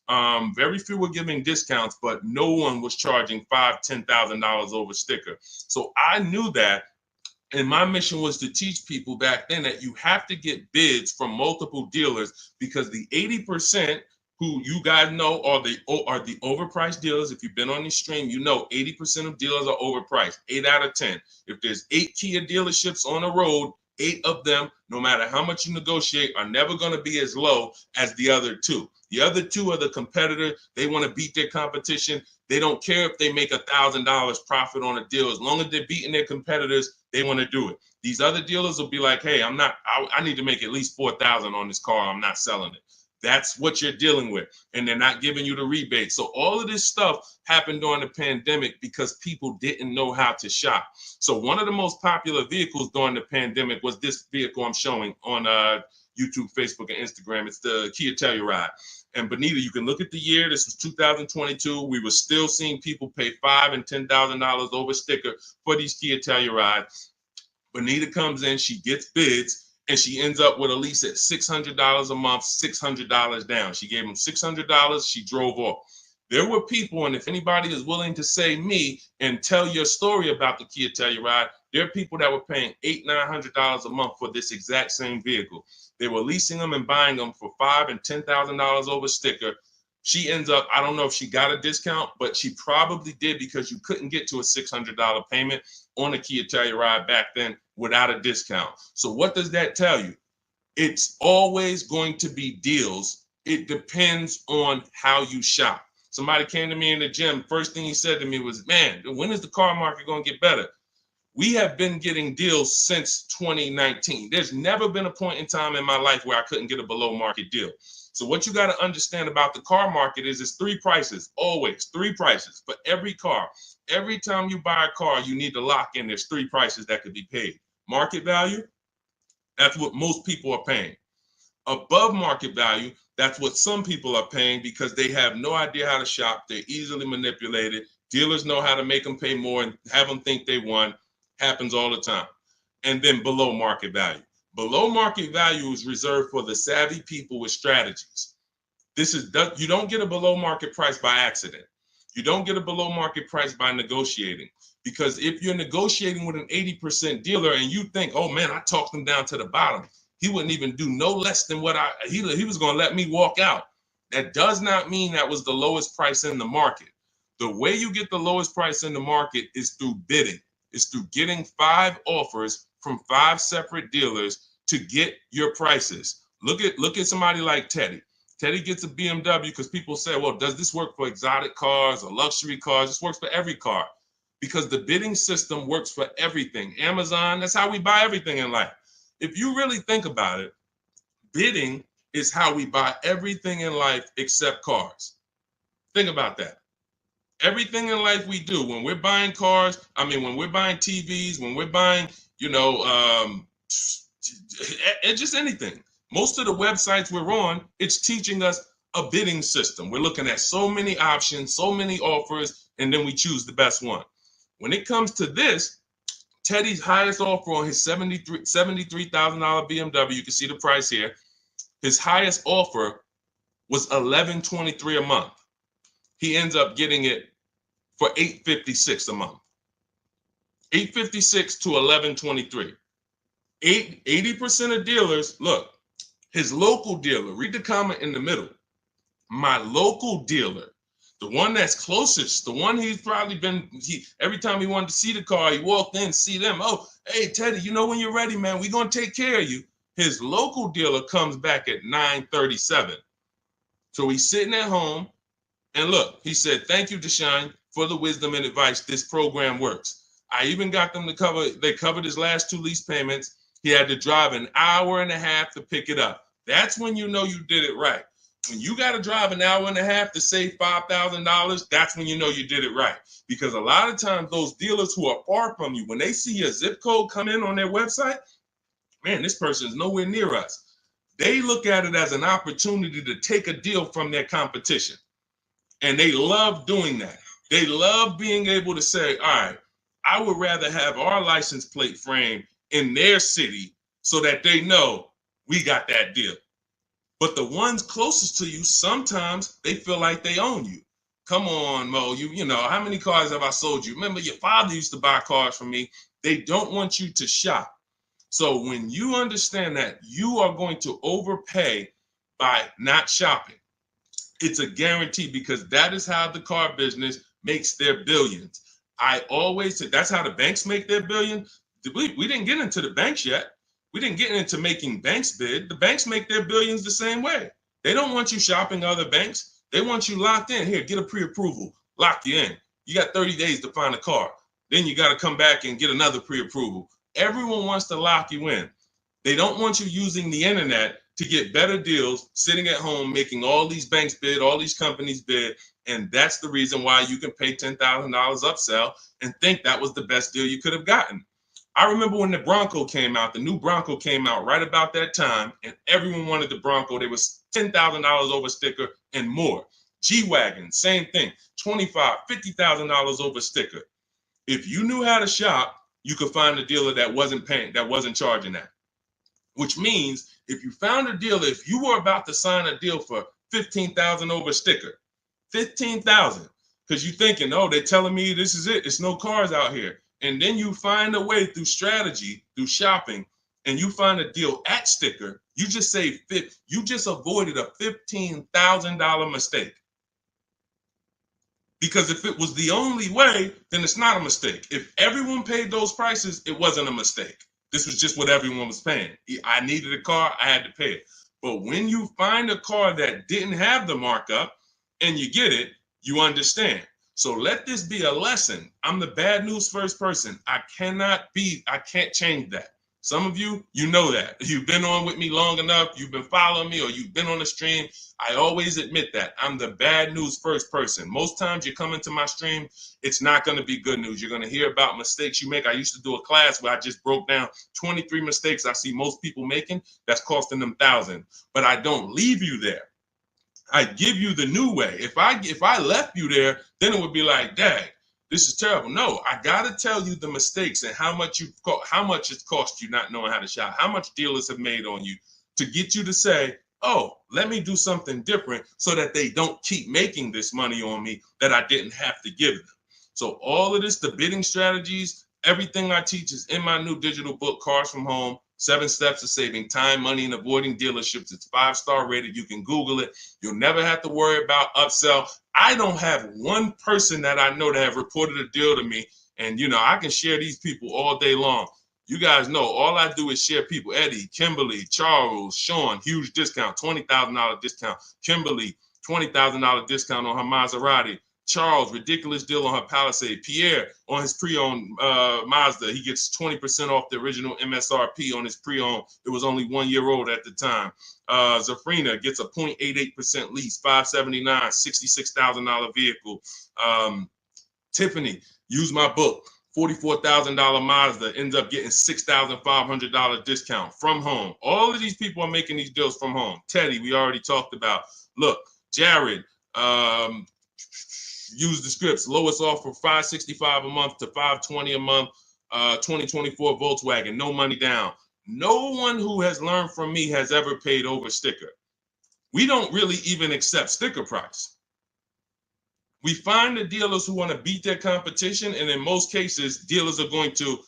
Very few were giving discounts, but no one was charging $5,000, $10,000 over sticker. So I knew that. And my mission was to teach people back then that you have to get bids from multiple dealers, because the 80% who you guys know are the overpriced dealers. If you've been on this stream, 80% of dealers are overpriced, 8 out of 10. If there's 8 Kia dealerships on the road, 8 of them, no matter how much you negotiate, are never going to be as low as the other 2. The other 2 are the competitor. They want to beat their competition. They don't care if they make $1,000 profit on a deal. As long as they're beating their competitors, they want to do it. These other dealers will be like, hey, I need to make at least $4,000 on this car. I'm not selling it. That's what you're dealing with. And they're not giving you the rebate. So all of this stuff happened during the pandemic because people didn't know how to shop. So one of the most popular vehicles during the pandemic was this vehicle I'm showing on YouTube, Facebook, and Instagram. It's the Kia Telluride. And Benita, you can look at the year. This was 2022. We were still seeing people pay $5,000 and $10,000 over sticker for these Kia Tellurides. Benita comes in, she gets bids, and she ends up with a lease at $600 a month, $600 down. She gave them $600. She drove off. There were people, and if anybody is willing to say me and tell your story about the Kia Telluride, there are people that were paying $800, $900 a month for this exact same vehicle. They were leasing them and buying them for $5,000 and $10,000 over sticker. She ends up, I don't know if she got a discount, but she probably did because you couldn't get to a $600 payment on a Kia Telluride back then without a discount. So what does that tell you? It's always going to be deals. It depends on how you shop. Somebody came to me in the gym. First thing he said to me was, man, when is the car market going to get better? We have been getting deals since 2019. There's never been a point in time in my life where I couldn't get a below market deal. So what you got to understand about the car market is it's three prices, always three prices for every car. Every time you buy a car, you need to lock in. There's three prices that could be paid. Market value, that's what most people are paying. Above market value, that's what some people are paying because they have no idea how to shop. They're easily manipulated. Dealers know how to make them pay more and have them think they won. Happens all the time. And then below market value. Below market value is reserved for the savvy people with strategies. You don't get a below market price by accident. You don't get a below market price by negotiating. Because if you're negotiating with an 80% dealer and you think, oh man, I talked him down to the bottom, he wouldn't even do no less than what he was going to let me walk out. That does not mean that was the lowest price in the market. The way you get the lowest price in the market is through bidding. It's through getting 5 offers from 5 separate dealers to get your prices. Look at somebody like Teddy. Teddy gets a BMW because people say, well, does this work for exotic cars or luxury cars? This works for every car because the bidding system works for everything. Amazon, that's how we buy everything in life. If you really think about it, bidding is how we buy everything in life except cars. Think about that. Everything in life we do, when we're buying cars, when we're buying TVs, when we're buying, just anything. Most of the websites we're on, it's teaching us a bidding system. We're looking at so many options, so many offers, and then we choose the best one. When it comes to this, Teddy's highest offer on his $73,000 BMW, you can see the price here. His highest offer was $1,123 a month. He ends up getting it for $856 a month. $856 to $1,123. 80% of dealers, look, his local dealer, read the comment in the middle. My local dealer, the one that's closest, the one he's probably been, every time he wanted to see the car, he walked in, see them. Oh, hey, Teddy, when you're ready, man, we're going to take care of you. His local dealer comes back at $937. So he's sitting at home. And look, he said, thank you, Deshone, for the wisdom and advice. This program works. I even got them they covered his last 2 lease payments. He had to drive an hour and a half to pick it up. That's when you know you did it right. When you got to drive an hour and a half to save $5,000, that's when you know you did it right. Because a lot of times those dealers who are far from you, when they see a zip code come in on their website, man, this person is nowhere near us. They look at it as an opportunity to take a deal from their competition. And they love doing that. They love being able to say, all right, I would rather have our license plate frame in their city so that they know we got that deal. But the ones closest to you, sometimes they feel like they own you. Come on, Mo, you know, how many cars have I sold you? Remember, your father used to buy cars from me. They don't want you to shop. So when you understand that you are going to overpay by not shopping, it's a guarantee because that is how the car business makes their billions. I always say that's how the banks make their billion. We didn't get into the banks yet. We didn't get into making banks bid. The banks make their billions the same way. They don't want you shopping other banks. They want you locked in. Here, get a pre-approval. Lock you in. You got 30 days to find a car. Then you got to come back and get another pre-approval. Everyone wants to lock you in. They don't want you using the internet to get better deals, sitting at home, making all these banks bid, all these companies bid. And that's the reason why you can pay $10,000 upsell and think that was the best deal you could have gotten. I remember when the Bronco came out, the new Bronco came out right about that time, and everyone wanted the Bronco. There was $10,000 over sticker and more. G-Wagon, same thing, $25,000, $50,000 over sticker. If you knew how to shop, you could find a dealer that wasn't paying, that wasn't charging that. Which means if you found a dealer, if you were about to sign a deal for $15,000 over sticker, $15,000, because you're thinking, oh, they're telling me this is it. It's no cars out here. And then you find a way through strategy, through shopping, and you find a deal at sticker, you just saved you just avoided a $15,000 mistake. Because if it was the only way, then it's not a mistake. If everyone paid those prices, it wasn't a mistake. This was just what everyone was paying. I needed a car, I had to pay it. But when you find a car that didn't have the markup and you get it, you understand. So let this be a lesson. I'm the bad news first person. I can't change that. Some of you, you know that. You've been on with me long enough, you've been following me, or you've been on the stream. I always admit that. I'm the bad news first person. Most times you come into my stream, it's not going to be good news. You're going to hear about mistakes you make. I used to do a class where I just broke down 23 mistakes I see most people making that's costing them thousands. But I don't leave you there. I give you the new way. If I left you there, then it would be like, dang, this is terrible. No, I gotta tell you the mistakes and how much it's cost you not knowing how to shop, how much dealers have made on you to get you to say, oh, let me do something different so that they don't keep making this money on me that I didn't have to give them. So all of this, the bidding strategies, everything I teach is in my new digital book, Cars from Home, 7 Steps to Saving Time, Money, and Avoiding Dealerships. It's 5-star rated. You can Google it. You'll never have to worry about upsell. I don't have one person that I know that have reported a deal to me. And, I can share these people all day long. You guys know all I do is share people. Eddie, Kimberly, Charles, Sean, huge discount, $20,000 discount. Kimberly, $20,000 discount on her Maserati. Charles, ridiculous deal on her Palisade. Pierre, on his pre-owned Mazda, he gets 20% off the original MSRP on his pre-owned. It was only 1 year old at the time. Zafrina gets a 0.88% lease, $579, $66,000 vehicle. Tiffany, use my book, $44,000 Mazda, ends up getting $6,500 discount from home. All of these people are making these deals from home. Teddy, we already talked about. Look, Jared, use the scripts. Lowest offer $565 a month to $520 a month. 2024 Volkswagen, no money down. No one who has learned from me has ever paid over sticker. We don't really even accept sticker price. We find the dealers who want to beat their competition, and in most cases, dealers are going to,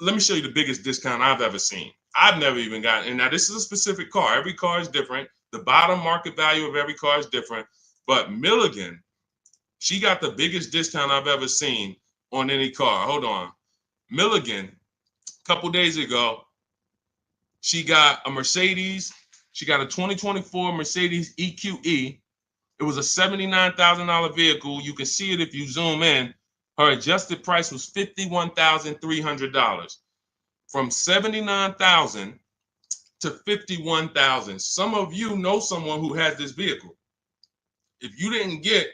let me show you the biggest discount I've ever seen. I've never even gotten, and now this is a specific car. Every car is different. The bottom market value of every car is different. But Milligan, she got the biggest discount I've ever seen on any car. Hold on. Milligan, a couple days ago, she got a Mercedes. She got a 2024 Mercedes EQE. It was a $79,000 vehicle. You can see it if you zoom in. Her adjusted price was $51,300. From $79,000 to $51,000. Some of you know someone who has this vehicle. If you didn't get,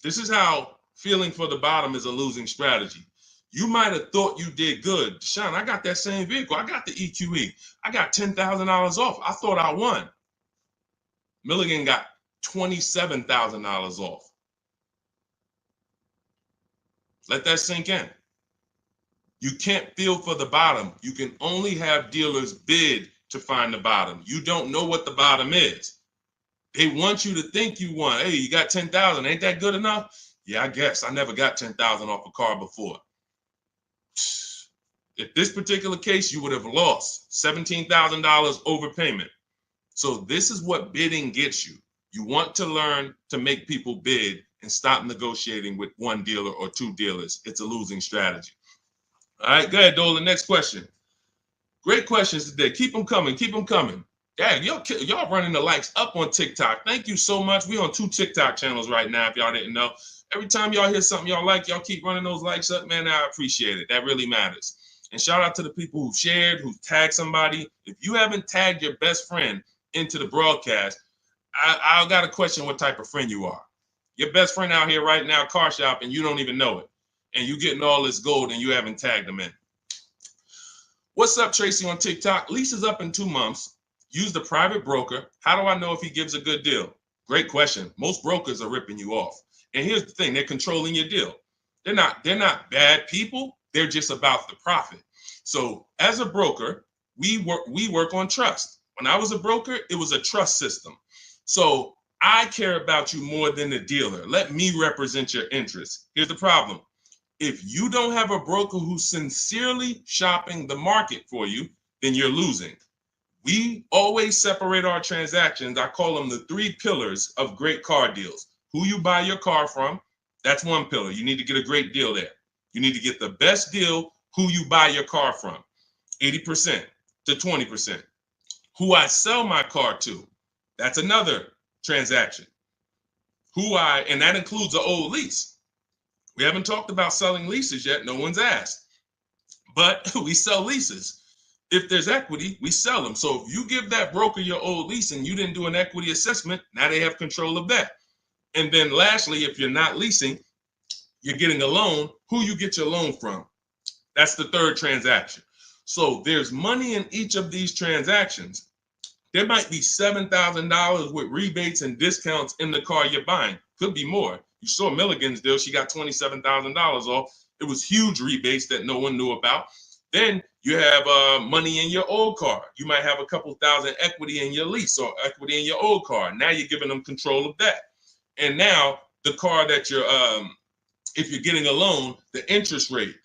this is how feeling for the bottom is a losing strategy. You might have thought you did good. Deshone, I got that same vehicle. I got the EQE. I got $10,000 off. I thought I won. Milligan got $27,000 off. Let that sink in. You can't feel for the bottom. You can only have dealers bid to find the bottom. You don't know what the bottom is. They want you to think you won. Hey, you got 10,000. Ain't that good enough? Yeah, I guess. I never got 10,000 off a car before. If this particular case, you would have lost $17,000 overpayment. So this is what bidding gets you. You want to learn to make people bid and stop negotiating with one dealer or two dealers. It's a losing strategy. All right, go ahead, Dolan. Next question. Great questions today. Keep them coming. Keep them coming. Dang, y'all running the likes up on TikTok. Thank you so much. We on 2 TikTok channels right now, if y'all didn't know. Every time y'all hear something y'all like, y'all keep running those likes up, man. I appreciate it. That really matters. And shout out to the people who shared, who tagged somebody. If you haven't tagged your best friend into the broadcast, I got to question what type of friend you are. Your best friend out here right now, car shop, and you don't even know it. And you getting all this gold and you haven't tagged them in. What's up, Tracy on TikTok? Lease is up in 2 months. Use the private broker. How do I know if he gives a good deal? Great question. Most brokers are ripping you off. And here's the thing, they're controlling your deal. They're not bad people. They're just about the profit. So as a broker, we work on trust. When I was a broker, it was a trust system. So I care about you more than the dealer. Let me represent your interests. Here's the problem. If you don't have a broker who's sincerely shopping the market for you, then you're losing. We always separate our transactions. I call them the 3 pillars of great car deals. Who you buy your car from, that's one pillar. You need to get a great deal there. You need to get the best deal, who you buy your car from, 80% to 20%. Who I sell my car to, that's another transaction. And that includes an old lease. We haven't talked about selling leases yet. No one's asked. But we sell leases. If there's equity, we sell them. So if you give that broker your old lease and you didn't do an equity assessment, now they have control of that. And then lastly, if you're not leasing, you're getting a loan, who you get your loan from. That's the 3rd transaction. So there's money in each of these transactions. There might be $7,000 with rebates and discounts in the car you're buying. Could be more. You saw Milligan's deal. She got $27,000 off. It was huge rebates that no one knew about. Then you have money in your old car. You might have a couple thousand equity in your lease or equity in your old car. Now you're giving them control of that. And now the car that you're, if you're getting a loan, the interest rate,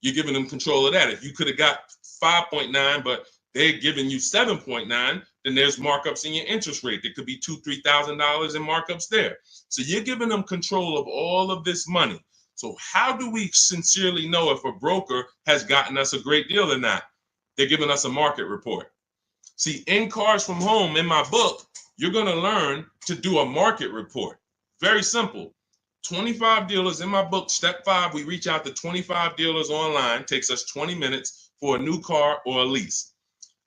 you're giving them control of that. If you could have got 5.9, but they're giving you 7.9, then there's markups in your interest rate. There could be $2,000, $3,000 in markups there. So you're giving them control of all of this money. So how do we sincerely know if a broker has gotten us a great deal or not? They're giving us a market report. See, in Cars from Home, in my book, you're going to learn to do a market report. Very simple. 25 dealers in my book, step 5, we reach out to 25 dealers online. Takes us 20 minutes for a new car or a lease.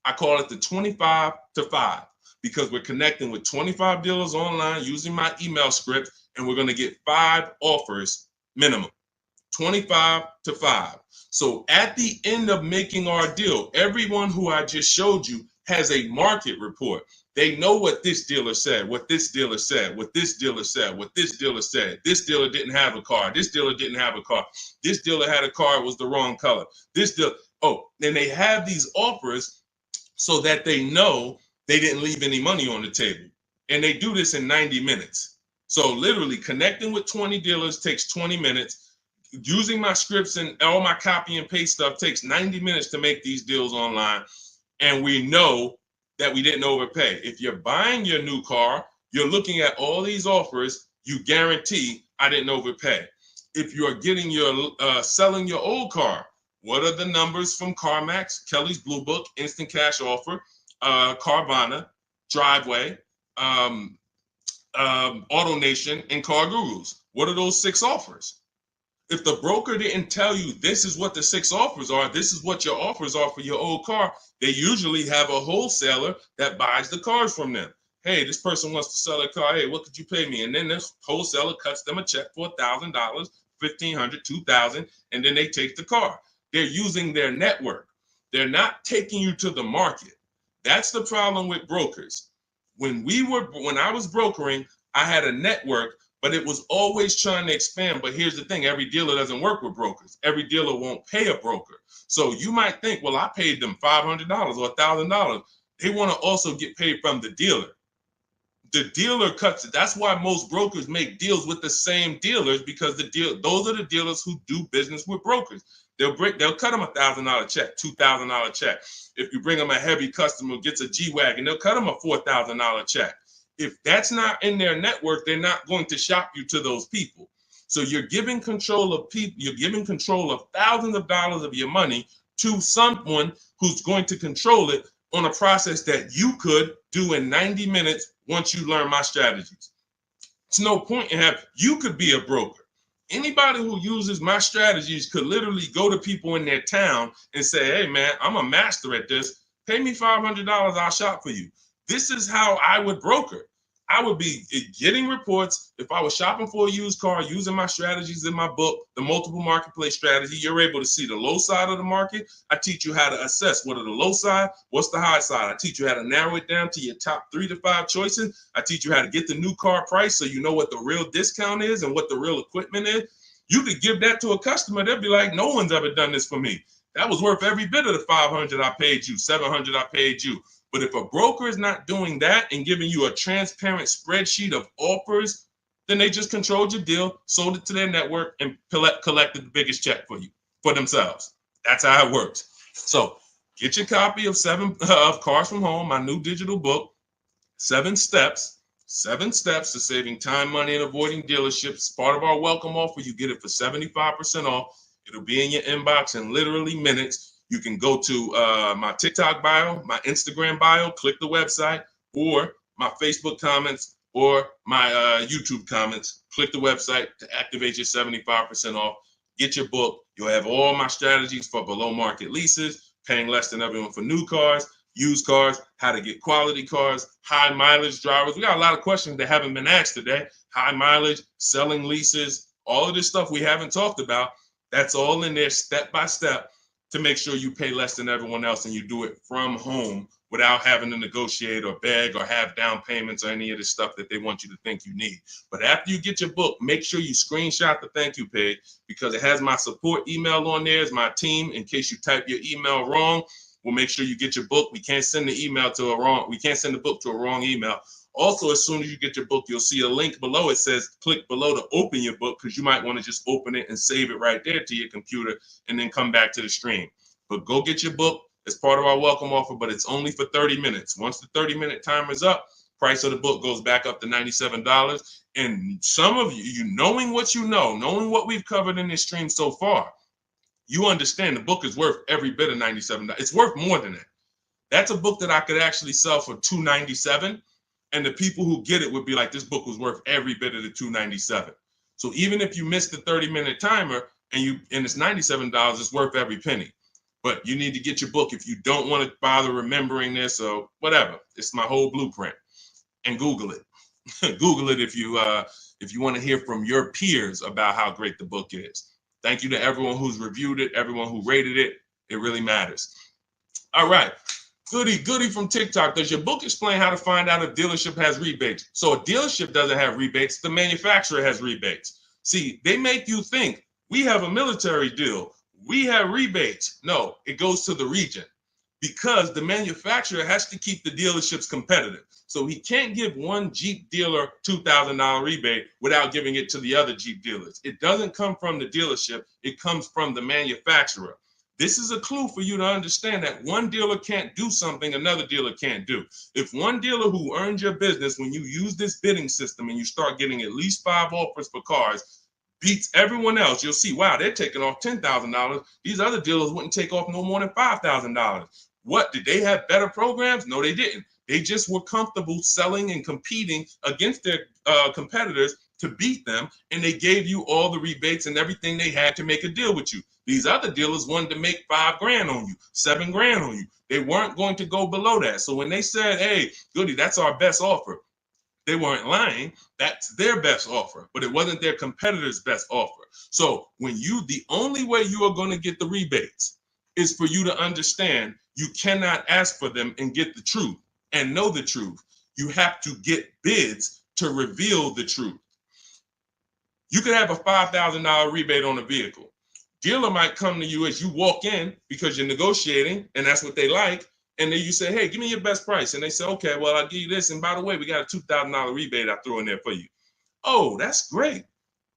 I call it the 25 to 5 because we're connecting with 25 dealers online using my email script, and we're going to get 5 offers minimum. 25 to 5. So at the end of making our deal, everyone who I just showed you has a market report. They know what this dealer said, what this dealer said, what this dealer said, what this dealer said. This dealer didn't have a car. This dealer didn't have a car. This dealer had a car, it was the wrong color. This dealer, then they have these offers so that they know they didn't leave any money on the table. And they do this in 90 minutes. So literally connecting with 20 dealers takes 20 minutes. Using my scripts and all my copy and paste stuff takes 90 minutes to make these deals online. And we know that we didn't overpay. If you're buying your new car, you're looking at all these offers, you guarantee I didn't overpay. If you're getting your selling your old car, what are the numbers from CarMax, Kelly's Blue Book, Instant Cash Offer, Carvana, Driveway, AutoNation, and Car Gurus? What are those 6 offers? If the broker didn't tell you this is what the 6 offers are, this is what your offers are for your old car, they usually have a wholesaler that buys the cars from them. Hey, this person wants to sell a car. Hey, what could you pay me? And then this wholesaler cuts them a check for $1,000, $1,500, $2,000, and then they take the car. They're using their network. They're not taking you to the market. That's the problem with brokers. When I was brokering, I had a network, but it was always trying to expand. But here's the thing, every dealer doesn't work with brokers. Every dealer won't pay a broker. So you might think, well, I paid them $500 or $1,000. They want to also get paid from the dealer. The dealer cuts it. That's why most brokers make deals with the same dealers, because those are the dealers who do business with brokers. They'll cut them $1,000 check, $2,000 check. If you bring them a heavy customer who gets a G-Wagon, they'll cut them a $4,000 check. If that's not in their network, they're not going to shop you to those people. So you're giving control of people, you're giving control of thousands of dollars of your money to someone who's going to control it on a process that you could do in 90 minutes once you learn my strategies. It's no point in you could be a broker. Anybody who uses my strategies could literally go to people in their town and say, hey, man, I'm a master at this. Pay me $500, I'll shop for you. This is how I would broker. I would be getting reports. If I was shopping for a used car, using my strategies in my book, the multiple marketplace strategy, you're able to see the low side of the market. I teach you how to assess what are the low side, what's the high side. I teach you how to narrow it down to your top 3 to 5 choices. I teach you how to get the new car price so you know what the real discount is and what the real equipment is. You could give that to a customer. They'll be like, no one's ever done this for me. That was worth every bit of the $500 I paid you, $700 I paid you. But if a broker is not doing that and giving you a transparent spreadsheet of offers, then they just controlled your deal, sold it to their network, and collected the biggest check for you, for themselves. That's how it works. So get your copy of Cars from Home, my new digital book, 7 steps to saving time, money, and avoiding dealerships. Part of our welcome offer. You get it for 75% off. It'll be in your inbox in literally minutes. You can go to my TikTok bio, my Instagram bio, click the website, or my Facebook comments, or my YouTube comments. Click the website to activate your 75% off. Get your book. You'll have all my strategies for below market leases, paying less than everyone for new cars, used cars, how to get quality cars, high mileage drivers. We got a lot of questions that haven't been asked today. High mileage, selling leases, all of this stuff we haven't talked about. That's all in there step by step to make sure you pay less than everyone else and you do it from home without having to negotiate or beg or have down payments or any of the stuff that they want you to think you need. But after you get your book, make sure you screenshot the thank you page because it has my support email on there as my team. In case you type your email wrong, we'll make sure you get your book. We can't send the book to a wrong email. Also, as soon as you get your book, you'll see a link below. It says click below to open your book because you might want to just open it and save it right there to your computer and then come back to the stream. But go get your book. It's part of our welcome offer, but it's only for 30 minutes. Once the 30-minute timer is up, price of the book goes back up to $97. And some of you knowing what you know, knowing what we've covered in this stream so far, you understand the book is worth every bit of $97. It's worth more than that. That's a book that I could actually sell for $297. And the people who get it would be like, this book was worth every bit of the $297. So even if you miss the 30-minute timer and it's $97, it's worth every penny. But you need to get your book if you don't want to bother remembering this or whatever. It's my whole blueprint. And Google it. Google it if you want to hear from your peers about how great the book is. Thank you to everyone who's reviewed it, everyone who rated it. It really matters. All right. Goody from TikTok. Does your book explain how to find out if dealership has rebates? So a dealership doesn't have rebates. The manufacturer has rebates. See, they make you think we have a military deal. We have rebates. No, it goes to the region because the manufacturer has to keep the dealerships competitive. So he can't give one Jeep dealer $2,000 rebate without giving it to the other Jeep dealers. It doesn't come from the dealership. It comes from the manufacturer. This is a clue for you to understand that one dealer can't do something another dealer can't do. If one dealer who earned your business, when you use this bidding system and you start getting at least 5 offers for cars, beats everyone else, you'll see, wow, they're taking off $10,000. These other dealers wouldn't take off no more than $5,000. What, did they have better programs? No, they didn't. They just were comfortable selling and competing against their competitors to beat them, and they gave you all the rebates and everything they had to make a deal with you. These other dealers wanted to make $5,000 on you, $7,000 on you. They weren't going to go below that. So when they said, hey, Goody, that's our best offer, they weren't lying. That's their best offer, but it wasn't their competitor's best offer. So the only way you are going to get the rebates is for you to understand you cannot ask for them and get the truth and know the truth. You have to get bids to reveal the truth. You could have a $5,000 rebate on a vehicle. Dealer might come to you as you walk in because you're negotiating and that's what they like. And then you say, hey, give me your best price. And they say, okay, well, I'll give you this. And by the way, we got a $2,000 rebate I threw in there for you. Oh, that's great.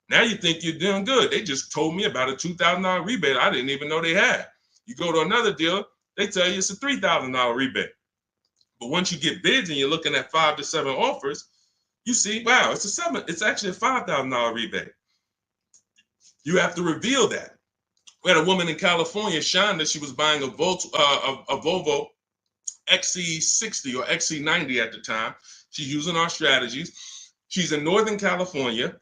Now you think you're doing good. They just told me about a $2,000 rebate I didn't even know they had. You go to another dealer, they tell you it's a $3,000 rebate. But once you get bids and you're looking at 5 to 7 offers, you see, wow, it's actually a $5,000 rebate. You have to reveal that. We had a woman in California, Shonda, she was buying a Volvo XC60 or XC90 at the time. She's using our strategies. She's in Northern California.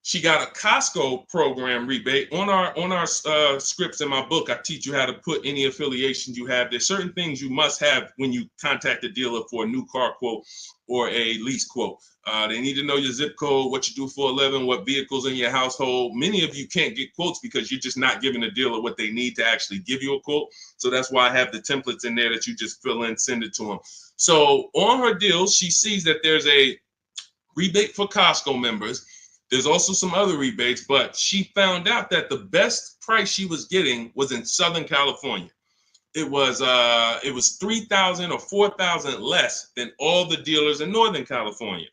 She got a Costco program rebate on our scripts in my book. I teach you how to put any affiliations you have. There's certain things you must have when you contact a dealer for a new car quote or a lease quote. They need to know your zip code, what you do for a living, what vehicles in your household. Many of you can't get quotes because you're just not giving the dealer what they need to actually give you a quote. So that's why I have the templates in there that you just fill in, send it to them. So on her deals, she sees that there's a rebate for Costco members. There's also some other rebates, but she found out that the best price she was getting was in Southern California. It was 3,000 or 4,000 less than all the dealers in Northern California.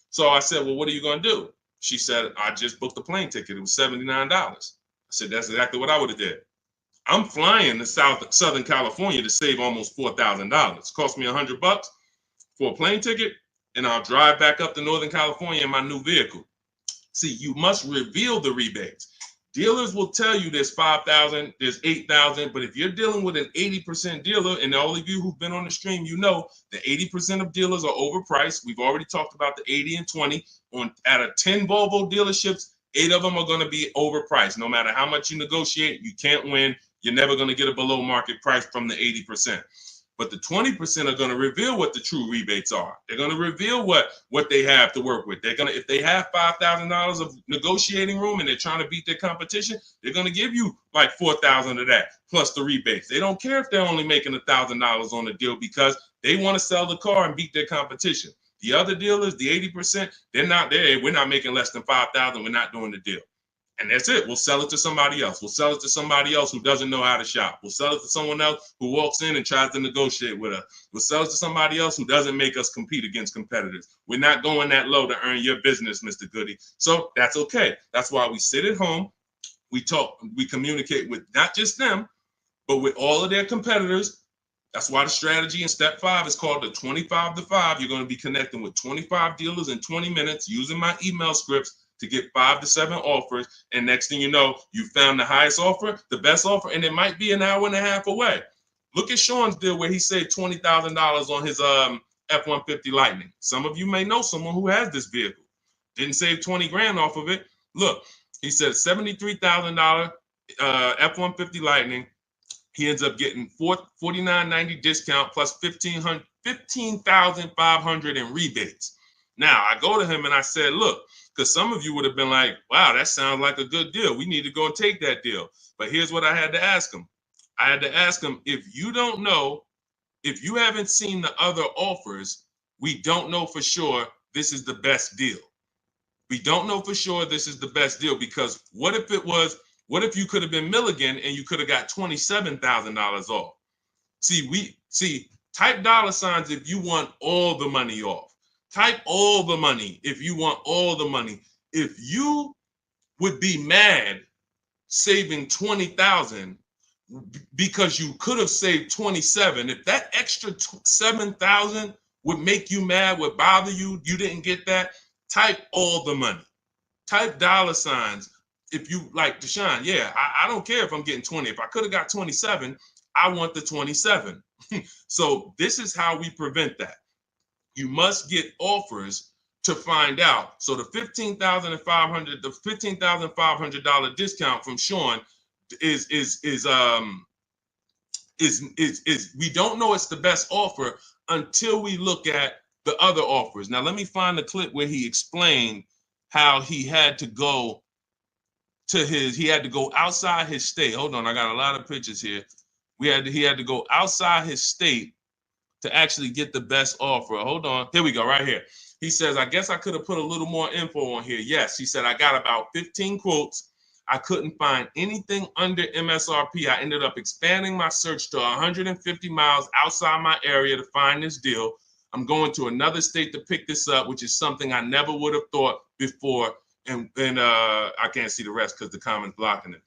So I said, well, what are you going to do? She said, I just booked a plane ticket. It was $79. I said, that's exactly what I would have did. I'm flying to Southern California to save almost $4,000. Cost me $100 for a plane ticket, and I'll drive back up to Northern California in my new vehicle. See, you must reveal the rebates. Dealers will tell you there's 5,000, there's 8,000, but if you're dealing with an 80% dealer, and all of you who've been on the stream, you know the 80% of dealers are overpriced. We've already talked about the 80 and 20. Out of 10 Volvo dealerships, 8 of them are going to be overpriced. No matter how much you negotiate, you can't win. You're never going to get a below market price from the 80%. But the 20% are going to reveal what the true rebates are. They're going to reveal what they have to work with. They're going to, if they have $5,000 of negotiating room and they're trying to beat their competition, they're going to give you like $4,000 of that plus the rebates. They don't care if they're only making $1,000 on the deal because they want to sell the car and beat their competition. The other dealers, the 80%, they're not there. We're not making less than $5,000. We're not doing the deal. And that's it. We'll sell it to somebody else. We'll sell it to somebody else who doesn't know how to shop. We'll sell it to someone else who walks in and tries to negotiate with us. We'll sell it to somebody else who doesn't make us compete against competitors. We're not going that low to earn your business, Mr. Goody. So that's okay. That's why we sit at home. We talk, we communicate with not just them, but with all of their competitors. That's why the strategy in step 5 is called the 25 to 5. You're going to be connecting with 25 dealers in 20 minutes using my email scripts to get 5 to 7 offers. And next thing you know, you found the highest offer, the best offer, and it might be an hour and a half away. Look at Sean's deal where he saved $20,000 on his F-150 Lightning. Some of you may know someone who has this vehicle. Didn't save 20 grand off of it. Look, he said $73,000 F-150 Lightning. He ends up getting $49.90 discount plus $15,500 in rebates. Now, I go to him and I said, look, because some of you would have been like, wow, that sounds like a good deal. We need to go and take that deal. But here's what I had to ask him. I had to ask him, if you don't know, if you haven't seen the other offers, we don't know for sure this is the best deal. We don't know for sure this is the best deal because what if you could have been Milligan and you could have got $27,000 off? Type dollar signs if you want all the money off. Type all the money if you want all the money. If you would be mad saving 20,000 because you could have saved 27, if that extra 7,000 would make you mad, would bother you, you didn't get that, type all the money. Type dollar signs if you like Deshone. Yeah, I don't care if I'm getting 20. If I could have got 27, I want the 27. So this is how we prevent that. You must get offers to find out. So the $15,500 discount from Sean is we don't know it's the best offer until we look at the other offers. Now let me find the clip where he explained how he had to go outside his state. Hold on, I got a lot of pictures here. He had to go outside his state to actually get the best offer. Hold on. Here we go, right here. He says, I guess I could have put a little more info on here. Yes, he said, I got about 15 quotes. I couldn't find anything under MSRP. I ended up expanding my search to 150 miles outside my area to find this deal. I'm going to another state to pick this up, which is something I never would have thought before. And I can't see the rest because the comment's blocking it.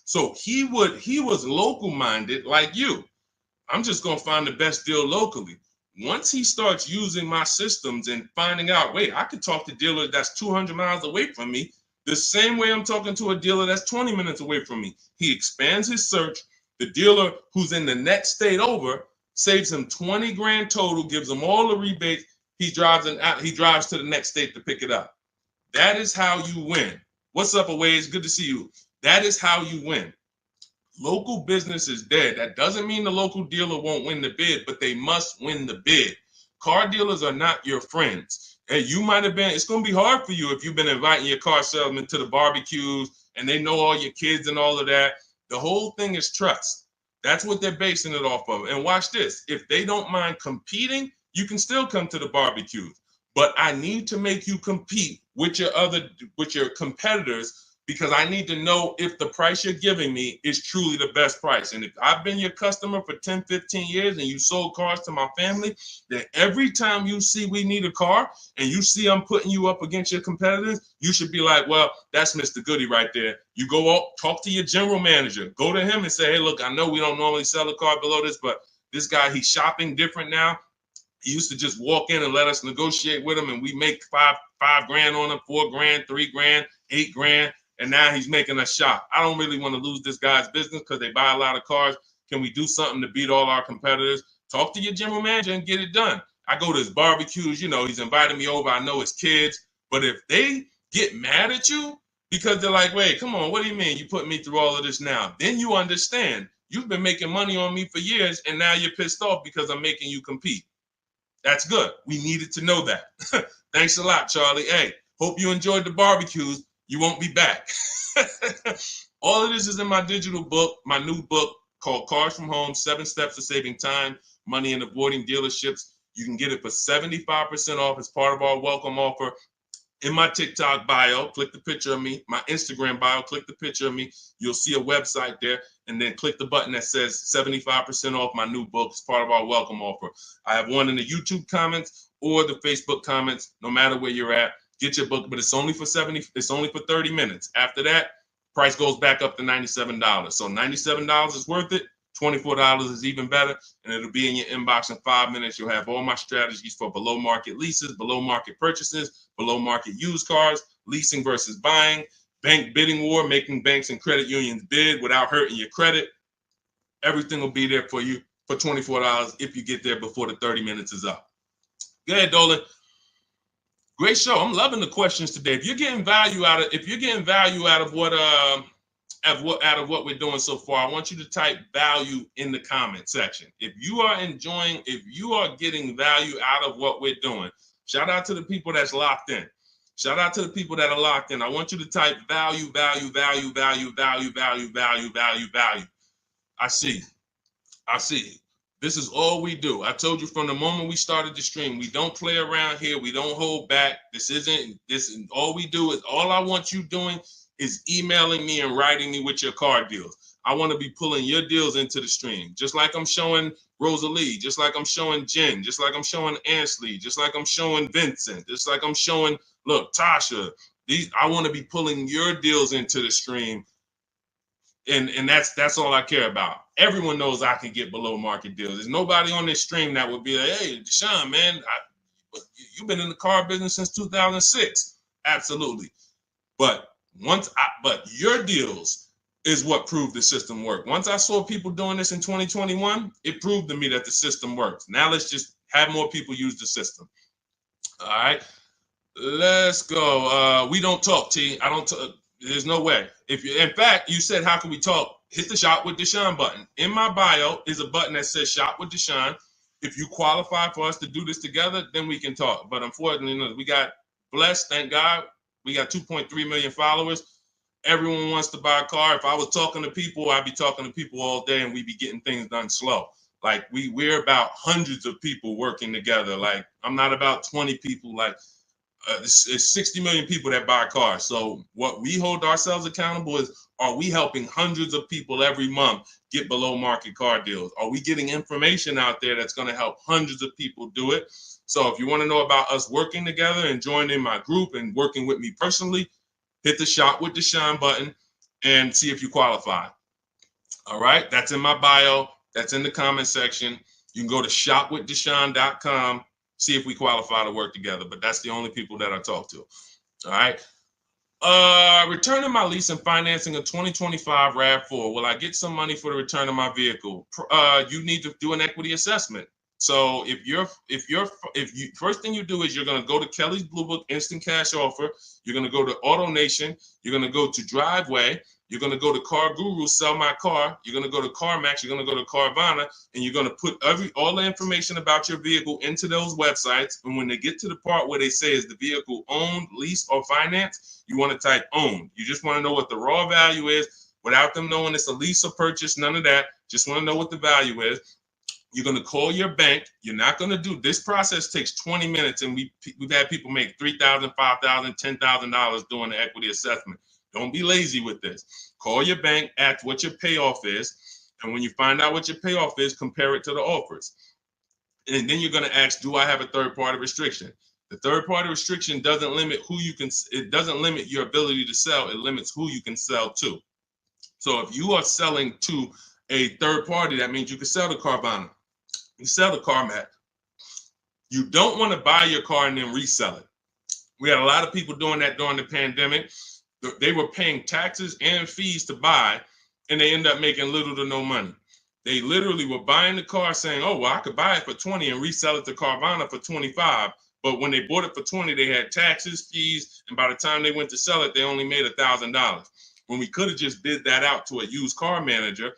So he was local minded like you. I'm just going to find the best deal locally. Once he starts using my systems and finding out, wait, I could talk to a dealer that's 200 miles away from me the same way I'm talking to a dealer that's 20 minutes away from me. He expands his search. The dealer who's in the next state over saves him 20 grand total, gives him all the rebates. He drives to the next state to pick it up. That is how you win. What's up, Aways? Good to see you. That is how you win. Local business is dead. That doesn't mean the local dealer won't win the bid, but they must win the bid. Car dealers are not your friends. Hey, you might have been, it's going to be hard for you if you've been inviting your car salesman to the barbecues and they know all your kids and all of that. The whole thing is trust. That's what they're basing it off of. And watch this. If they don't mind competing, you can still come to the barbecues. But I need to make you compete with your competitors, because I need to know if the price you're giving me is truly the best price. And if I've been your customer for 10, 15 years and you sold cars to my family, then every time you see we need a car and you see I'm putting you up against your competitors, you should be like, well, that's Mr. Goody right there. You go out, talk to your general manager, go to him and say, hey, look, I know we don't normally sell a car below this, but this guy, he's shopping different now. He used to just walk in and let us negotiate with him, and we make five grand on him, 4 grand, 3 grand, 8 grand. And now he's making us shop. I don't really want to lose this guy's business because they buy a lot of cars. Can we do something to beat all our competitors? Talk to your general manager and get it done. I go to his barbecues, he's invited me over. I know his kids. But if they get mad at you because they're like, wait, come on, what do you mean you put me through all of this now? Then you understand. You've been making money on me for years, and now you're pissed off because I'm making you compete. That's good. We needed to know that. Thanks a lot, Charlie. Hey, hope you enjoyed the barbecues. You won't be back. All of this is in my digital book, my new book called Cars from Home, 7 Steps to Saving Time, Money, and Avoiding Dealerships. You can get it for 75% off as part of our welcome offer. In my TikTok bio, click the picture of me. My Instagram bio, click the picture of me. You'll see a website there, and then click the button that says 75% off my new book as part of our welcome offer. I have one in the YouTube comments or the Facebook comments, no matter where you're at. Get your book, but it's only for 30 minutes. After that, price goes back up to $97. So $97 is worth it. $24 is even better, and it'll be in your inbox in 5 minutes. You'll have all my strategies for below market leases, below market purchases, below market used cars, leasing versus buying, bank bidding war, making banks and credit unions bid without hurting your credit. Everything will be there for you for $24 if you get there before the 30 minutes is up. Go ahead, Dolan. Great show. I'm loving the questions today. If you're getting value out of what we're doing so far, I want you to type value in the comment section. If you are getting value out of what we're doing, shout out to the people that's locked in. Shout out to the people that are locked in. I want you to type value, value, value, value, value, value, value, value, value. I see. This is all we do. I told you from the moment we started the stream, we don't play around here. We don't hold back. All we do is, all I want you doing is emailing me and writing me with your car deals. I want to be pulling your deals into the stream, just like I'm showing Rosalie, just like I'm showing Jen, just like I'm showing Ansley, just like I'm showing Vincent, just like I'm showing, look, Tasha. I want to be pulling your deals into the stream. And that's all I care about. Everyone knows I can get below market deals. There's nobody on this stream that would be like, hey, Deshone, man, you've been in the car business since 2006. Absolutely. But your deals is what proved the system worked. Once I saw people doing this in 2021, it proved to me that the system works. Now let's just have more people use the system. All right, let's go. We don't talk, T. I don't talk. There's no way. In fact, you said, how can we talk? Hit the Shop with Deshone button. In my bio is a button that says Shop with Deshone. If you qualify for us to do this together, then we can talk. But unfortunately, we got blessed, thank God. We got 2.3 million followers. Everyone wants to buy a car. If I was talking to people, I'd be talking to people all day and we'd be getting things done slow. Like we're about hundreds of people working together. Like I'm not about 20 people. Like it's 60 million people that buy cars. So what we hold ourselves accountable is, are we helping hundreds of people every month get below market car deals? Are we getting information out there that's going to help hundreds of people do it? So if you want to know about us working together and joining my group and working with me personally, hit the Shop with Deshone button and see if you qualify. All right, that's in my bio. That's in the comment section. You can go to shopwithdeshone.com. See if we qualify to work together, but that's the only people that I talk to. All right. Returning my lease and financing a 2025 RAV4. Will I get some money for the return of my vehicle? You need to do an equity assessment. So if you first thing you do is you're going to go to Kelly's Blue Book Instant Cash Offer. You're going to go to Auto Nation. You're going to go to Driveway. You're going to go to Car Guru, Sell My Car. You're going to go to CarMax. You're going to go to Carvana, and you're going to put all the information about your vehicle into those websites. And when they get to the part where they say is the vehicle owned, leased, or financed, you want to type owned. You just want to know what the raw value is without them knowing it's a lease or purchase. None of that. Just want to know what the value is. You're going to call your bank. You're not going to do this process takes 20 minutes, and we've had people make $3,000, $5,000, $10,000 doing the equity assessment. Don't be lazy with this. Call your bank, ask what your payoff is, and when you find out what your payoff is, compare it to the offers. And then you're going to ask, do I have a third-party restriction? The third-party restriction doesn't limit who you can. It doesn't limit your ability to sell. It limits who you can sell to. So if you are selling to a third party, that means you can sell to Carvana. You sell to CarMax. You don't want to buy your car and then resell it. We had a lot of people doing that during the pandemic. They were paying taxes and fees to buy, and they end up making little to no money. They literally were buying the car saying, oh, well, I could buy it for 20 and resell it to Carvana for 25. But when they bought it for 20, they had taxes, fees, and by the time they went to sell it, they only made $1,000. When we could have just bid that out to a used car manager,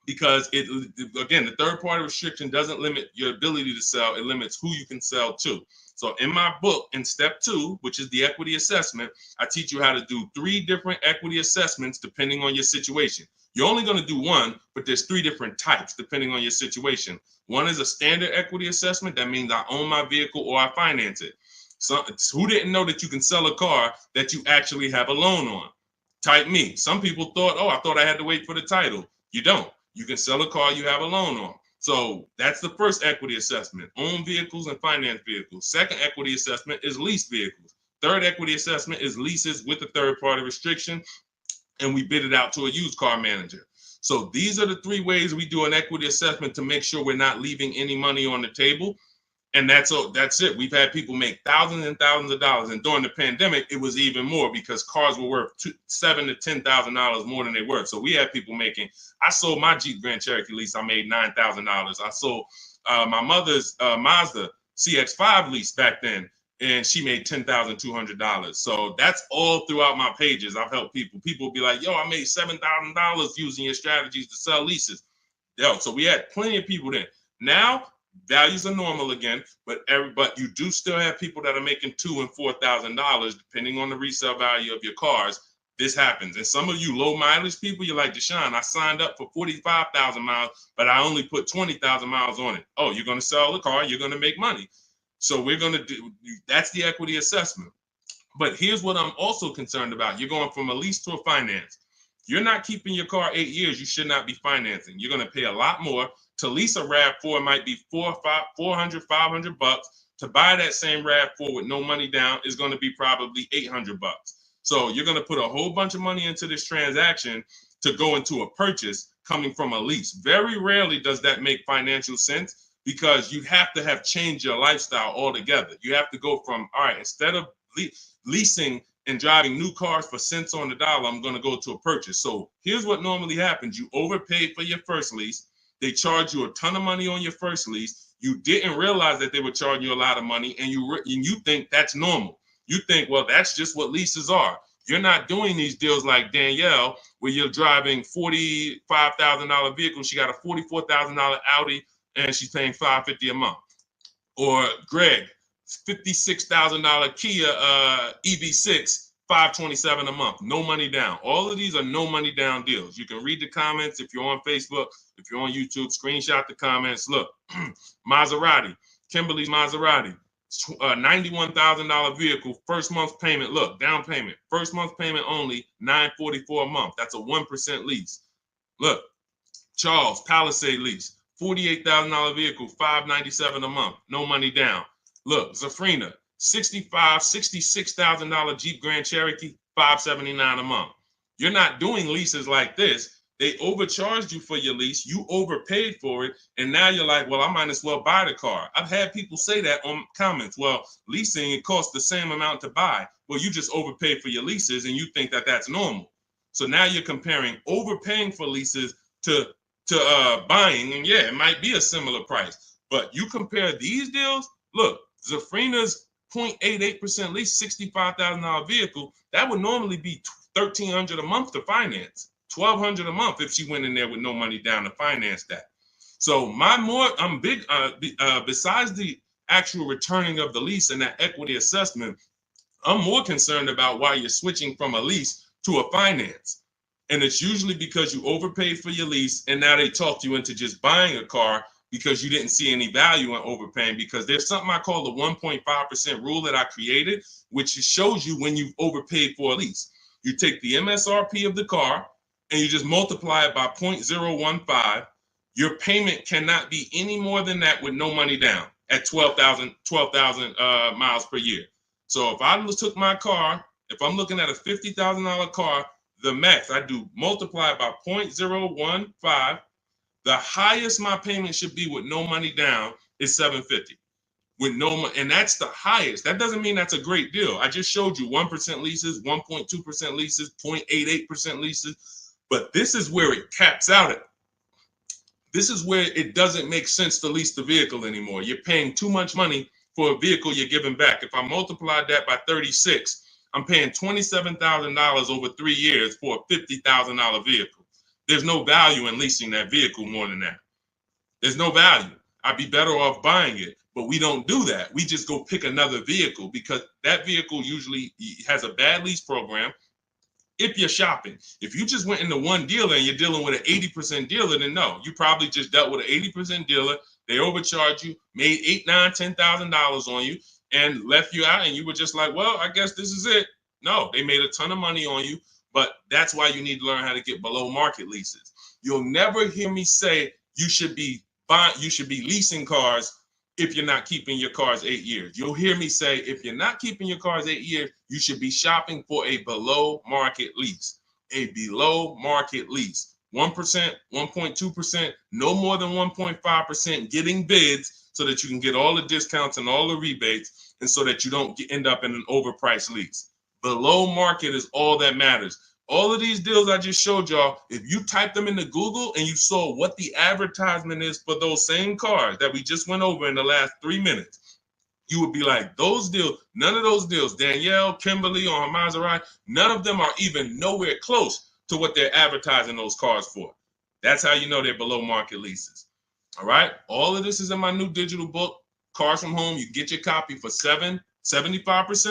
because again, the third party restriction doesn't limit your ability to sell. It limits who you can sell to. So in my book, in step 2, which is the equity assessment, I teach you how to do 3 different equity assessments depending on your situation. You're only going to do one, but there's 3 different types depending on your situation. One is a standard equity assessment. That means I own my vehicle or I finance it. So who didn't know that you can sell a car that you actually have a loan on? Type me. Some people thought, oh, I thought I had to wait for the title. You don't. You can sell a car you have a loan on. So that's the first equity assessment, own vehicles and finance vehicles. Second equity assessment is lease vehicles. Third equity assessment is leases with a third party restriction, and we bid it out to a used car manager. So these are the 3 ways we do an equity assessment to make sure we're not leaving any money on the table. And that's it. We've had people make thousands and thousands of dollars. And during the pandemic, it was even more because cars were worth $7,000 to $10,000 more than they were. So we had people making, I sold my Jeep Grand Cherokee lease. I made $9,000. I sold my mother's Mazda CX-5 lease back then, and she made $10,200. So that's all throughout my pages. I've helped people. People be like, yo, I made $7,000 using your strategies to sell leases. Yo, so we had plenty of people then. Now, values are normal again, but you do still have people that are making $2,000 and $4,000 depending on the resale value of your cars. This happens, and some of you low mileage people, you're like, Deshone, I signed up for 45,000 miles, but I only put 20,000 miles on it. Oh, you're going to sell the car, you're going to make money. So we're going to do that's the equity assessment. But here's what I'm also concerned about: you're going from a lease to a finance. You're not keeping your car 8 years. You should not be financing. You're going to pay a lot more. To lease a RAV4 might be $400, $500. To buy that same RAV4 with no money down is going to be probably $800. So you're going to put a whole bunch of money into this transaction to go into a purchase coming from a lease. Very rarely does that make financial sense because you have to have changed your lifestyle altogether. You have to go from, all right, instead of leasing and driving new cars for cents on the dollar, I'm going to go to a purchase. So here's what normally happens. You overpaid for your first lease. They charge you a ton of money on your first lease. You didn't realize that they were charging you a lot of money, and you think that's normal. You think, well, that's just what leases are. You're not doing these deals like Danielle, where you're driving $45,000 vehicle. She got a $44,000 Audi, and she's paying $550 a month. Or Greg, $56,000 Kia EV6. $527 a month, no money down. All of these are no money down deals. You can read the comments if you're on Facebook, if you're on YouTube, screenshot the comments. Look, Maserati, Kimberly's Maserati, $91,000 vehicle, first month's payment. Look, down payment, first month's payment only, $944 a month. That's a 1% lease. Look, Charles, Palisade lease, $48,000 vehicle, $597 a month, no money down. Look, Zafrina, $66,000 Jeep Grand Cherokee, $579 a month. You're not doing leases like this. They overcharged you for your lease. You overpaid for it. And now you're like, well, I might as well buy the car. I've had people say that on comments. Well, leasing, it costs the same amount to buy. Well, you just overpaid for your leases and you think that that's normal. So now you're comparing overpaying for leases to buying. And yeah, it might be a similar price. But you compare these deals, look, Zafrina's 0.88% lease, $65,000 vehicle, that would normally be $1,300 a month to finance, $1,200 a month if she went in there with no money down to finance that. So I'm big, besides the actual returning of the lease and that equity assessment, I'm more concerned about why you're switching from a lease to a finance. And it's usually because you overpaid for your lease and now they talked you into just buying a car because you didn't see any value in overpaying, because there's something I call the 1.5% rule that I created, which shows you when you've overpaid for a lease. You take the MSRP of the car and you just multiply it by 0.015. Your payment cannot be any more than that with no money down at 12,000 miles per year. So if I took my car, if I'm looking at a $50,000 car, the max I do multiply by 0.015. The highest my payment should be with no money down is $750. With no money, and that's the highest. That doesn't mean that's a great deal. I just showed you 1% leases, 1.2% leases, 0.88% leases, but this is where it caps out at. This is where it doesn't make sense to lease the vehicle anymore. You're paying too much money for a vehicle you're giving back. If I multiplied that by 36, I'm paying $27,000 over 3 years for a $50,000 vehicle. There's no value in leasing that vehicle more than that. There's no value. I'd be better off buying it, but we don't do that. We just go pick another vehicle because that vehicle usually has a bad lease program. If you're shopping, if you just went into one dealer and you're dealing with an 80% dealer, then no, you probably just dealt with an 80% dealer. They overcharged you, made $8,000, $9,000, $10,000 on you, and left you out. And you were just like, well, I guess this is it. No, they made a ton of money on you, but that's why you need to learn how to get below market leases. You'll never hear me say you should be leasing cars if you're not keeping your cars 8 years. You'll hear me say, if you're not keeping your cars 8 years, you should be shopping for a below market lease. A below market lease. 1%, 1.2%, no more than 1.5%, getting bids so that you can get all the discounts and all the rebates, and so that you don't end up in an overpriced lease. Below market is all that matters. All of these deals I just showed y'all, if you type them into Google and you saw what the advertisement is for those same cars that we just went over in the last 3 minutes, you would be like, those deals, none of those deals, Danielle, Kimberly, or Maserati, none of them are even nowhere close to what they're advertising those cars for. That's how you know they're below market leases. All right. All of this is in my new digital book, Cars from Home. You get your copy for 75%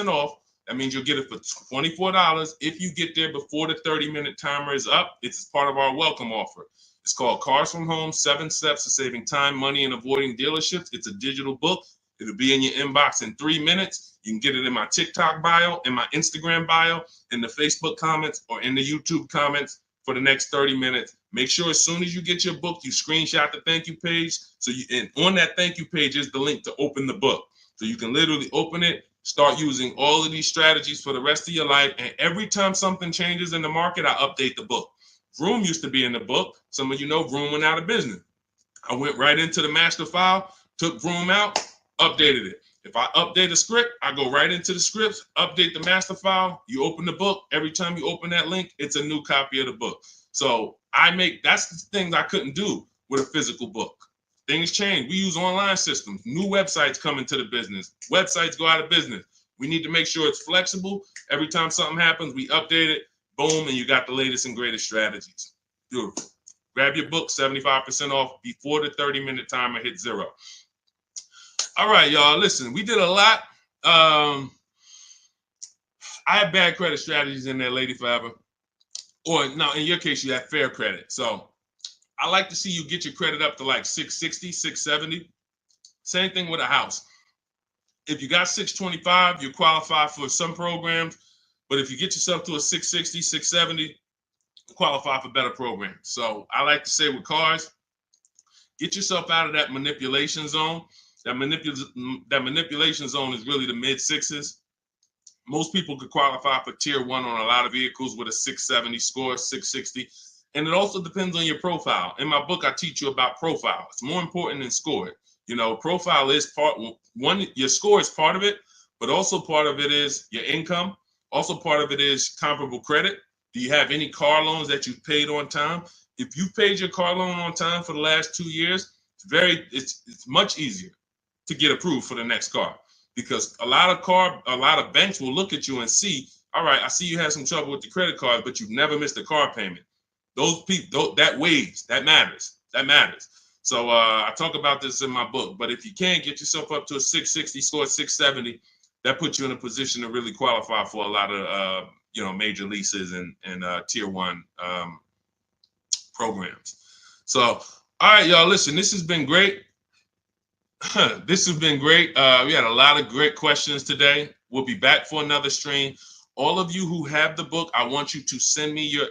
off. That means you'll get it for $24 if you get there before the 30-minute timer is up. It's part of our welcome offer. It's called Cars from Home, 7 Steps to Saving Time, Money, and Avoiding Dealerships. It's a digital book. It'll be in your inbox in 3 minutes. You can get it in my TikTok bio, in my Instagram bio, in the Facebook comments, or in the YouTube comments for the next 30 minutes. Make sure as soon as you get your book, you screenshot the thank you page. And on that thank you page is the link to open the book. So you can literally open it, start using all of these strategies for the rest of your life. And every time something changes in the market, I update the book. Vroom used to be in the book. Some of you know Vroom went out of business. I went right into the master file, took Vroom out, updated it. If I update a script, I go right into the scripts, update the master file. You open the book. Every time you open that link, it's a new copy of the book. So that's the things I couldn't do with a physical book. Things change. We use online systems. New websites come into the business. Websites go out of business. We need to make sure it's flexible. Every time something happens, we update it. Boom, and you got the latest and greatest strategies. Beautiful. Grab your book, 75% off before the 30-minute timer hits 0. All right, y'all. Listen, we did a lot. I have bad credit strategies in there, Lady Forever. Or no, in your case, you have fair credit. So I like to see you get your credit up to like 660, 670. Same thing with a house. If you got 625, you qualify for some programs. But if you get yourself to a 660, 670, you qualify for better programs. So I like to say with cars, get yourself out of that manipulation zone. That manipulation zone is really the mid-6s. Most people could qualify for tier 1 on a lot of vehicles with a 670 score, 660. And it also depends on your profile. In my book, I teach you about profile. It's more important than score. You know, profile is part one. Your score is part of it, but also part of it is your income. Also part of it is comparable credit. Do you have any car loans that you've paid on time? If you've paid your car loan on time for the last 2 years, It's much easier to get approved for the next car, because a lot of banks will look at you and see, all right, I see you had some trouble with the credit card, but you've never missed a car payment. Those people, that weighs, that matters. So I talk about this in my book. But if you can get yourself up to a 660 score, 670, that puts you in a position to really qualify for a lot of major leases and tier one programs. So, all right, y'all, listen, this has been great. This has been great. We had a lot of great questions today. We'll be back for another stream. All of you who have the book, I want you to send me your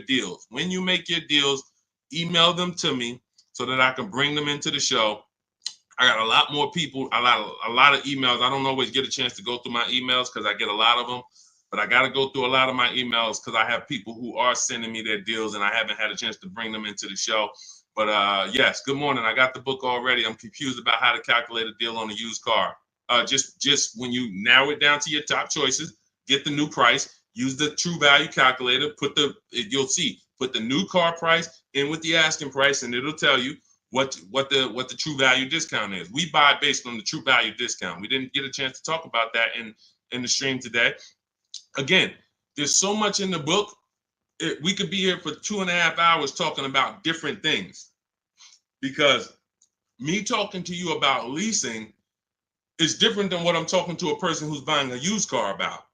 deals. When you make your deals, email them to me so that I can bring them into the show. I got a lot more people, a lot of emails. I don't always get a chance to go through my emails because I get a lot of them, but I got to go through a lot of my emails because I have people who are sending me their deals and I haven't had a chance to bring them into the show. But yes, good morning. I got the book already. I'm confused about how to calculate a deal on a used car. Just when you narrow it down to your top choices, get the new price, use the true value calculator, put the new car price in with the asking price, and it'll tell you what the true value discount is. We buy based on the true value discount. We didn't get a chance to talk about that in the stream today. Again, there's so much in the book. We could be here for 2.5 hours talking about different things, because me talking to you about leasing is different than what I'm talking to a person who's buying a used car about.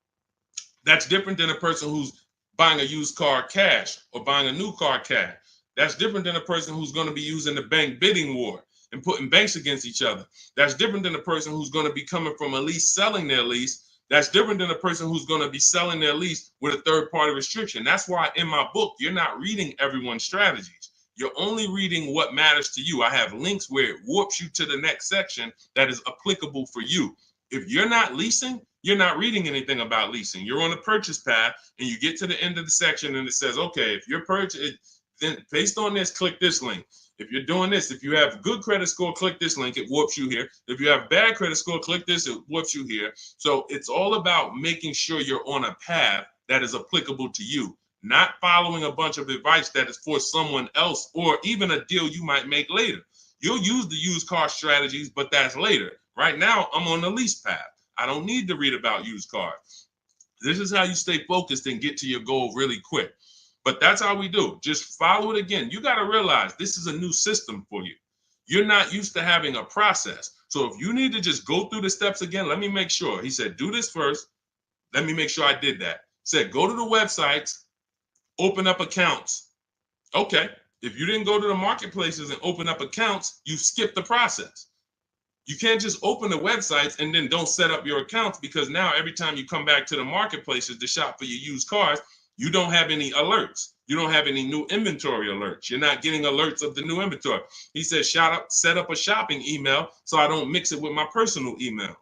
That's different than a person who's buying a used car cash or buying a new car cash. That's different than a person who's going to be using the bank bidding war and putting banks against each other. That's different than a person who's going to be coming from a lease, selling their lease. That's different than a person who's going to be selling their lease with a third-party restriction. That's why in my book, you're not reading everyone's strategies. You're only reading what matters to you. I have links where it warps you to the next section that is applicable for you. If you're not leasing, you're not reading anything about leasing. You're on a purchase path and you get to the end of the section and it says, okay, if you're purchasing, then based on this, click this link. If you're doing this, if you have good credit score, click this link, it warps you here. If you have bad credit score, click this, it warps you here. So it's all about making sure you're on a path that is applicable to you, not following a bunch of advice that is for someone else or even a deal you might make later. You'll use the used car strategies, but that's later. Right now, I'm on the lease path. I don't need to read about used cars. This is how you stay focused and get to your goal really quick. But that's how we do. Just follow it again. You got to realize this is a new system for you. You're not used to having a process. So if you need to just go through the steps again, let me make sure. He said, do this first. Let me make sure I did that. Said, go to the websites, open up accounts. Okay. If you didn't go to the marketplaces and open up accounts, you skipped the process. You can't just open the websites and then don't set up your accounts, because now every time you come back to the marketplaces to shop for your used cars, you don't have any alerts. You don't have any new inventory alerts. You're not getting alerts of the new inventory. He says, set up a shopping email so I don't mix it with my personal email.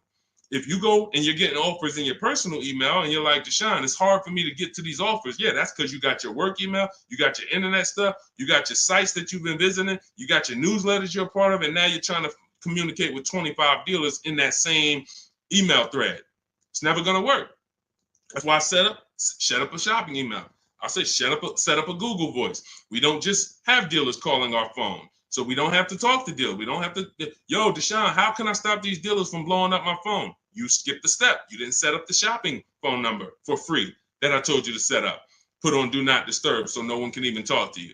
If you go and you're getting offers in your personal email and you're like, Deshone, it's hard for me to get to these offers. Yeah, that's because you got your work email, you got your internet stuff, you got your sites that you've been visiting, you got your newsletters you're a part of, and now you're trying to communicate with 25 dealers in that same email thread. It's never going to work. That's why I set up a shopping email. I say set up a Google Voice. We don't just have dealers calling our phone, so we don't have to talk to dealers. We don't have to, yo, Deshone, how can I stop these dealers from blowing up my phone? You skipped the step. You didn't set up the shopping phone number for free that I told you to set up. Put on do not disturb so no one can even talk to you.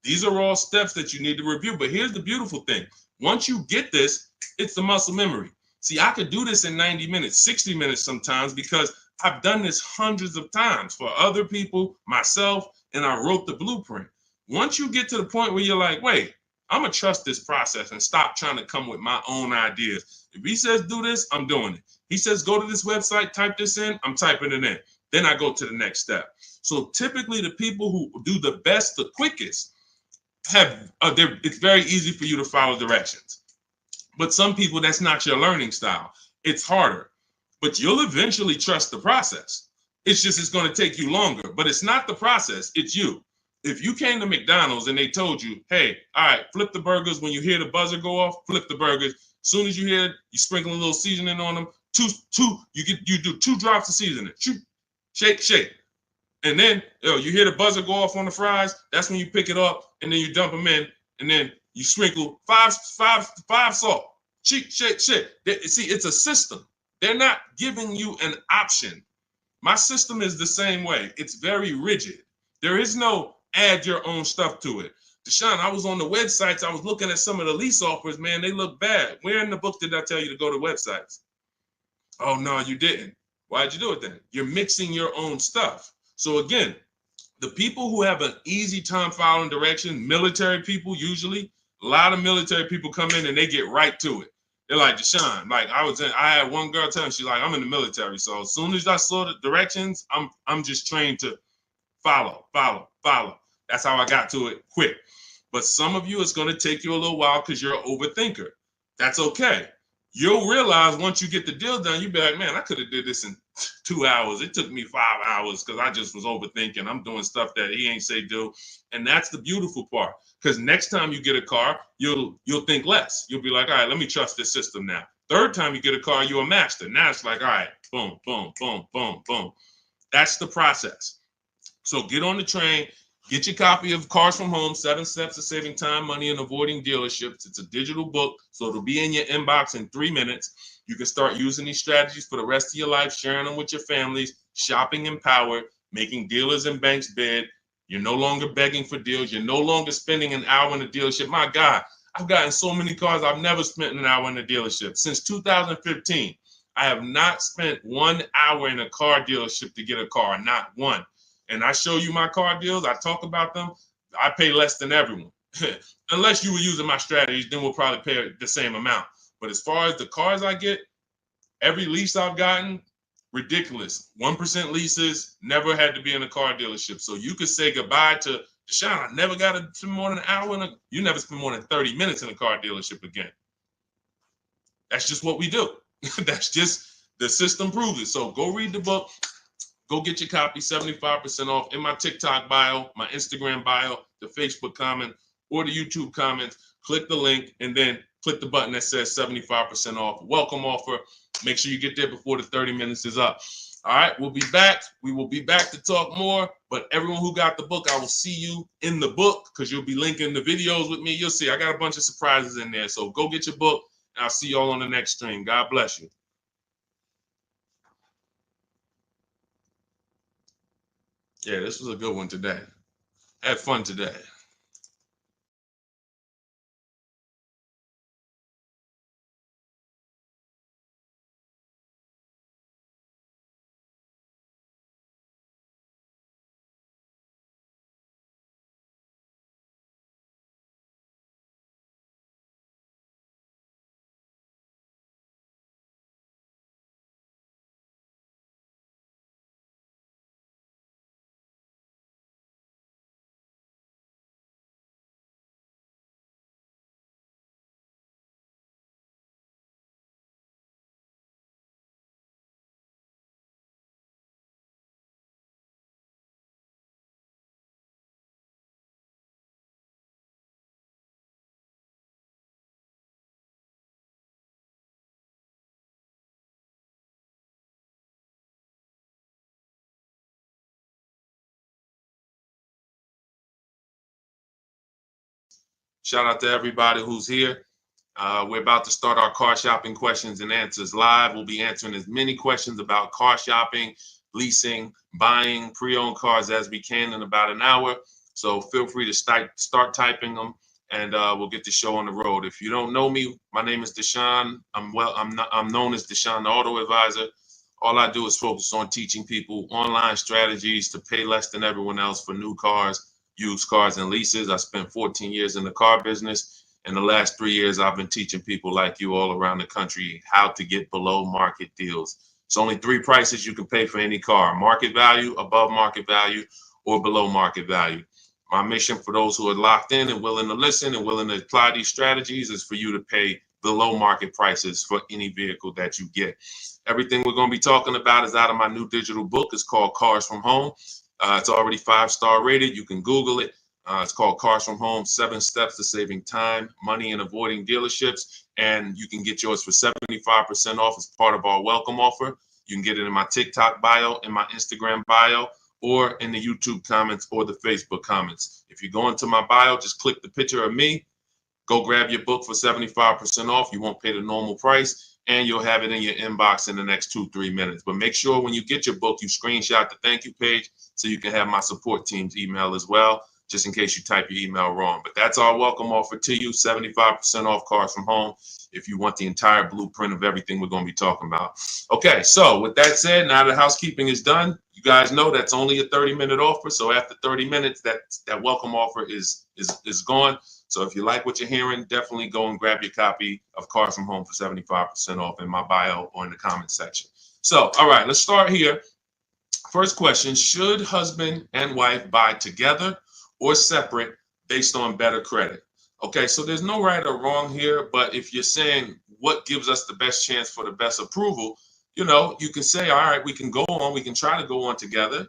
These are all steps that you need to review. But here's the beautiful thing. Once you get this, it's the muscle memory. See, I could do this in 90 minutes, 60 minutes sometimes, because I've done this hundreds of times for other people, myself, and I wrote the blueprint. Once you get to the point where you're like, wait, I'm going to trust this process and stop trying to come with my own ideas. If he says do this, I'm doing it. He says go to this website, type this in, I'm typing it in. Then I go to the next step. So typically the people who do the best, the quickest, it's very easy for you to follow directions. But some people, that's not your learning style. It's harder. But you'll eventually trust the process. It's going to take you longer. But it's not the process, it's you. If you came to McDonald's and they told you, hey, all right, flip the burgers. When you hear the buzzer go off, flip the burgers. As soon as you hear it, you sprinkle a little seasoning on them. You do 2 drops of seasoning. Shake. And then you hear the buzzer go off on the fries. That's when you pick it up and then you dump them in. and then you sprinkle five salt. Shit. See, it's a system. They're not giving you an option. My system is the same way. It's very rigid. There is no add your own stuff to it. Deshone, I was on the websites. I was looking at some of the lease offers. Man, they look bad. Where in the book did I tell you to go to websites? Oh, no, you didn't. Why'd you do it then? You're mixing your own stuff. So again, the people who have an easy time following direction, military people usually, a lot of military people come in and they get right to it. They're like, Deshone, like I had one girl tell me, she's like, I'm in the military. So as soon as I saw the directions, I'm just trained to follow. That's how I got to it quick. But some of you, it's going to take you a little while because you're an overthinker. That's okay. You'll realize once you get the deal done, you'll be like, man, I could have did this in 2 hours. It took me 5 hours because I just was overthinking. I'm doing stuff that he ain't say do. And that's the beautiful part. Because next time you get a car, you'll think less. You'll be like, all right, let me trust this system now. Third time you get a car, you're a master. Now it's like, all right, boom, boom, boom, boom, boom. That's the process. So get on the train. Get your copy of Cars from Home, 7 Steps to Saving Time, Money, and Avoiding Dealerships. It's a digital book, so it'll be in your inbox in 3 minutes. You can start using these strategies for the rest of your life, sharing them with your families, shopping empowered, making dealers and banks bid. You're no longer begging for deals. You're no longer spending an hour in a dealership. My God, I've gotten so many cars. I've never spent an hour in a dealership. Since 2015, I have not spent 1 hour in a car dealership to get a car, not one. And I show you my car deals, I talk about them, I pay less than everyone. Unless you were using my strategies, then we'll probably pay the same amount. But as far as the cars I get, every lease I've gotten, ridiculous. 1% leases, never had to be in a car dealership. So you could say goodbye to Deshone, I never got to spend more than an hour you never spend more than 30 minutes in a car dealership again. That's just what we do. That's just, the system proves it. So go read the book. Go get your copy, 75% off in my TikTok bio, my Instagram bio, the Facebook comment, or the YouTube comments. Click the link and then click the button that says 75% off. Welcome offer. Make sure you get there before the 30 minutes is up. All right, we'll be back. We will be back to talk more. But everyone who got the book, I will see you in the book because you'll be linking the videos with me. You'll see I got a bunch of surprises in there. So go get your book, and I'll see you all on the next stream. God bless you. Yeah, this was a good one today. Had fun today. Shout out to everybody who's here. We're about to start our car shopping questions and answers live. We'll be answering as many questions about car shopping, leasing, buying, pre-owned cars as we can in about an hour. So feel free to start typing them, and we'll get the show on the road. If you don't know me, my name is Deshone. I'm known as Deshone, the Auto Advisor. All I do is focus on teaching people online strategies to pay less than everyone else for new cars, used cars, and leases. I spent 14 years in the car business. In the last 3 years, I've been teaching people like you all around the country how to get below market deals. It's only 3 prices you can pay for any car: market value, above market value, or below market value. My mission for those who are locked in and willing to listen and willing to apply these strategies is for you to pay below market prices for any vehicle that you get. Everything we're going to be talking about is out of my new digital book. It's called Cars from Home. It's already 5-star rated. You can Google it. It's called Cars from Home, 7 Steps to Saving Time, Money, and Avoiding Dealerships. And you can get yours for 75% off as part of our welcome offer. You can get it in my TikTok bio, in my Instagram bio, or in the YouTube comments or the Facebook comments. If you go into my bio, just click the picture of me. Go grab your book for 75% off. You won't pay the normal price, and you'll have it in your inbox in the next 2-3 minutes. But make sure when you get your book, you screenshot the thank you page so you can have my support team's email as well, just in case you type your email wrong. But that's our welcome offer to you, 75% off Cars from Home, if you want the entire blueprint of everything we're going to be talking about. Okay, so with that said, now the housekeeping is done. You guys know that's only a 30-minute offer. So after 30 minutes, that welcome offer is gone. So if you like what you're hearing, definitely go and grab your copy of Cars from Home for 75% off in my bio or in the comment section. So, all right, let's start here. First question, should husband and wife buy together or separate based on better credit? Okay, so there's no right or wrong here, but if you're saying what gives us the best chance for the best approval, you know, you can say, all right, we can go on, we can try to go on together.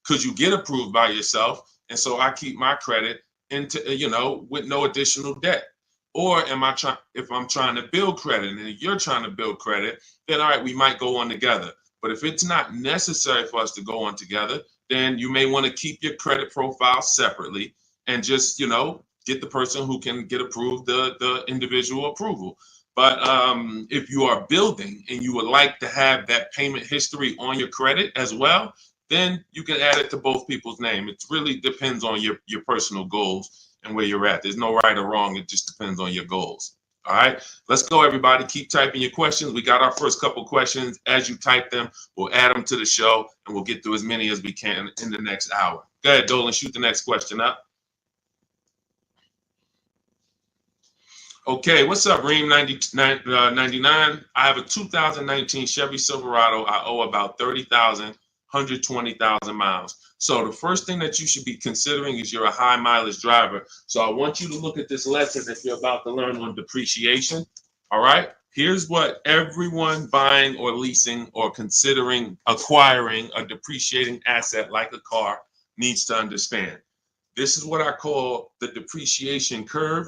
Could you get approved by yourself? And so I keep my credit into, with no additional debt. Or if I'm trying to build credit and you're trying to build credit, then all right, we might go on together. But if it's not necessary for us to go on together, then you may want to keep your credit profile separately and just, get the person who can get approved the individual approval. But if you are building and you would like to have that payment history on your credit as well, then you can add it to both people's name. It really depends on your personal goals and where you're at. There's no right or wrong. It just depends on your goals. All right, let's go, everybody. Keep typing your questions. We got our first couple questions. As you type them, we'll add them to the show, and we'll get through as many as we can in the next hour. Go ahead, Dolan, shoot the next question up. Okay, what's up, Reem 99? I have a 2019 Chevy Silverado. I owe about 30,000, 120,000 miles. So the first thing that you should be considering is you're a high mileage driver. So I want you to look at this lesson that you're about to learn on depreciation. All right, here's what everyone buying or leasing or considering acquiring a depreciating asset like a car needs to understand. This is what I call the depreciation curve.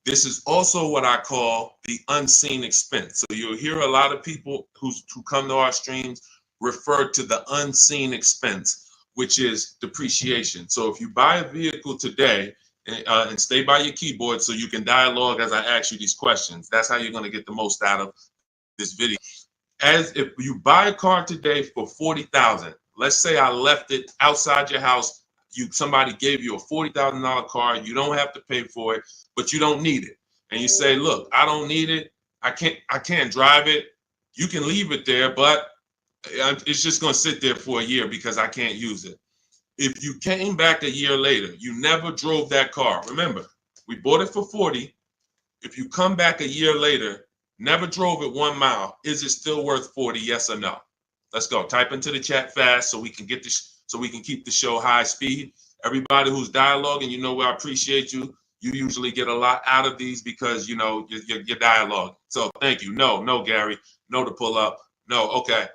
This is also what I call the unseen expense. So you'll hear a lot of people who come to our streams refer to the unseen expense, which is depreciation. So if you buy a vehicle today, and stay by your keyboard so you can dialogue as I ask you these questions. That's how you're going to get the most out of this video. As if you buy a car today for 40,000, let's say I left it outside your house. Somebody gave you a $40,000 car. You don't have to pay for it, but you don't need it. And you say, look, I don't need it. I can't drive it. You can leave it there, but it's just going to sit there for a year because I can't use it. If you came back a year later, you never drove that car. Remember, we bought it for 40. If you come back a year later, never drove it 1 mile, is it still worth 40? Yes or no? Let's go. Type into the chat fast so we can get this, so we can keep the show high speed. Everybody who's dialoguing, I appreciate you. You usually get a lot out of these because your dialogue. So thank you. No, Gary. No to pull up. No. Okay.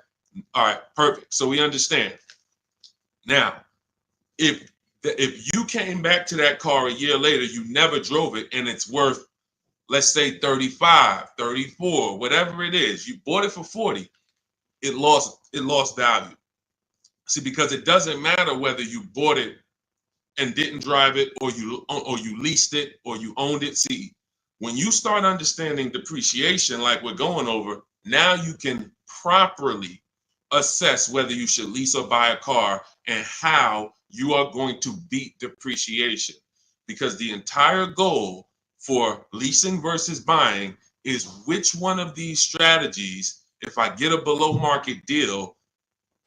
All right. Perfect. So we understand. Now, if you came back to that car a year later, you never drove it, and it's worth, let's say 35, 34, whatever it is, you bought it for 40, it lost value. See, because it doesn't matter whether you bought it and didn't drive it, or you leased it, or you owned it. See, when you start understanding depreciation like we're going over, now you can properly assess whether you should lease or buy a car and how you are going to beat depreciation. Because the entire goal for leasing versus buying is which one of these strategies, if I get a below market deal,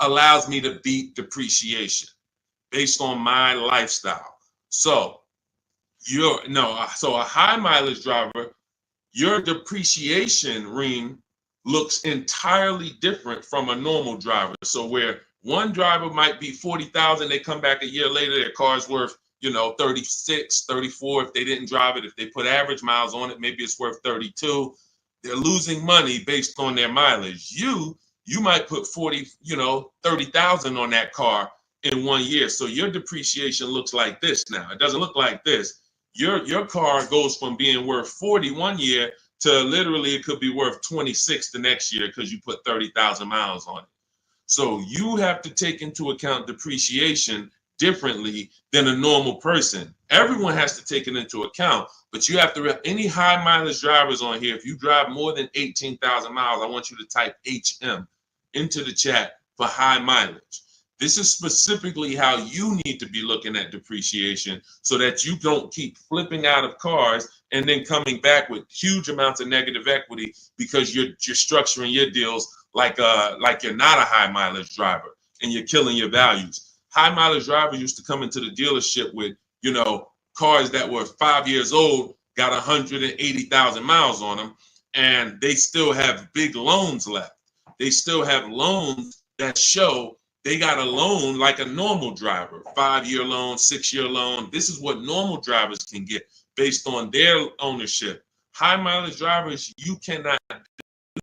allows me to beat depreciation based on my lifestyle. So so a high mileage driver, your depreciation ring looks entirely different from a normal driver. So where one driver might be 40,000, they come back a year later, their car's worth, 36, 34. If they didn't drive it, if they put average miles on it, maybe it's worth 32. They're losing money based on their mileage. You might put 30,000 on that car in 1 year. So your depreciation looks like this now. It doesn't look like this. Your car goes from being worth 40 1 year to literally it could be worth 26 the next year because you put 30,000 miles on it. So you have to take into account depreciation differently than a normal person. Everyone has to take it into account, but you have to, any high mileage drivers on here, if you drive more than 18,000 miles, I want you to type HM into the chat for high mileage. This is specifically how you need to be looking at depreciation so that you don't keep flipping out of cars and then coming back with huge amounts of negative equity because you're structuring your deals like you're not a high mileage driver and you're killing your values. High mileage drivers used to come into the dealership with, cars that were 5 years old, got 180,000 miles on them, and they still have big loans left. They still have loans that show they got a loan like a normal driver, 5-year loan, 6-year loan. This is what normal drivers can get based on their ownership. High mileage drivers, you cannot do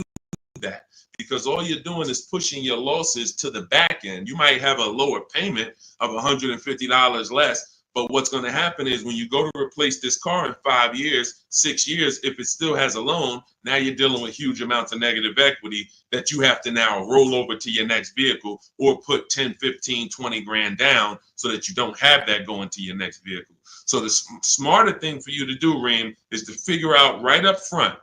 that because all you're doing is pushing your losses to the back end. You might have a lower payment of $150 less, but what's going to happen is when you go to replace this car in 5 years, 6 years, if it still has a loan, now you're dealing with huge amounts of negative equity that you have to now roll over to your next vehicle or put 10, 15, 20 grand down so that you don't have that going to your next vehicle. So the smarter thing for you to do, Reem, is to figure out right up front,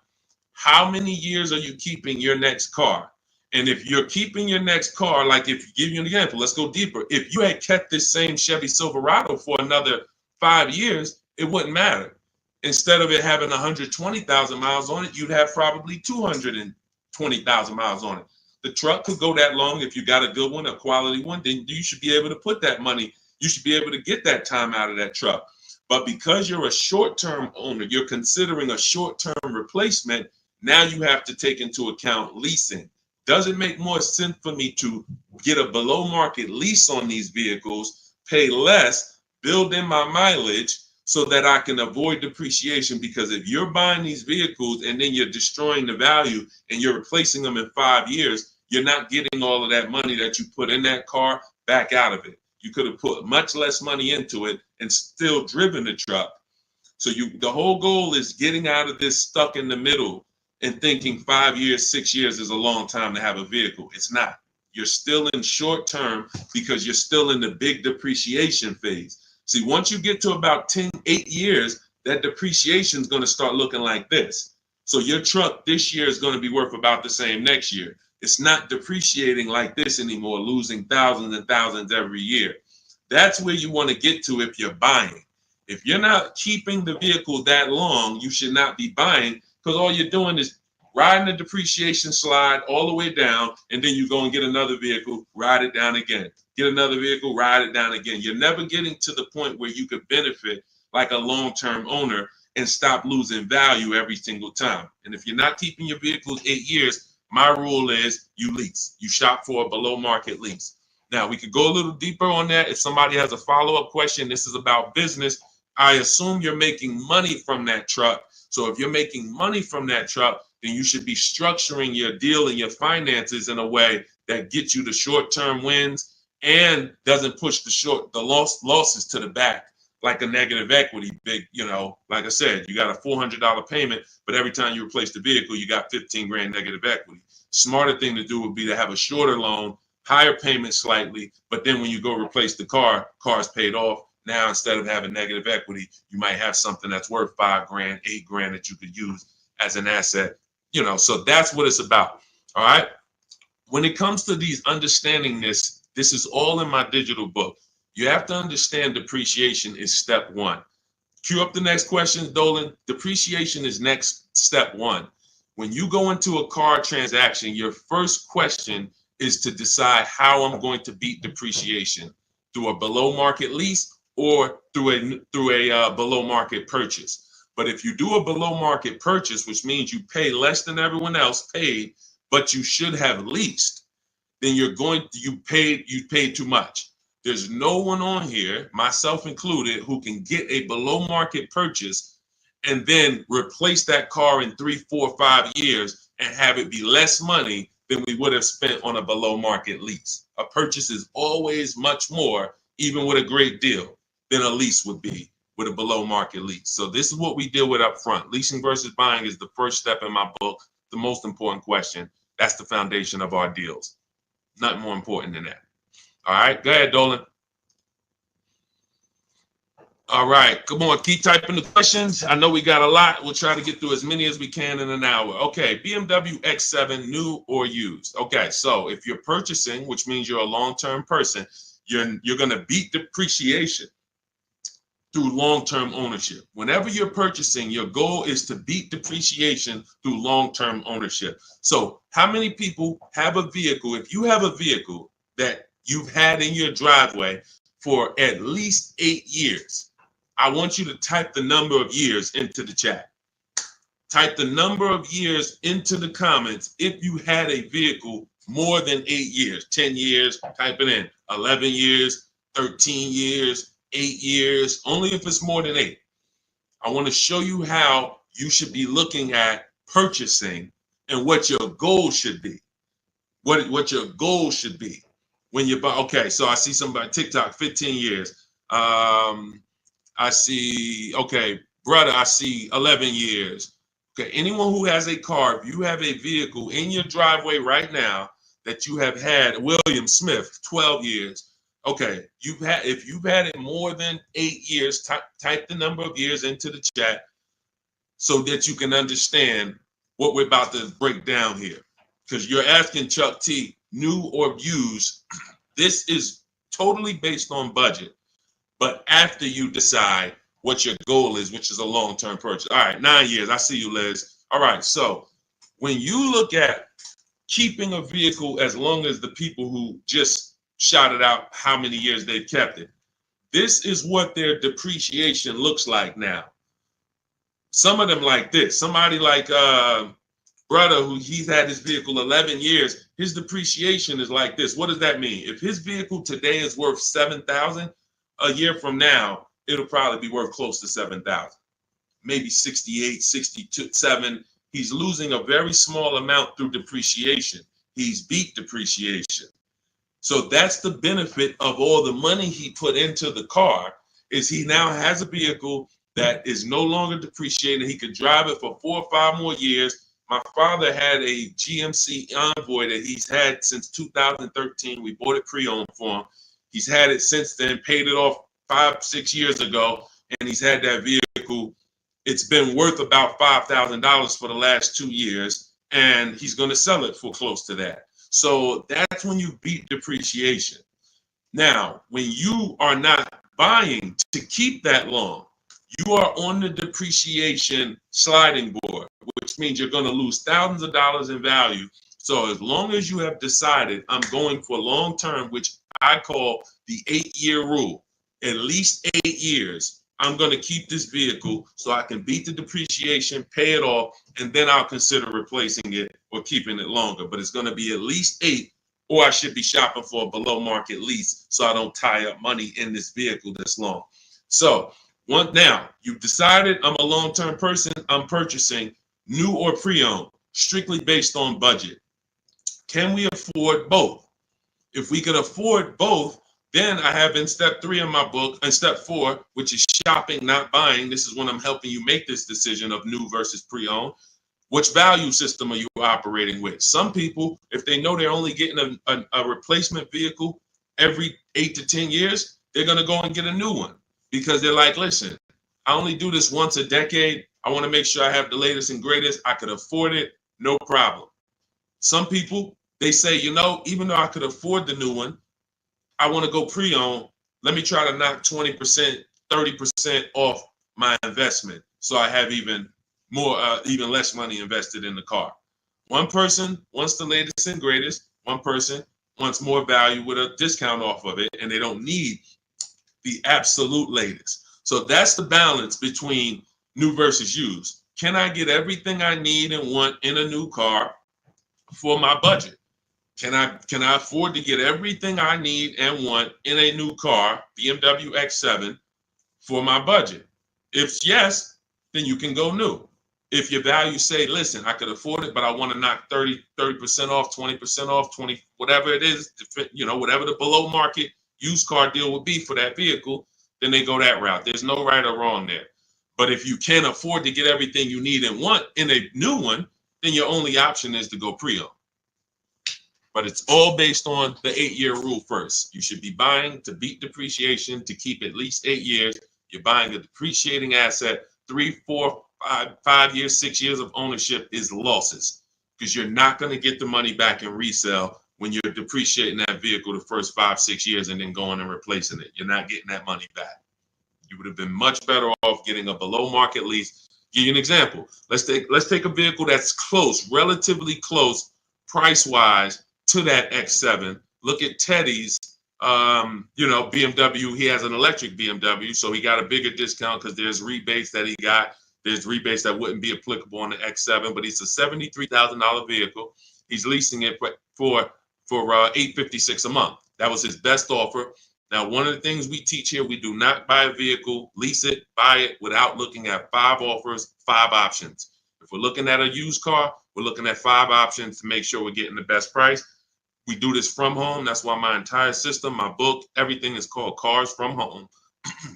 how many years are you keeping your next car? And if you're keeping your next car, like if you give you an example, let's go deeper. If you had kept this same Chevy Silverado for another 5 years, it wouldn't matter. Instead of it having 120,000 miles on it, you'd have probably 220,000 miles on it. The truck could go that long. If you got a good one, a quality one, then you should be able to put that money. You should be able to get that time out of that truck. But because you're a short-term owner, you're considering a short-term replacement. Now you have to take into account leasing. Does it make more sense for me to get a below market lease on these vehicles, pay less, build in my mileage so that I can avoid depreciation? Because if you're buying these vehicles and then you're destroying the value and you're replacing them in 5 years, you're not getting all of that money that you put in that car back out of it. You could have put much less money into it and still driven the truck. So the whole goal is getting out of this stuck in the middle and thinking 5 years, 6 years is a long time to have a vehicle. It's not. You're still in short term because you're still in the big depreciation phase. See, once you get to about 8 years, that depreciation is going to start looking like this. So your truck this year is going to be worth about the same next year. It's not depreciating like this anymore, losing thousands and thousands every year. That's where you want to get to if you're buying. If you're not keeping the vehicle that long, you should not be buying, because all you're doing is riding the depreciation slide all the way down, and then you go and get another vehicle, ride it down again. Get another vehicle, ride it down again. You're never getting to the point where you could benefit like a long-term owner and stop losing value every single time. And if you're not keeping your vehicles 8 years, my rule is you lease. You shop for a below-market lease. Now, we could go a little deeper on that. If somebody has a follow-up question, this is about business. I assume you're making money from that truck. So if you're making money from that truck, then you should be structuring your deal and your finances in a way that gets you the short-term wins and doesn't push the losses to the back like a negative equity. Like I said, you got a $400 payment, but every time you replace the vehicle, you got 15 grand negative equity. Smarter thing to do would be to have a shorter loan, higher payment slightly, but then when you go replace the car's paid off. Now, instead of having negative equity, you might have something that's worth 5 grand, 8 grand that you could use as an asset. So that's what it's about. All right. When it comes to these understanding this is all in my digital book. You have to understand depreciation is step one. Cue up the next question, Dolan. Depreciation is next step one. When you go into a car transaction, your first question is to decide how I'm going to beat depreciation, through a below market lease or through a below market purchase. But if you do a below market purchase, which means you pay less than everyone else paid, but you should have leased, then you paid too much. There's no one on here, myself included, who can get a below market purchase and then replace that car in 3, 4, 5 years and have it be less money than we would have spent on a below market lease. A purchase is always much more, even with a great deal, than a lease would be with a below market lease. So this is what we deal with up front. Leasing versus buying is the first step in my book, the most important question. That's the foundation of our deals. Nothing more important than that. All right, go ahead, Dolan. All right, come on, keep typing the questions. I know we got a lot. We'll try to get through as many as we can in an hour. Okay, BMW X7, new or used. Okay, so if you're purchasing, which means you're a long-term person, you're going to beat depreciation through long-term ownership. Whenever you're purchasing, your goal is to beat depreciation through long-term ownership. So how many people have a vehicle? If you have a vehicle that you've had in your driveway for at least 8 years, I want you to type the number of years into the chat. Type the number of years into the comments if you had a vehicle more than 8 years, 10 years, type it in, 11 years, 13 years, 8 years, only if it's more than 8. I want to show you how you should be looking at purchasing and what your goal should be. What your goal should be when you buy. Okay, so I see somebody TikTok 15 years. I see, okay, brother, I see 11 years. Okay, anyone who has a car, if you have a vehicle in your driveway right now that you have had, William Smith, 12 years. Okay, if you've had it more than 8 years, type the number of years into the chat so that you can understand what we're about to break down here. Because you're asking Chuck T, new or used. This is totally based on budget. But after you decide what your goal is, which is a long-term purchase. All right, 9 years. I see you, Liz. All right, so when you look at keeping a vehicle as long as the people who just shouted out how many years they've kept it, this is what their depreciation looks like now. Some of them like this. Somebody like brother who he's had his vehicle 11 years, his depreciation is like this. What does that mean? If his vehicle today is worth $7,000, a year from now, it'll probably be worth close to 7,000, maybe 68, 62, 7. He's losing a very small amount through depreciation. He's beat depreciation. So that's the benefit of all the money he put into the car, is he now has a vehicle that is no longer depreciated. He could drive it for 4 or 5 more years. My father had a GMC Envoy that he's had since 2013. We bought it pre-owned for him. He's had it since then, paid it off 5, 6 years ago, and he's had that vehicle. It's been worth about $5,000 for the last 2 years, and he's going to sell it for close to that. So that's when you beat depreciation. Now, when you are not buying to keep that long, you are on the depreciation sliding board, which means you're going to lose thousands of dollars in value. So as long as you have decided I'm going for long term, which I call the 8-year rule, at least 8 years, I'm going to keep this vehicle so I can beat the depreciation, pay it off, and then I'll consider replacing it or keeping it longer. But it's going to be at least 8, or I should be shopping for a below market lease so I don't tie up money in this vehicle this long. So now you've decided I'm a long-term person, I'm purchasing new or pre-owned, strictly based on budget. Can we afford both? If we can afford both, then I have in step 3 in my book, and step 4, which is shopping, not buying. This is when I'm helping you make this decision of new versus pre-owned. Which value system are you operating with? Some people, if they know they're only getting a replacement vehicle every 8 to 10 years, they're going to go and get a new one because they're like, listen, I only do this once a decade. I want to make sure I have the latest and greatest. I could afford it, no problem. Some people, they say, you know, even though I could afford the new one, I want to go pre-owned. Let me try to knock 20%, 30% off my investment so I have even less money invested in the car. One person wants the latest and greatest. One person wants more value with a discount off of it, and they don't need the absolute latest. So that's the balance between new versus used. Can I get everything I need and want in a new car for my budget? Can I afford to get everything I need and want in a new car, BMW X7, for my budget? If yes, then you can go new. If your value say, listen, I could afford it, but I want to knock 30% off, 20% off, 20, whatever it is, whatever the below market used car deal would be for that vehicle, then they go that route. There's no right or wrong there. But if you can't afford to get everything you need and want in a new one, then your only option is to go pre-owned. But it's all based on the 8-year rule first. You should be buying to beat depreciation to keep at least 8 years. You're buying a depreciating asset. 3, 4, 5 years, 6 years of ownership is losses because you're not going to get the money back in resale when you're depreciating that vehicle the first 5, 6 years and then going and replacing it. You're not getting that money back. You would have been much better off getting a below market lease. Give you an example. Let's take a vehicle that's close, relatively close, price wise to that X7. Look at Teddy's, BMW. He has an electric BMW, so he got a bigger discount because there's rebates that he got. There's rebates that wouldn't be applicable on the X7, but it's a $73,000 vehicle. He's leasing it for $856 a month. That was his best offer. Now, one of the things we teach here, we do not buy a vehicle, lease it, buy it without looking at 5 offers, 5 options. If we're looking at a used car, we're looking at 5 options to make sure we're getting the best price. We do this from home. That's why my entire system, my book, everything is called Cars from Home.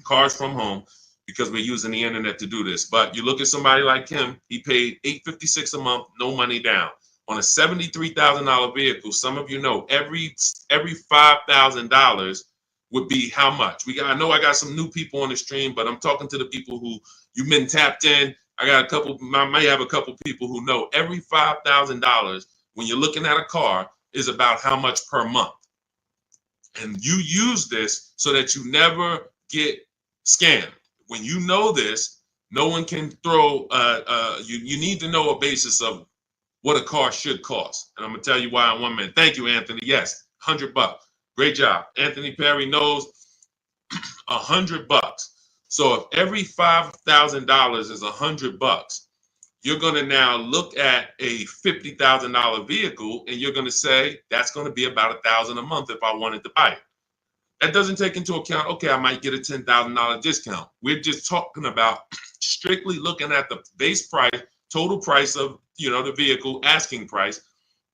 Cars from Home, because we're using the internet to do this. But you look at somebody like him, he paid $856 a month, no money down. On a $73,000 vehicle, some of you know every $5,000 would be how much? I know I got some new people on the stream, but I'm talking to the people who you've been tapped in. I may have a couple people who know every $5,000 when you're looking at a car is about how much per month. And you use this so that you never get scammed. When you know this, no one can throw, you need to know a basis of what a car should cost. And I'm gonna tell you why in 1 minute. Thank you, Anthony. Yes, $100. Great job. Anthony Perry knows $100. So if every $5,000 is $100, you're going to now look at a $50,000 vehicle and you're going to say that's going to be about $1,000 a month if I wanted to buy it. That doesn't take into account, okay, I might get a $10,000 discount. We're just talking about strictly looking at the base price, total price of the vehicle, asking price.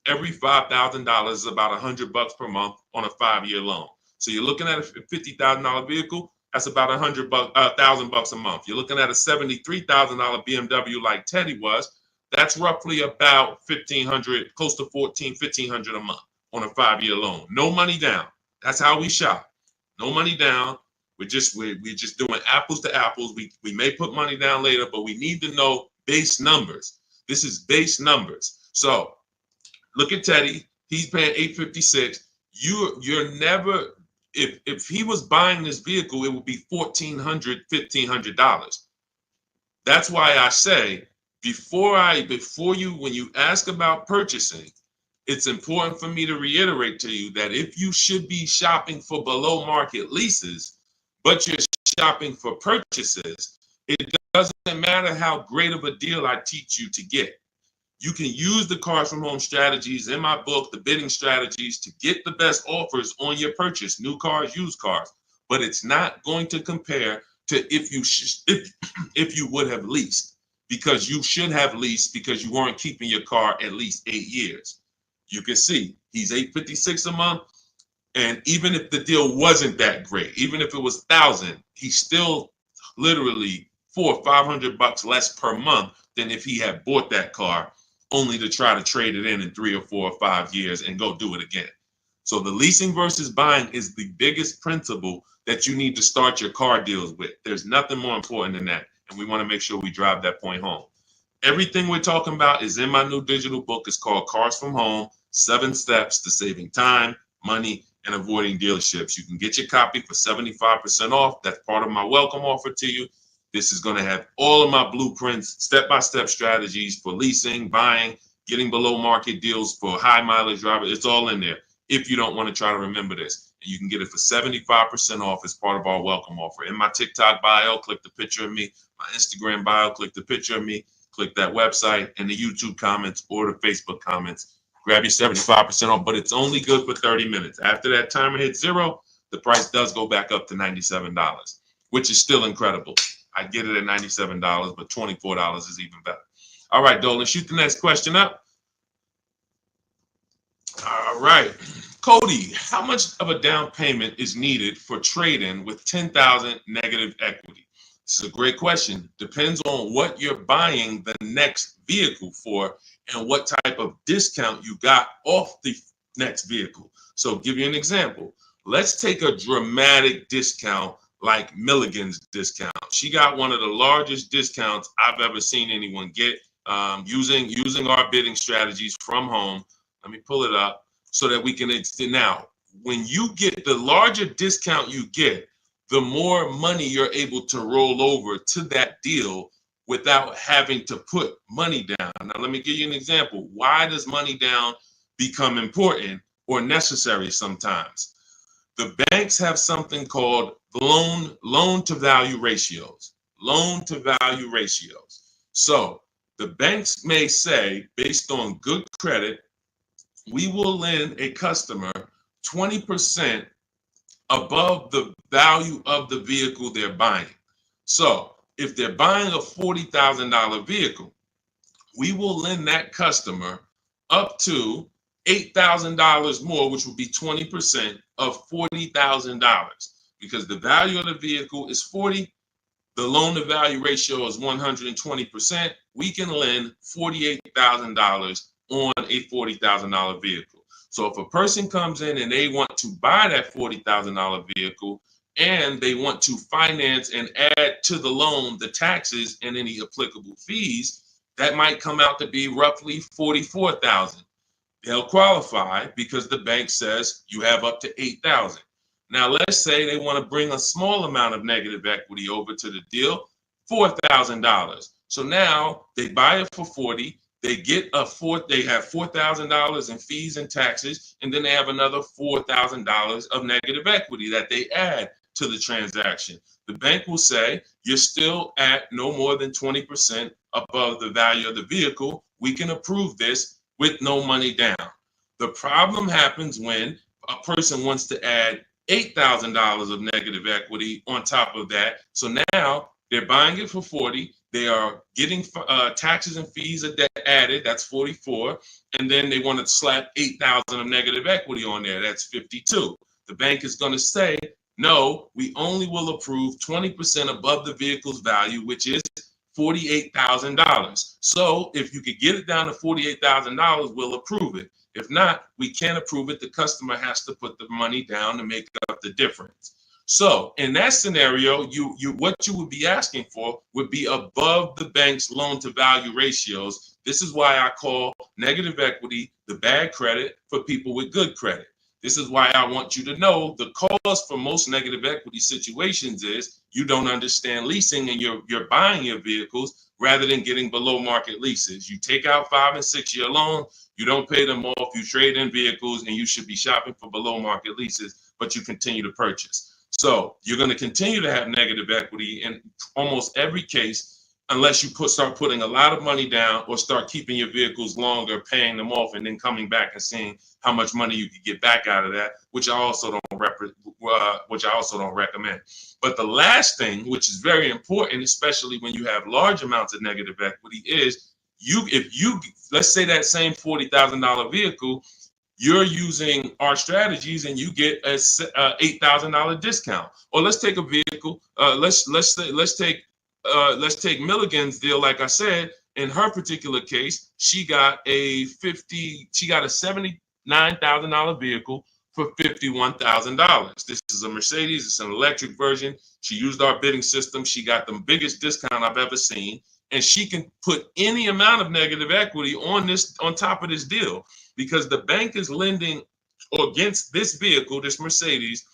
Every $5,000 is about $100 per month on a 5-year loan. So you're looking at a $50,000 vehicle, that's about $1,000 a month. You're looking at a $73,000 BMW like Teddy was, that's roughly about $1,500, close to $1,500 a month on a 5-year loan. No money down. That's how we shop. No money down. We're just doing apples to apples. We may put money down later, but we need to know base numbers. This is base numbers. So look at Teddy. He's paying $856. You're never, if he was buying this vehicle, it would be $1,400, $1,500. That's why I say when you ask about purchasing, it's important for me to reiterate to you that if you should be shopping for below market leases, but you're shopping for purchases, it doesn't matter how great of a deal I teach you to get. You can use the Cars from Home strategies in my book, the bidding strategies, to get the best offers on your purchase, new cars, used cars. But it's not going to compare to if you would have leased, because you should have leased because you weren't keeping your car at least 8 years. You can see he's $856 a month, and even if the deal wasn't that great, even if it was $1,000, he's still literally $400 or $500 less per month than if he had bought that car only to try to trade it in 3 or 4 or 5 years and go do it again. So the leasing versus buying is the biggest principle that you need to start your car deals with. There's nothing more important than that, and we want to make sure we drive that point home. Everything we're talking about is in my new digital book. It's called Cars from Home, 7 Steps to Saving Time, Money, and Avoiding Dealerships. You can get your copy for 75% off. That's part of my welcome offer to you. This is going to have all of my blueprints, step-by-step strategies for leasing, buying, getting below market deals for high mileage drivers. It's all in there if you don't want to try to remember this. And you can get it for 75% off as part of our welcome offer. In my TikTok bio, click the picture of me. My Instagram bio, click the picture of me. Click that website, and the YouTube comments or the Facebook comments. Grab your 75% off, but it's only good for 30 minutes. After that timer hits 0, the price does go back up to $97, which is still incredible. I get it at $97, but $24 is even better. All right, Dolan, shoot the next question up. All right. Cody, how much of a down payment is needed for trade-in with $10,000 negative equity? This is a great question. Depends on what you're buying the next vehicle for and what type of discount you got off the next vehicle. So give you an example. Let's take a dramatic discount like Milligan's discount. She got one of the largest discounts I've ever seen anyone get using our bidding strategies from home. Let me pull it up so that we can now. When you get the larger discount you get, the more money you're able to roll over to that deal without having to put money down. Now, let me give you an example. Why does money down become important or necessary sometimes? The banks have something called loan to value ratios. Loan to value ratios. So the banks may say, based on good credit, we will lend a customer 20% above the value of the vehicle they're buying. So if they're buying a $40,000 vehicle, we will lend that customer up to $8,000 more, which would be 20% of $40,000. Because the value of the vehicle is 40, the loan to value ratio is 120%. We can lend $48,000 on a $40,000 vehicle. So if a person comes in and they want to buy that $40,000 vehicle and they want to finance and add to the loan the taxes and any applicable fees, that might come out to be roughly $44,000. They'll qualify because the bank says you have up to $8,000. Now, let's say they want to bring a small amount of negative equity over to the deal, $4,000. So now they buy it for 40. They get they have $4,000 in fees and taxes, and then they have another $4,000 of negative equity that they add to the transaction. The bank will say you're still at no more than 20% above the value of the vehicle. We can approve this with no money down. The problem happens when a person wants to add $8,000 of negative equity on top of that. So now they're buying it for 40. They are getting taxes and fees added. That's 44. And then they want to slap 8,000 of negative equity on there. That's 52. The bank is going to say, no, we only will approve 20% above the vehicle's value, which is $48,000. So if you could get it down to $48,000, we'll approve it. If not, we can't approve it. The customer has to put the money down to make up the difference. So in that scenario, what you would be asking for would be above the bank's loan to value ratios. This is why I call negative equity the bad credit for people with good credit. This is why I want you to know the cause for most negative equity situations is you don't understand leasing and you're buying your vehicles rather than getting below market leases. You take out 5 and 6 year loans, you don't pay them off, you trade in vehicles, and you should be shopping for below market leases, but you continue to purchase. So you're going to continue to have negative equity in almost every case unless you start putting a lot of money down or start keeping your vehicles longer, paying them off, and then coming back and seeing how much money you could get back out of that, which I also don't recommend. But the last thing, which is very important, especially when you have large amounts of negative equity, is let's say that same $40,000 vehicle, you're using our strategies and you get a $8,000 discount. Or let's take a vehicle. Let's take Milligan's deal. Like I said, in her particular case, she got a $79,000 vehicle for $51,000. This is a Mercedes. It's an electric version. She used our bidding system. She got the biggest discount I've ever seen, and she can put any amount of negative equity on top of this deal because the bank is lending against this vehicle, this Mercedes,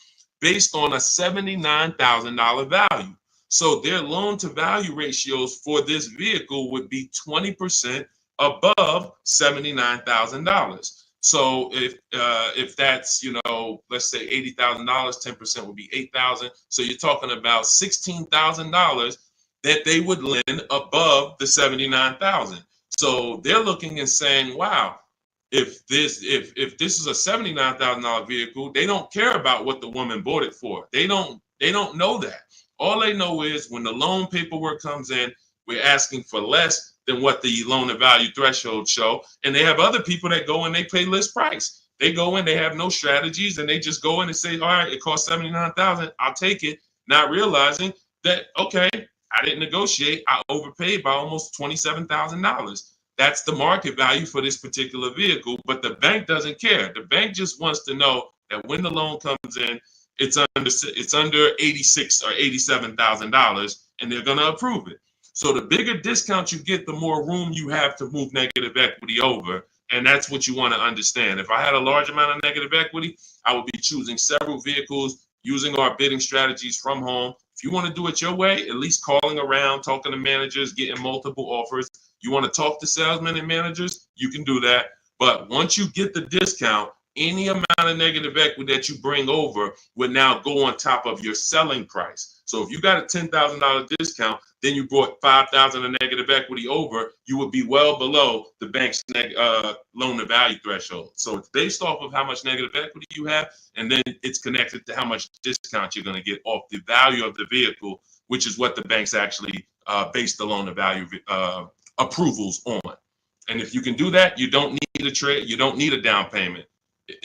based on a $79,000 value. So their loan to value ratios for this vehicle would be 20% above $79,000. So if that's, let's say $80,000, 10% would be $8,000. So you're talking about $16,000 that they would lend above the $79,000. So they're looking and saying, wow, if this is a $79,000 vehicle, they don't care about what the woman bought it for. They don't know that. All they know is when the loan paperwork comes in, we're asking for less than what the loan to value threshold show. And they have other people that go and they pay list price. They go in, they have no strategies, and they just go in and say, all right, it costs $79,000, I'll take it, not realizing that, okay, I didn't negotiate. I overpaid by almost $27,000. That's the market value for this particular vehicle, but the bank doesn't care. The bank just wants to know that when the loan comes in, it's under 86 or $87,000, and they're going to approve it. So the bigger discount you get, the more room you have to move negative equity over, and that's what you want to understand. If I had a large amount of negative equity, I would be choosing several vehicles, using our bidding strategies from home. If you want to do it your way, at least calling around, talking to managers, getting multiple offers. You want to talk to salesmen and managers, you can do that. But once you get the discount, any amount of negative equity that you bring over would now go on top of your selling price. So if you got a $10,000 discount, then you brought $5,000 of negative equity over, you would be well below the bank's loan to value threshold. So it's based off of how much negative equity you have, and then it's connected to how much discount you're going to get off the value of the vehicle, which is what the banks actually base the loan to value approvals on. And if you can do that, you don't need a trade, you don't need a down payment.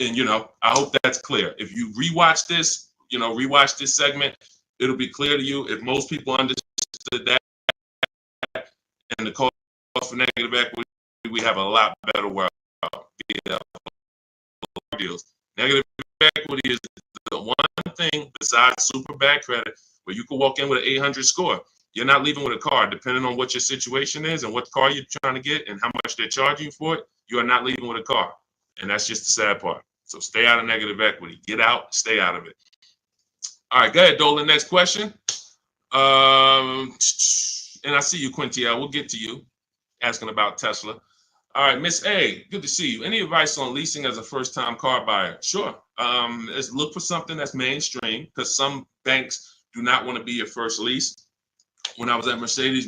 And I hope that's clear. If you rewatch this, rewatch this segment, it'll be clear to you. If most people understood that and the cost for negative equity, we have a lot better world. Deals. Negative equity is the one thing besides super bad credit where you can walk in with an 800 score. You're not leaving with a car, depending on what your situation is and what car you're trying to get and how much they're charging you for it. You are not leaving with a car. And that's just the sad part. So stay out of negative equity. Get out, stay out of it. All right, go ahead, Dolan. Next question. And I see you, Quintia. We'll get to you asking about Tesla. All right, Miss A, good to see you. Any advice on leasing as a first-time car buyer? Sure. Let's look for something that's mainstream because some banks do not want to be your first lease. When I was at Mercedes,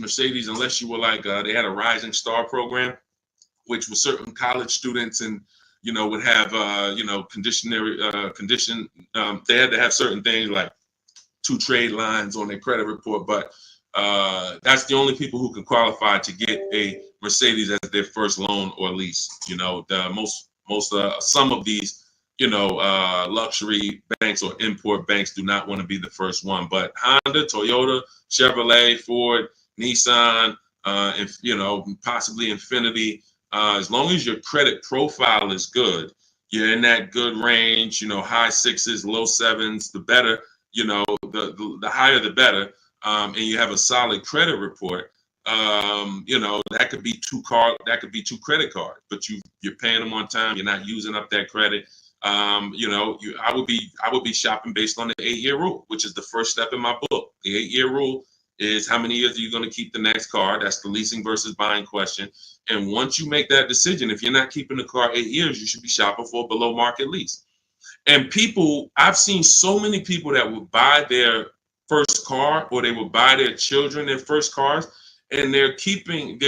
unless you were like, they had a Rising Star program, which was certain college students and, would have, condition. They had to have certain things like 2 trade lines on their credit report, but that's the only people who can qualify to get a Mercedes as their first loan or lease. Some of these, luxury banks or import banks do not want to be the first one, but Honda, Toyota, Chevrolet, Ford, Nissan, and possibly Infiniti, as long as your credit profile is good, you're in that good range, high 6s, low 7s, the better, the higher the better, and you have a solid credit report, that could be 2 credit cards, but you're paying them on time, you're not using up that credit. I would be shopping based on the 8-year rule, which is the first step in my book. The 8-year rule is how many years are you going to keep the next car? That's the leasing versus buying question. And once you make that decision, if you're not keeping the car 8 years, you should be shopping for a below market lease. And I've seen so many people that would buy their first car or they would buy their children their first cars, and they're getting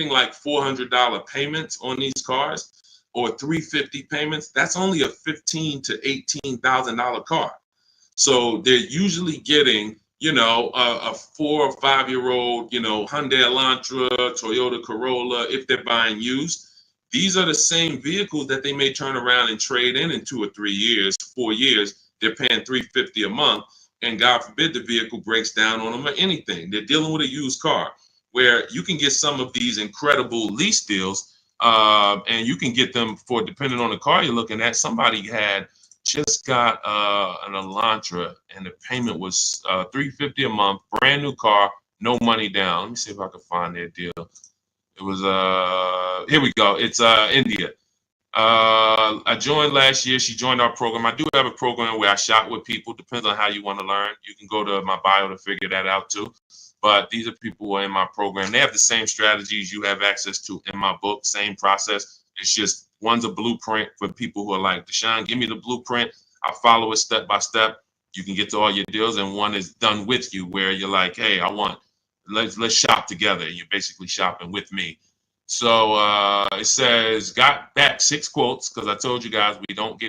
like $400 payments on these cars or $350 payments. That's only a $15,000 to $18,000 car. So they're usually getting, a 4 or 5-year-old, Hyundai Elantra, Toyota Corolla, if they're buying used. These are the same vehicles that they may turn around and trade in 2 or 3 years, 4 years. They're paying $350 a month, and God forbid the vehicle breaks down on them or anything. They're dealing with a used car, where you can get some of these incredible lease deals, and you can get them for, depending on the car you're looking at. Somebody had just got an Elantra, and the payment was $350 a month, brand new car, no money down. Let me see if I can find their deal. It was here we go. It's India. I joined last year. She joined our program. I do have a program where I shop with people. Depends on how you want to learn. You can go to my bio to figure that out too. But these are people who are in my program. They have the same strategies you have access to in my book, same process. It's just one's a blueprint for people who are like, Deshone, give me the blueprint. I'll follow it step by step. You can get to all your deals. And one is done with you, where you're like, hey, let's shop together. You're basically shopping with me. So it says, got back 6 quotes, because I told you guys we don't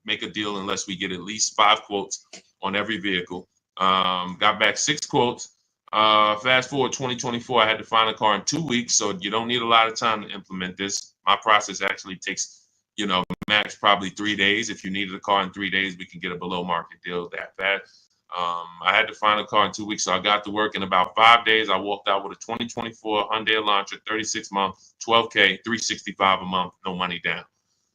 make a deal unless we get at least 5 quotes on every vehicle. Got back 6 quotes. Fast forward 2024, I had to find a car in 2 weeks, so you don't need a lot of time to implement this. My process actually takes, max probably 3 days. If you needed a car in 3 days, we can get a below market deal that fast. I had to find a car in 2 weeks, so I got to work in about 5 days. I walked out with a 2024 Hyundai Elantra, 36 month, 12K, 365 a month, no money down.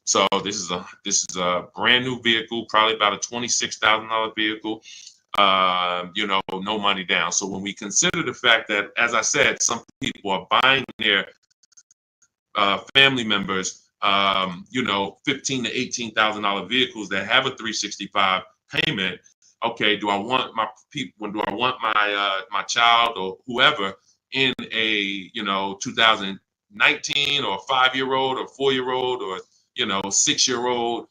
So this is a brand new vehicle, probably about a $26,000 vehicle. You know, no money down. So when we consider the fact that, as I said, some people are buying their family members, you know, $15,000 to $18,000 vehicles that have a 365 payment. Okay, do I want my people? Do I want my my child or whoever in a, you know, 2019 or 5-year-old or 4-year-old or, you know, 6-year-old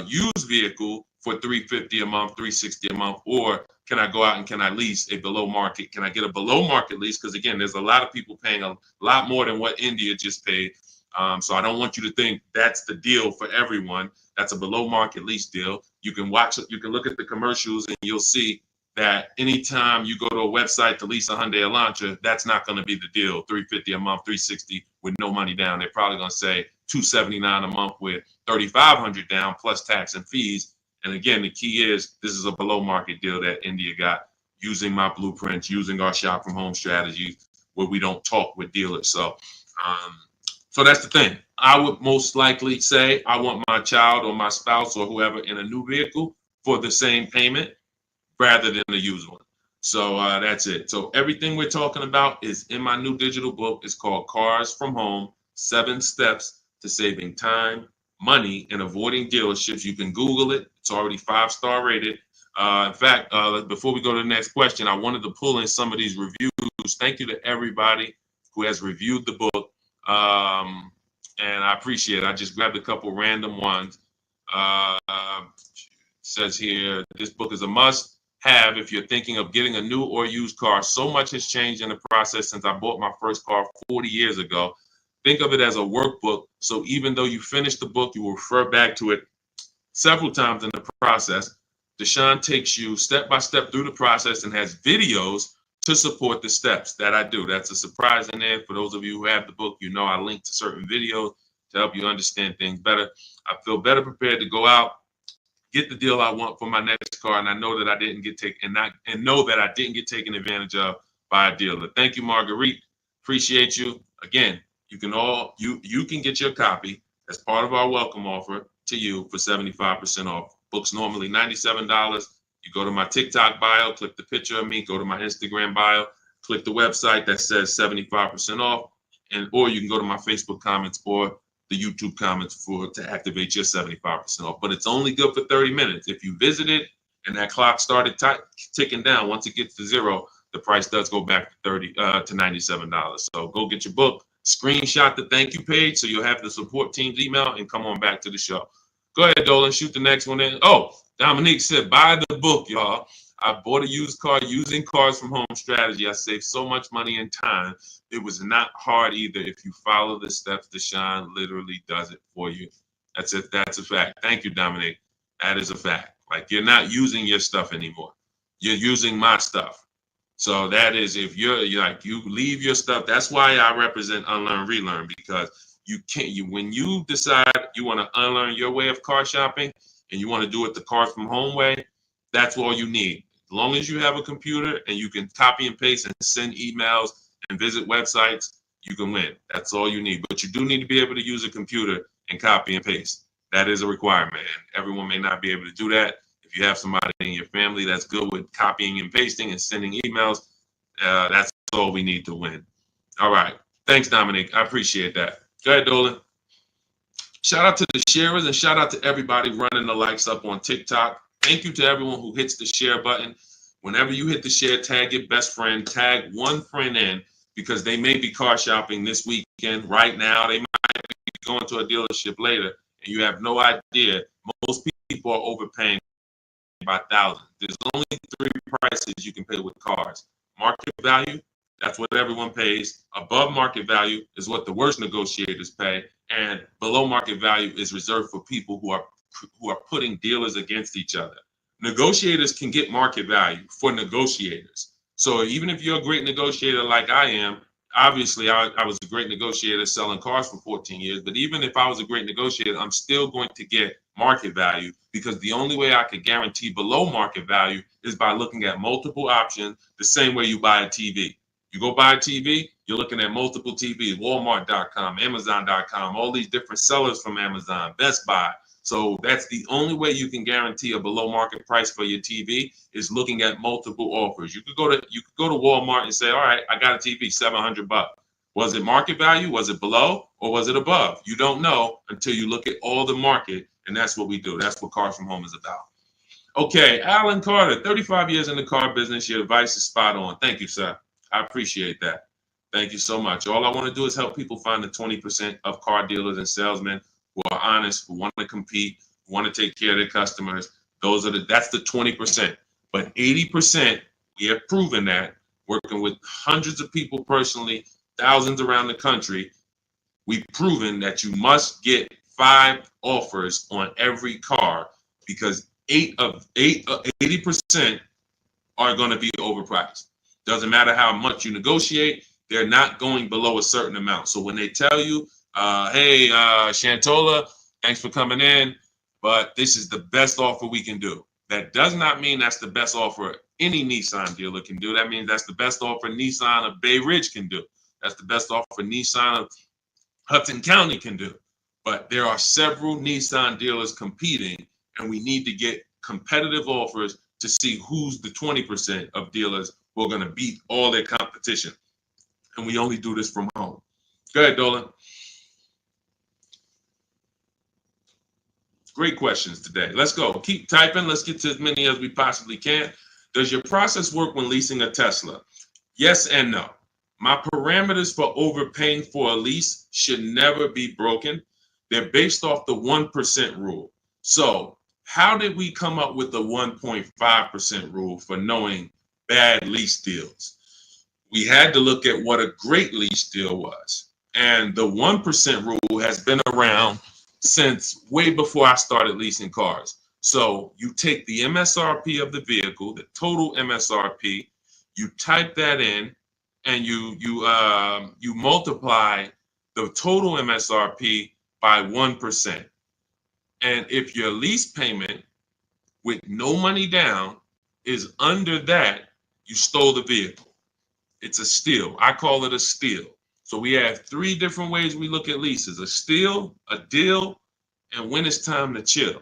used vehicle for $350 a month, $360 a month, or can I go out and can I lease a below market? Can I get a below market lease? Because again, there's a lot of people paying a lot more than what India just paid. So I don't want you to think that's the deal for everyone. That's a below market lease deal. You can look at the commercials and you'll see that anytime you go to a website to lease a Hyundai Elantra, that's not going to be the deal. $350 a month, $360 with no money down. They're probably going to say $279 a month with $3,500 down plus tax and fees. And again, the key is this is a below market deal that India got using my blueprints, using our shop from home strategy where we don't talk with dealers. So that's the thing. I would most likely say I want my child or my spouse or whoever in a new vehicle for the same payment rather than a used one. So that's it. So everything we're talking about is in my new digital book. It's called Cars from Home, 7 Steps to Saving Time, Money, and Avoiding Dealerships. You can Google it. It's already 5-star rated. In fact, before we go to the next question, I wanted to pull in some of these reviews. Thank you to everybody who has reviewed the book. And I appreciate it. I just grabbed a couple random ones. Says here, this book is a must have if you're thinking of getting a new or used car. So much has changed in the process since I bought my first car 40 years ago. Think of it as a workbook. So even though you finish the book, you will refer back to it several times in the process. Deshone takes you step by step through the process and has videos to support the steps that I do. That's a surprise in there. For those of you who have the book, you know I link to certain videos to help you understand things better. I feel better prepared to go out, get the deal I want for my next car, and I know that I didn't get taken advantage of by a dealer. Thank you, Marguerite. Appreciate you. Again, you can get your copy as part of our welcome offer to you for 75% off. Books normally $97. You go to my TikTok bio, click the picture of me, go to my Instagram bio, click the website that says 75% off, or you can go to my Facebook comments or the YouTube comments to activate your 75% off. But it's only good for 30 minutes. If you visit it and that clock started ticking down, once it gets to 0, the price does go back to $97. So go get your book, screenshot the thank you page so you'll have the support team's email, and come on back to the show. Go ahead, Dolan, shoot the next one in. Oh, Dominique said, buy the book, y'all. I bought a used car using Cars from Home strategy. I saved so much money and time. It was not hard either. If you follow the steps, Deshone literally does it for you. That's it. That's a fact. Thank you, Dominique. That is a fact. Like, you're not using your stuff anymore. You're using my stuff. So that is, if you leave your stuff. That's why I represent Unlearn, Relearn, because when you decide you want to unlearn your way of car shopping and you want to do it the Cars from Home way, that's all you need. As long as you have a computer and you can copy and paste and send emails and visit websites, you can win. That's all you need. But you do need to be able to use a computer and copy and paste. That is a requirement. And everyone may not be able to do that. If you have somebody in your family that's good with copying and pasting and sending emails, that's all we need to win. All right. Thanks, Dominic. I appreciate that. Go ahead, Dolan. Shout out to the sharers and shout out to everybody running the likes up on TikTok. Thank you to everyone who hits the share button. Whenever you hit the share, tag your best friend, tag one friend in, because they may be car shopping this weekend. Right now, they might be going to a dealership later, and you have no idea. Most people are overpaying by thousands. There's only 3 prices you can pay with cars. Market value, that's what everyone pays. Above market value is what the worst negotiators pay. And below market value is reserved for people who are putting dealers against each other. Negotiators can get market value for negotiators. So even if you're a great negotiator like I am, obviously I was a great negotiator selling cars for 14 years, but even if I was a great negotiator, I'm still going to get market value, because the only way I could guarantee below market value is by looking at multiple options, the same way you buy a TV. You go buy a TV, you're looking at multiple TVs, Walmart.com, Amazon.com, all these different sellers from Amazon, Best Buy. So that's the only way you can guarantee a below market price for your TV, is looking at multiple offers. You could go to Walmart and say, all right, I got a TV, $700. Was it market value? Was it below? Or was it above? You don't know until you look at all the market, and that's what we do. That's what Cars from Home is about. Okay, Alan Carter, 35 years in the car business. Your advice is spot on. Thank you, sir. I appreciate that. Thank you so much. All I want to do is help people find the 20% of car dealers and salesmen who are honest, who want to compete, who want to take care of their customers. That's the 20%. But 80%, we have proven that, working with hundreds of people personally, thousands around the country, we've proven that you must get 5 offers on every car, because 80% are going to be overpriced. Doesn't matter how much you negotiate, they're not going below a certain amount. So when they tell you, hey, Shantola, thanks for coming in, but this is the best offer we can do, that does not mean that's the best offer any Nissan dealer can do. That means that's the best offer Nissan of Bay Ridge can do. That's the best offer Nissan of Hudson County can do. But there are several Nissan dealers competing, and we need to get competitive offers to see who's the 20% of dealers who are going to beat all their competition. And we only do this from home. Go ahead, Dolan. Great questions today. Let's go. Keep typing. Let's get to as many as we possibly can. Does your process work when leasing a Tesla? Yes and no. My parameters for overpaying for a lease should never be broken. They're based off the 1% rule. So how did we come up with the 1.5% rule for knowing bad lease deals? We had to look at what a great lease deal was. And the 1% rule has been around since way before I started leasing cars. So you take the MSRP of the vehicle, the total MSRP, you type that in, and you multiply the total MSRP by 1%. And if your lease payment with no money down is under that, you stole the vehicle. It's a steal. I call it a steal. So we have 3 different ways we look at leases: a steal, a deal, and when it's time to chill.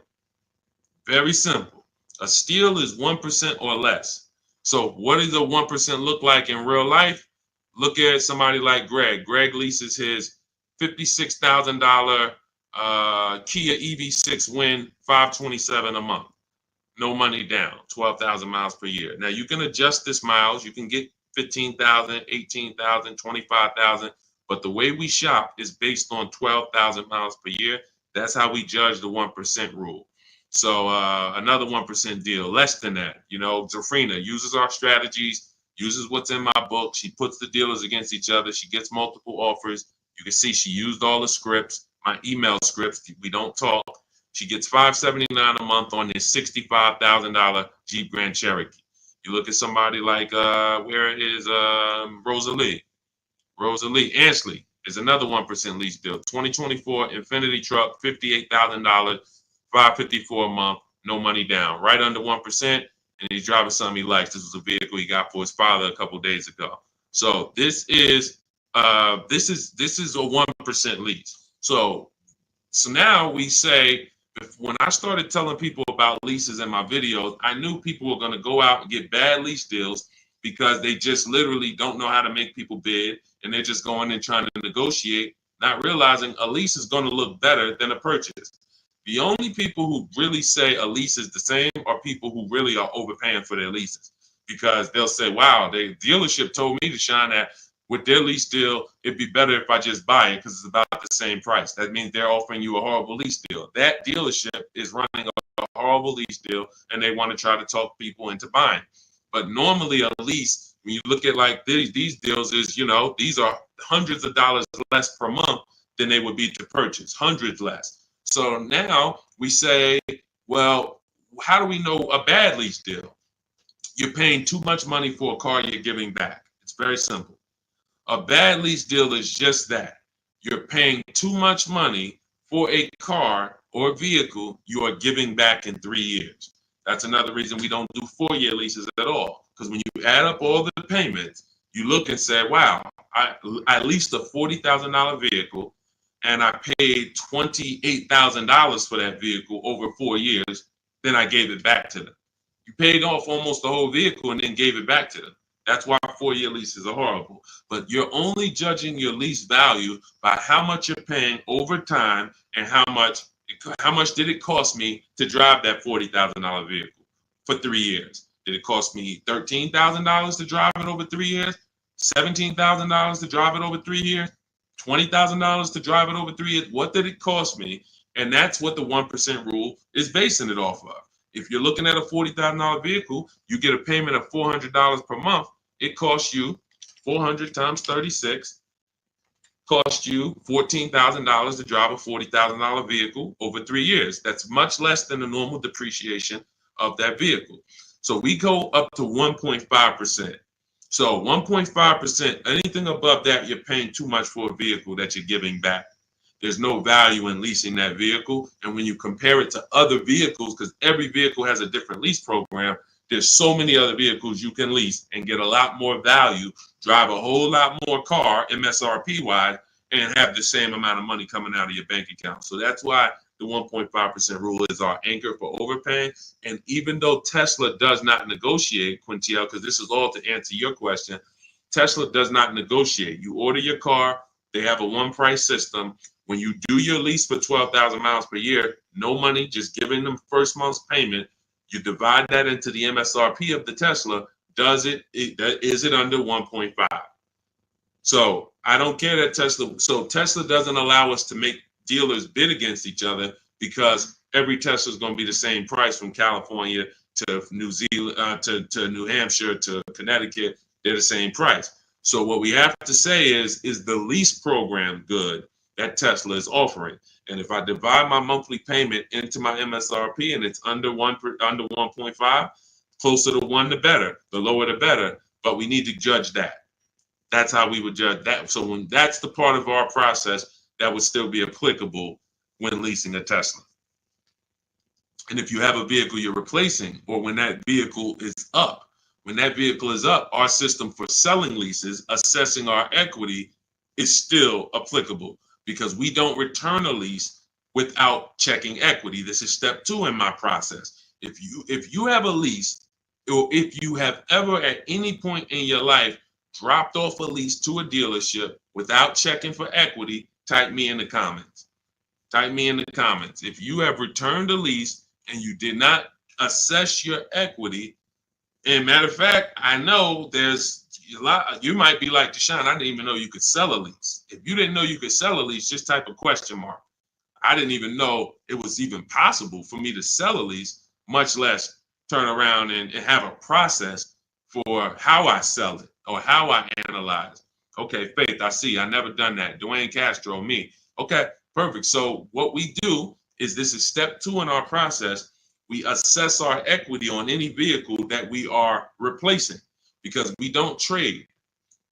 Very simple. A steal is 1% or less. So what does a 1% look like in real life? Look at somebody like Greg. Greg leases his $56,000 Kia EV6 Win, $527 a month. No money down, 12,000 miles per year. Now you can adjust this miles. You can get 15,000, 18,000, 25,000. But the way we shop is based on 12,000 miles per year. That's how we judge the 1% rule. So another 1% deal, less than that. You know, Zafrina uses our strategies, uses what's in my book. She puts the dealers against each other. She gets multiple offers. You can see she used all the scripts, my email scripts. We don't talk. She gets $579 a month on this $65,000 Jeep Grand Cherokee. You look at somebody like, where is Rosalie? Rosalie Ansley is another 1% lease deal. 2024 Infinity truck, $58,000, $554 a month, no money down, right under 1%. And he's driving something he likes. This was a vehicle he got for his father a couple days ago. So this is a 1% lease. So now we say, when I started telling people about leases in my videos, I knew people were going to go out and get bad lease deals because they just literally don't know how to make people bid, and they're just going in trying to negotiate, not realizing a lease is going to look better than a purchase. The only people who really say a lease is the same are people who really are overpaying for their leases, because they'll say, wow, the dealership told me to shine that with their lease deal, it'd be better if I just buy it because it's about the same price. That means they're offering you a horrible lease deal. That dealership is running a horrible lease deal, and they want to try to talk people into buying. But normally a lease, when you look at like these deals, is, you know, these are hundreds of dollars less per month than they would be to purchase, hundreds less. So now we say, well, how do we know a bad lease deal? You're paying too much money for a car you're giving back. It's very simple. A bad lease deal is just that. You're paying too much money for a car or vehicle you are giving back in 3 years. That's another reason we don't do 4-year leases at all. Because when you add up all the payments, you look and say, wow, I leased a $40,000 vehicle and I paid $28,000 for that vehicle over 4 years. Then I gave it back to them. You paid off almost the whole vehicle and then gave it back to them. That's why 4-year leases are horrible. But you're only judging your lease value by how much you're paying over time and how much did it cost me to drive that $40,000 vehicle for 3 years. Did it cost me $13,000 to drive it over 3 years? $17,000 to drive it over 3 years? $20,000 to drive it over 3 years? What did it cost me? And that's what the 1% rule is basing it off of. If you're looking at a $40,000 vehicle, you get a payment of $400 per month. It costs you 400 times 36, cost you $14,000 to drive a $40,000 vehicle over 3 years. That's much less than the normal depreciation of that vehicle. So we go up to 1.5%. So 1.5%, anything above that, you're paying too much for a vehicle that you're giving back. There's no value in leasing that vehicle. And when you compare it to other vehicles, because every vehicle has a different lease program, there's so many other vehicles you can lease and get a lot more value, drive a whole lot more car MSRP wise, and have the same amount of money coming out of your bank account. So that's why the 1.5% rule is our anchor for overpaying. And even though Tesla does not negotiate, Quintiel, because this is all to answer your question, Tesla does not negotiate. You order your car, they have a one price system. When you do your lease for 12,000 miles per year, no money, just giving them first month's payment. You divide that into the MSRP of the Tesla. Is it under 1.5? So I don't care that Tesla. So Tesla doesn't allow us to make dealers bid against each other because every Tesla is going to be the same price from California to New Zealand to New Hampshire to Connecticut. They're the same price. So what we have to say is the lease program good that Tesla is offering? And if I divide my monthly payment into my MSRP and it's under 1.5, closer to 1 the better, the lower the better. But we need to judge that. That's how we would judge that. So when that's the part of our process that would still be applicable when leasing a Tesla. And if you have a vehicle you're replacing, or when that vehicle is up, our system for selling leases, assessing our equity is still applicable because we don't return a lease without checking equity. This is step 2 in my process. If you have a lease, or if you have ever at any point in your life dropped off a lease to a dealership without checking for equity, type me in the comments. Type me in the comments. If you have returned a lease and you did not assess your equity, and matter of fact, I know there's a lot, you might be like Deshone, I didn't even know you could sell a lease. If you didn't know you could sell a lease, just type a question mark. I didn't even know it was even possible for me to sell a lease, much less turn around and have a process for how I sell it or how I analyze. Okay, Faith, I see. I never done that. Dwayne Castro, me. Okay, perfect. So what we do is, this is step 2 in our process. We assess our equity on any vehicle that we are replacing because we don't trade.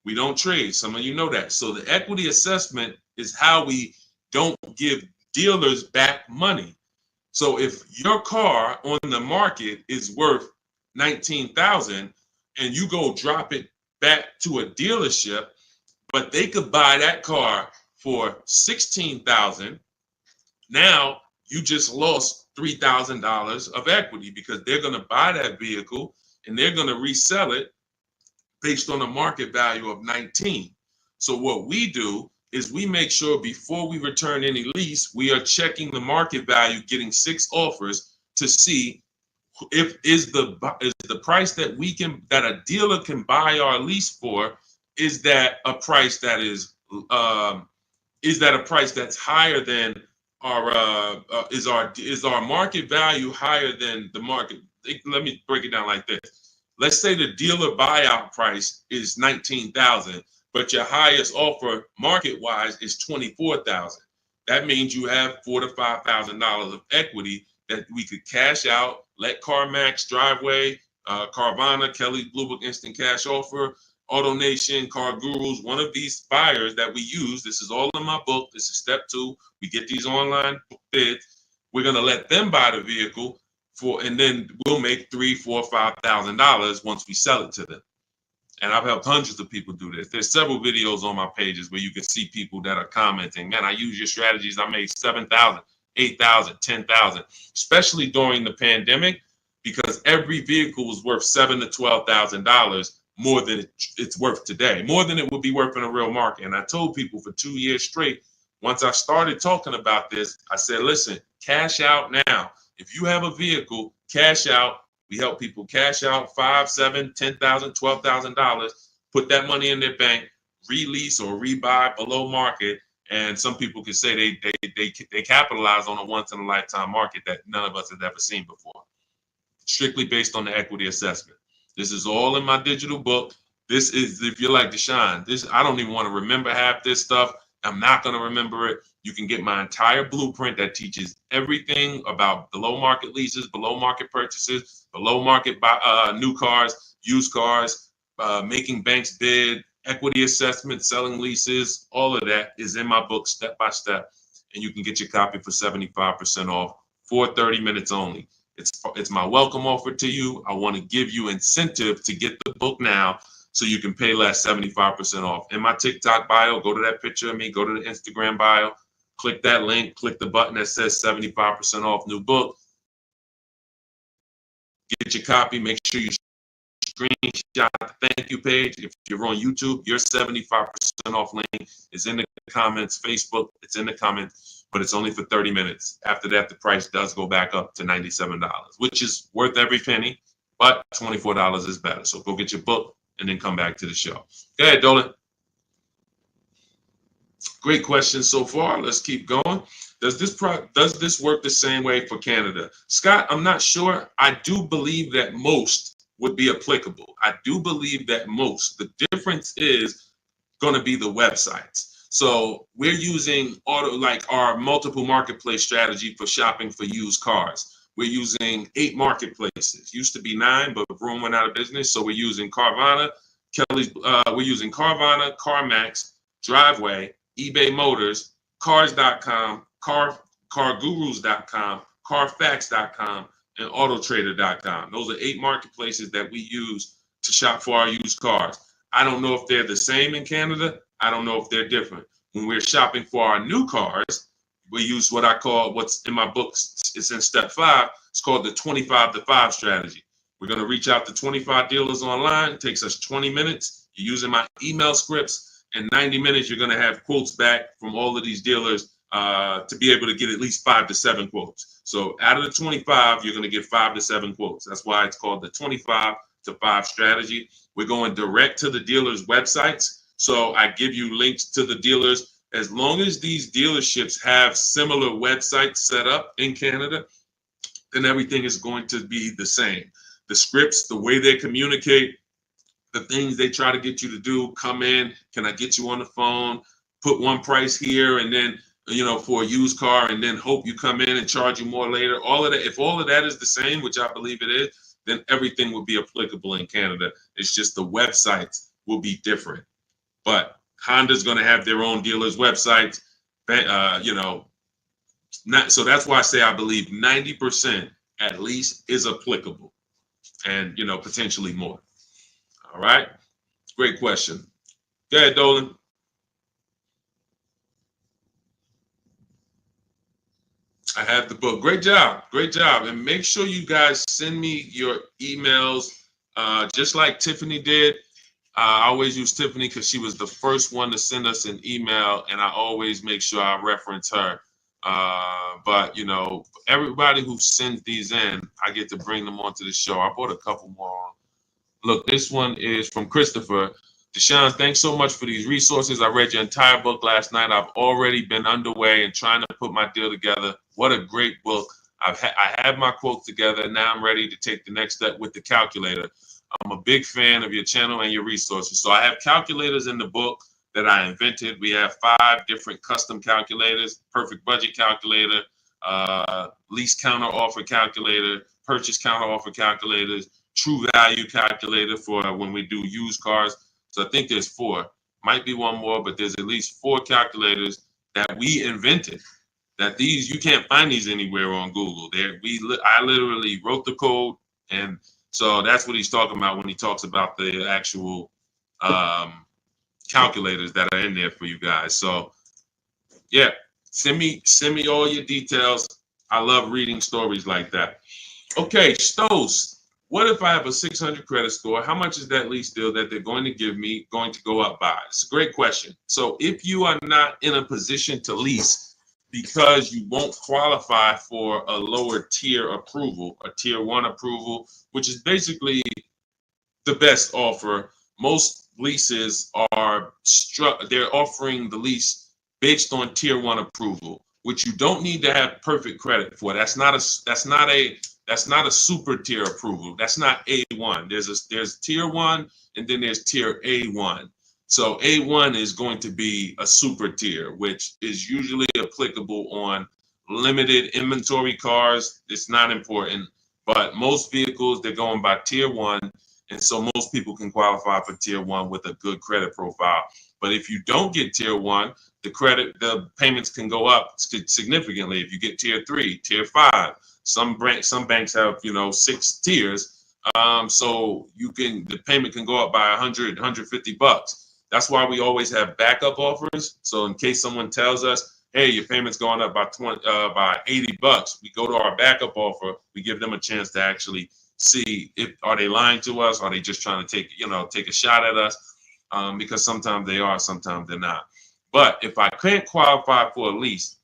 We don't trade. Some of you know that. So the equity assessment is how we don't give dealers back money. So if your car on the market is worth $19,000 and you go drop it back to a dealership, but they could buy that car for $16,000, now you just lost $3,000 of equity because they're going to buy that vehicle and they're going to resell it based on a market value of 19. So what we do is we make sure before we return any lease, we are checking the market value, getting 6 offers to see if is the price that a dealer can buy our lease for, is that a price that is a price that's higher than our is our market value higher than the market? Let me break it down like this. Let's say the dealer buyout price is $19,000, but your highest offer market-wise is $24,000. That means you have $4,000 to $5,000 of equity that we could cash out, let CarMax, Driveway, Carvana, Kelly Blue Book Instant Cash Offer, AutoNation, Car Gurus, one of these buyers that we use, this is all in my book. This is step 2. We get these online bids. We're going to let them buy the vehicle and then we'll make $3,000, $4,000, $5,000 once we sell it to them. And I've helped hundreds of people do this. There's several videos on my pages where you can see people that are commenting, man, I use your strategies. I made 7,000, 8,000, 10,000, especially during the pandemic, because every vehicle was worth $7,000 to $12,000 more than it's worth today, more than it would be worth in a real market. And I told people for 2 years straight, once I started talking about this, I said, listen, cash out now. If you have a vehicle, cash out. We help people cash out $5,000, $7,000, $10,000, $12,000, put that money in their bank, release or rebuy below market. And some people can say they capitalize on a once in a lifetime market that none of us have ever seen before. Strictly based on the equity assessment. This is all in my digital book. This is, if you're like Deshone, I don't even want to remember half this stuff. I'm not going to remember it. You can get my entire blueprint that teaches everything about below market leases, below market purchases, below market new cars, used cars, making banks bid, equity assessment, selling leases. All of that is in my book step by step. And you can get your copy for 75% off for 30 minutes only. It's my welcome offer to you. I want to give you incentive to get the book now so you can pay less, 75% off. In my TikTok bio, go to that picture of me, go to the Instagram bio, click that link, click the button that says 75% off new book. Get your copy. Make sure you screenshot the thank you page. If you're on YouTube, your 75% off link is in the comments. Facebook, it's in the comments, but it's only for 30 minutes. After that, the price does go back up to $97, which is worth every penny, but $24 is better. So go get your book and then come back to the show. Go ahead, Dolan. Great question so far. Let's keep going. Does this work the same way for Canada? Scott, I'm not sure. I do believe that most would be applicable. I do believe that most. The difference is going to be the websites. So we're using our multiple marketplace strategy for shopping for used cars. We're using 8 marketplaces. Used to be 9, but Vroom went out of business. So we're using Carvana, we're using Carvana, CarMax, Driveway, eBay Motors, Cars.com, CarGurus.com, Carfax.com, and Autotrader.com. Those are 8 marketplaces that we use to shop for our used cars. I don't know if they're the same in Canada. I don't know if they're different. When we're shopping for our new cars, we use what I call, what's in my books, it's in step 5, it's called the 25 to 5 strategy. We're going to reach out to 25 dealers online. It takes us 20 minutes. You're using my email scripts. In 90 minutes, you're going to have quotes back from all of these dealers to be able to get at least 5 to 7 quotes. So out of the 25, you're going to get 5 to 7 quotes. That's why it's called the 25 to 5 strategy. We're going direct to the dealers' websites. So I give you links to the dealers. As long as these dealerships have similar websites set up in Canada, then everything is going to be the same. The scripts, the way they communicate, the things they try to get you to do, come in, can I get you on the phone, put one price here, and then, for a used car, and then hope you come in and charge you more later. All of that, if all of that is the same, which I believe it is, then everything will be applicable in Canada. It's just the websites will be different. But Honda's going to have their own dealers' websites, so that's why I say I believe 90% at least is applicable, and potentially more. All right, great question. Go ahead, Dolan. I have the book. Great job, and make sure you guys send me your emails, just like Tiffany did. I always use Tiffany because she was the first one to send us an email, and I always make sure I reference her. But everybody who sends these in, I get to bring them onto the show. I brought a couple more. Look, this one is from Christopher. Deshone, thanks so much for these resources. I read your entire book last night. I've already been underway and trying to put my deal together. What a great book. I have my quotes together. Now I'm ready to take the next step with the calculator. I'm a big fan of your channel and your resources. So I have calculators in the book that I invented. We have 5 different custom calculators: perfect budget calculator, lease counter offer calculator, purchase counter offer calculators, true value calculator for when we do used cars. So I think there's 4. Might be one more, but there's at least 4 calculators that we invented. That these, you can't find these anywhere on Google. I literally wrote the code, and so that's what he's talking about when he talks about the actual calculators that are in there for you guys. So yeah, send me all your details. I love reading stories like that. Okay, Stos, what if I have a 600 credit score? How much is that lease deal that they're going to give me going to go up by? It's a great question. So if you are not in a position to lease because you won't qualify for a lower tier approval, a tier 1 approval, which is basically the best offer. Most leases are they're offering the lease based on tier 1 approval, which you don't need to have perfect credit for. That's not a super tier approval. That's not A1. There's tier 1 and then there's tier A1. So A1 is going to be a super tier, which is usually applicable on limited inventory cars. It's not important, but most vehicles, they're going by tier 1. And so most people can qualify for tier 1 with a good credit profile. But if you don't get tier 1, the payments can go up significantly. If you get tier 3, tier 5, some banks have 6 tiers. So the payment can go up by $100, $150. That's why we always have backup offers. So in case someone tells us, hey, your payment's going up by $80, we go to our backup offer. We give them a chance to actually see are they lying to us? Are they just trying to take a shot at us? Because sometimes they are, sometimes they're not. But if I can't qualify for a lease,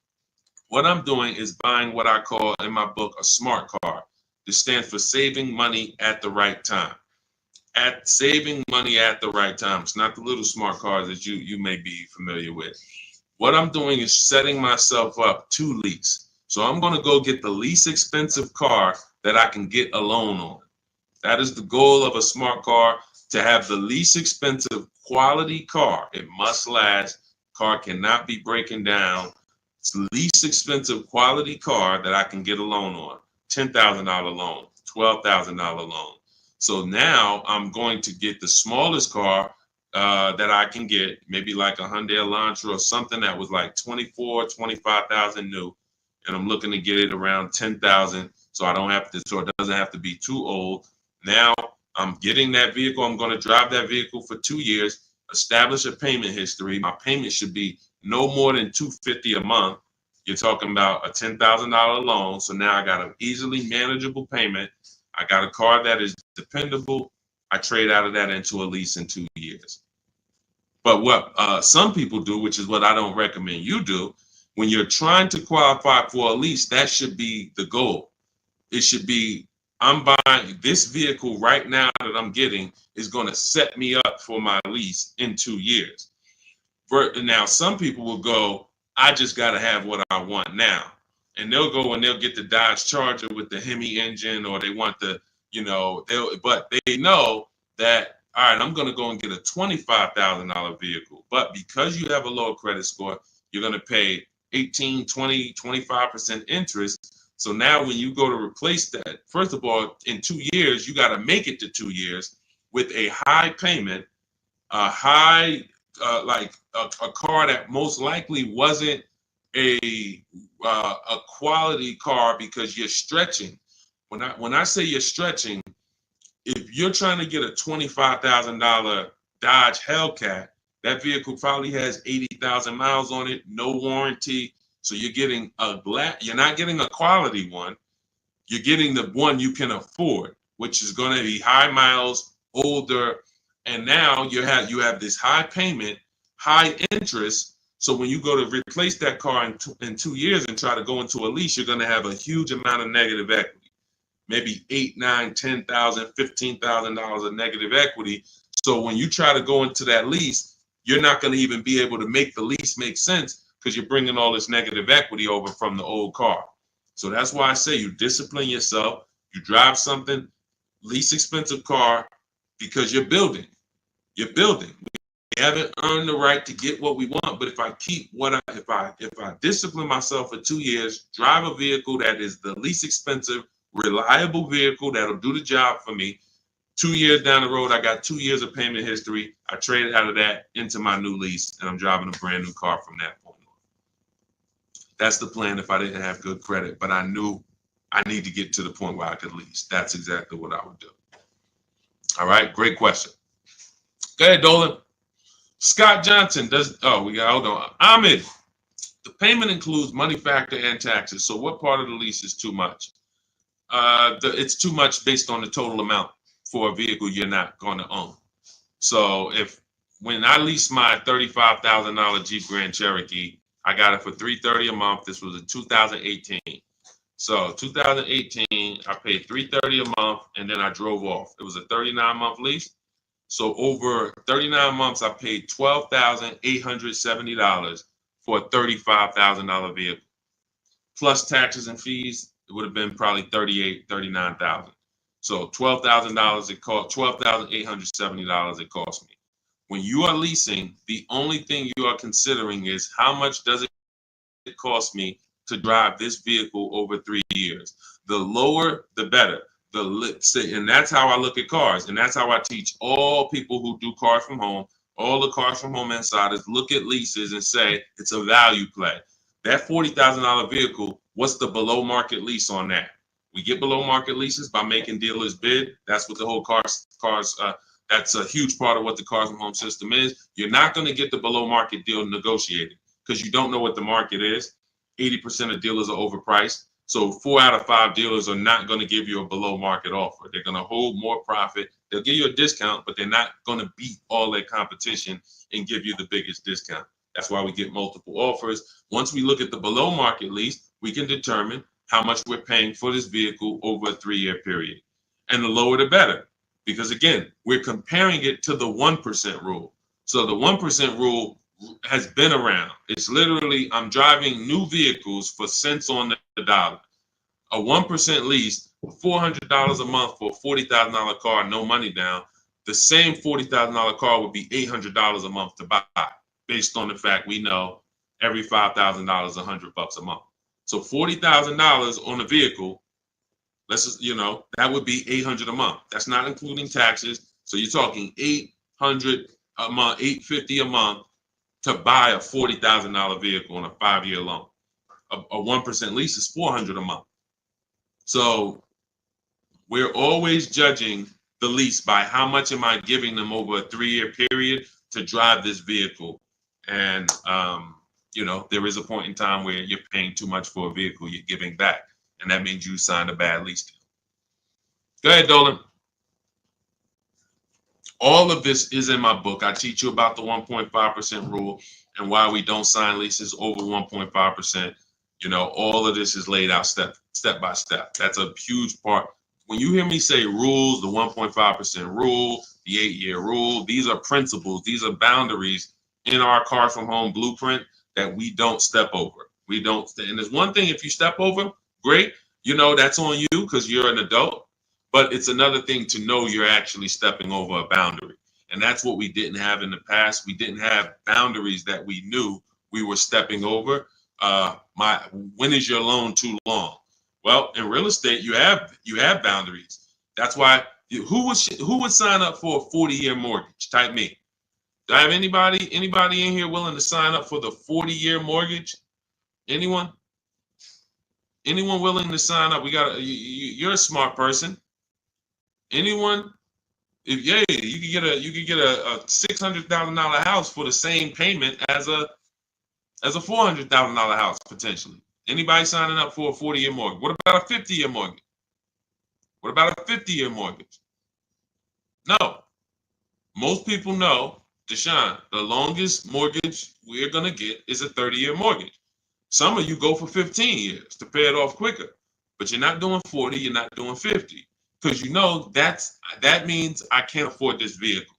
what I'm doing is buying what I call in my book a smart card. This stands for saving money at the right time. Saving money at the right time. It's not the little smart cards that you may be familiar with. What I'm doing is setting myself up to lease. So I'm going to go get the least expensive car that I can get a loan on. That is the goal of a smart car, to have the least expensive quality car. It must last. Car cannot be breaking down. It's the least expensive quality car that I can get a loan on. $10,000 loan, $12,000 loan. So now I'm going to get the smallest car that I can get, maybe like a Hyundai Elantra or something that was like 24, 25,000 new. And I'm looking to get it around 10,000. So it doesn't have to be too old. Now I'm getting that vehicle. I'm going to drive that vehicle for 2 years, establish a payment history. My payment should be no more than $250 a month. You're talking about a $10,000 loan. So now I got an easily manageable payment. I got a car that is dependable. I trade out of that into a lease in 2 years. But what some people do, which is what I don't recommend you do, when you're trying to qualify for a lease, that should be the goal. It should be, I'm buying this vehicle right now that I'm getting is going to set me up for my lease in 2 years. Now, some people will go, I just got to have what I want now. And they'll go and they'll get the Dodge Charger with the Hemi engine, or they want but they know that, all right, I'm going to go and get a $25,000 vehicle. But because you have a lower credit score, you're going to pay 18, 20, 25% interest. So now when you go to replace that, first of all, in 2 years, you got to make it to 2 years with a high payment, a car that most likely wasn't a quality car, because you're stretching. When I say you're stretching, if you're trying to get a $25,000 Dodge Hellcat, that vehicle probably has 80,000 miles on it, no warranty. So you're getting you're not getting a quality one. You're getting the one you can afford, which is going to be high miles, older, and now you have this high payment, high interest. So when you go to replace that car in 2 years and try to go into a lease, you're going to have a huge amount of negative equity, maybe $8,000, $9,000, $10,000, $15,000 of negative equity. So when you try to go into that lease, you're not going to even be able to make the lease make sense, because you're bringing all this negative equity over from the old car. So that's why I say you discipline yourself. You drive something, least expensive car, because you're building. You're building. We haven't earned the right to get what we want, but if I discipline myself for 2 years, drive a vehicle that is the least expensive, reliable vehicle that'll do the job for me, 2 years down the road, I got 2 years of payment history. I traded out of that into my new lease, and I'm driving a brand new car from that point on. That's the plan if I didn't have good credit, but I knew I need to get to the point where I could lease. That's exactly what I would do. All right, great question. Go ahead, Dolan. Scott Johnson hold on. Ahmed, the payment includes money factor and taxes. So what part of the lease is too much? It's too much based on the total amount for a vehicle you're not going to own. So when I leased my $35,000 Jeep Grand Cherokee, I got it for $330 a month. This was in 2018. So 2018, I paid $330 a month, and then I drove off. It was a 39-month lease. So over 39 months, I paid $12,870 for a $35,000 vehicle. Plus taxes and fees, it would have been probably $39,000. So $12,000 it cost, $12,870 it cost me. When you are leasing, the only thing you are considering is how much does it cost me to drive this vehicle over 3 years. The lower, the better. And that's how I look at cars, and that's how I teach all people who do cars from home, all the cars from home insiders, look at leases and say it's a value play. That $40,000 vehicle, what's the below market lease on that? We get below market leases by making dealers bid. That's what the whole cars. That's a huge part of what the cars from home system is. You're not going to get the below market deal negotiated because you don't know what the market is. 80% of dealers are overpriced. So 4 out of 5 dealers are not going to give you a below market offer. They're going to hold more profit. They'll give you a discount, but they're not going to beat all their competition and give you the biggest discount. That's why we get multiple offers. Once we look at the below market lease, we can determine how much we're paying for this vehicle over a 3-year period. And the lower the better. Because again, we're comparing it to the 1% rule. So the 1% rule has been around. It's literally, I'm driving new vehicles for cents on the dollar. A 1% lease, $400 a month for a $40,000 car, no money down. The same $40,000 car would be $800 a month to buy, based on the fact we know every $5,000 is $100 a month. So $40,000 on a vehicle, that would be $800 a month. That's not including taxes. So you're talking $800 a month, $850 a month to buy a $40,000 vehicle on a 5-year loan. A 1% lease is $400 a month. So we're always judging the lease by how much am I giving them over a 3-year period to drive this vehicle. And, there is a point in time where you're paying too much for a vehicle you're giving back. And that means you signed a bad lease deal. Go ahead, Dolan. All of this is in my book. I teach you about the 1.5% rule and why we don't sign leases over 1.5%. All of this is laid out step by step. That's a huge part. When you hear me say rules, the 1.5% rule, the 8-year rule, these are principles. These are boundaries in our Cars from Home blueprint that we don't step over. We don't. And there's one thing, if you step over, great. That's on you because you're an adult. But it's another thing to know you're actually stepping over a boundary. And that's what we didn't have in the past. We didn't have boundaries that we knew we were stepping over. When is your loan too long? Well, in real estate, you have boundaries. That's why who would sign up for a 40-year mortgage? Type me. Do I have anybody in here willing to sign up for the 40-year mortgage? Anyone? Anyone willing to sign up? You're a smart person. Anyone? You could get a $600,000 house for the same payment as a $400,000 house potentially. Anybody signing up for a 40-year mortgage? What about a 50-year mortgage? What about a 50-year mortgage? No. Most people know, Deshone, the longest mortgage we're gonna get is a 30-year mortgage. Some of you go for 15 years to pay it off quicker, but you're not doing 40, you're not doing 50. Because that means I can't afford this vehicle.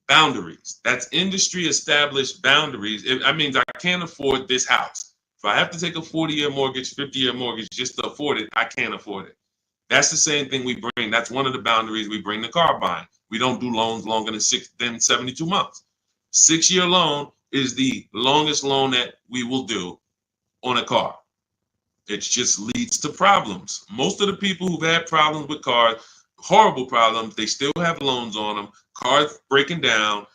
Boundaries. That's industry established boundaries. That means I can't afford this house. If I have to take a 40-year mortgage, 50-year mortgage just to afford it, I can't afford it. That's the same thing we bring. That's one of the boundaries we bring to car buying. We don't do loans longer than 72 months. 6-year loan is the longest loan that we will do on a car. It just leads to problems. Most of the people who've had problems with cars, horrible problems. They still have loans on them. Cars breaking down.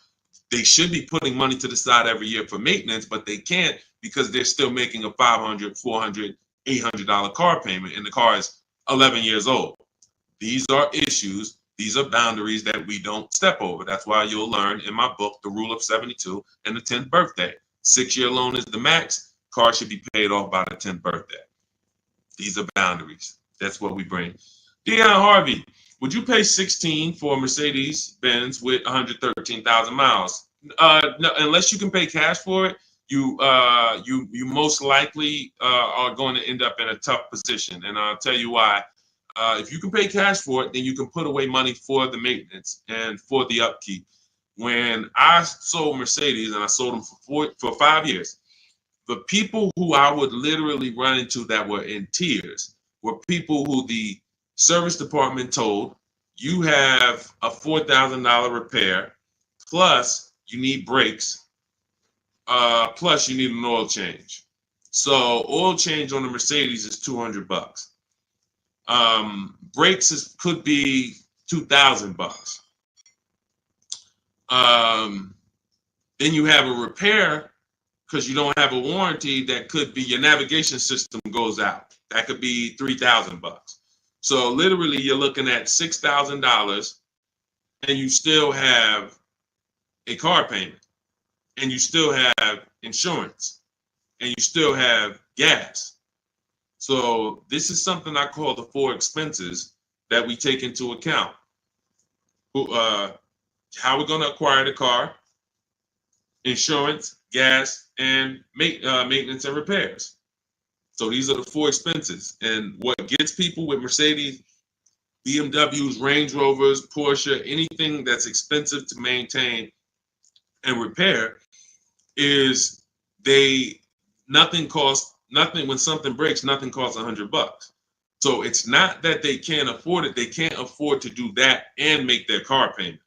They should be putting money to the side every year for maintenance, but they can't because they're still making a $500, $400, $800 car payment, and the car is 11 years old. These are issues. These are boundaries that we don't step over. That's why you'll learn in my book, The Rule of 72 and the 10th birthday. 6-year loan is the max. Car should be paid off by the 10th birthday. These are boundaries. That's what we bring. Dion Harvey, would you pay 16 for a Mercedes Benz with 113,000 miles? No, unless you can pay cash for it, you most likely are going to end up in a tough position, and I'll tell you why. If you can pay cash for it, then you can put away money for the maintenance and for the upkeep. When I sold Mercedes, and I sold them for 5 years, the people who I would literally run into that were in tears were people who the service department told, you have a $4,000 repair, plus you need brakes, plus you need an oil change. So oil change on the Mercedes is $200. Brakes could be $2,000. Then you have a repair because you don't have a warranty that could be your navigation system goes out. That could be $3,000. So literally you're looking at $6,000 and you still have a car payment and you still have insurance and you still have gas. So this is something I call the 4 expenses that we take into account. How we're going to acquire the car, insurance, gas, and maintenance and repairs. So these are the 4 expenses. And what gets people with Mercedes, BMWs, Range Rovers, Porsche, anything that's expensive to maintain and repair is nothing when something breaks, nothing costs $100. So it's not that they can't afford it. They can't afford to do that and make their car payment.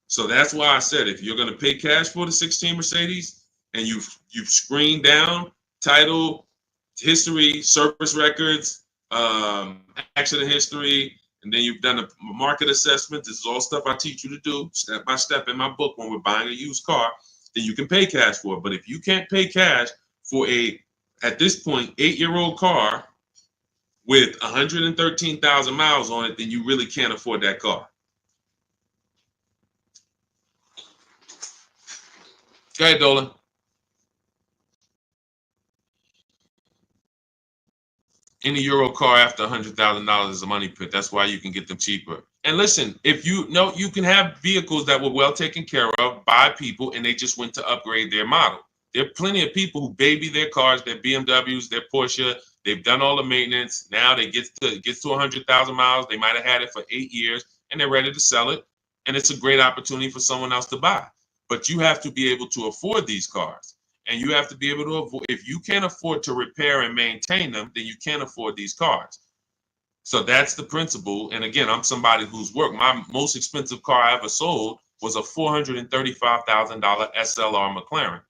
So that's why I said, if you're going to pay cash for the 16 Mercedes and you've screened down title, history, service records, accident history, and then you've done a market assessment. This is all stuff I teach you to do step by step in my book when we're buying a used car. Then you can pay cash for it. But if you can't pay cash for at this point, 8-year-old car with 113,000 miles on it, then you really can't afford that car. Go ahead, Dolan. Any Euro car after $100,000 is a money pit. That's why you can get them cheaper. And listen, if you know, you can have vehicles that were well taken care of by people and they just went to upgrade their model. There are plenty of people who baby their cars, their BMWs, their Porsche. They've done all the maintenance. Now they get to 100,000 miles. They might have had it for 8 years and they're ready to sell it. And it's a great opportunity for someone else to buy. But you have to be able to afford these cars. And you have to be able to avoid, if you can't afford to repair and maintain them, then you can't afford these cars. So that's the principle. And again, I'm somebody who's worked. My most expensive car I ever sold was a $435,000 SLR McLaren.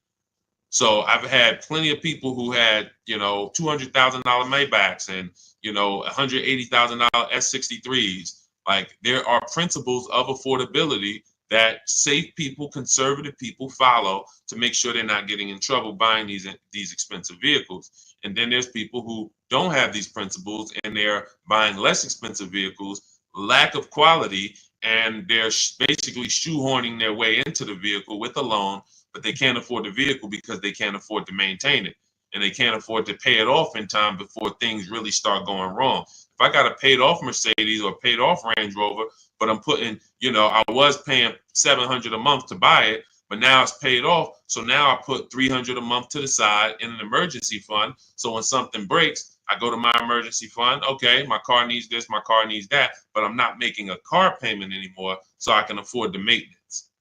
So I've had plenty of people who had, $200,000 Maybachs and, $180,000 S63s. Like, there are principles of affordability that safe people, conservative people follow to make sure they're not getting in trouble buying these expensive vehicles. And then there's people who don't have these principles and they're buying less expensive vehicles, lack of quality, and they're basically shoehorning their way into the vehicle with a loan, but they can't afford the vehicle because they can't afford to maintain it. And they can't afford to pay it off in time before things really start going wrong. If I got a paid off Mercedes or paid off Range Rover, but I'm putting, I was paying $700 a month to buy it, but now it's paid off. So now I put $300 a month to the side in an emergency fund. So when something breaks, I go to my emergency fund. Okay, my car needs this, my car needs that, but I'm not making a car payment anymore, so I can afford the maintenance.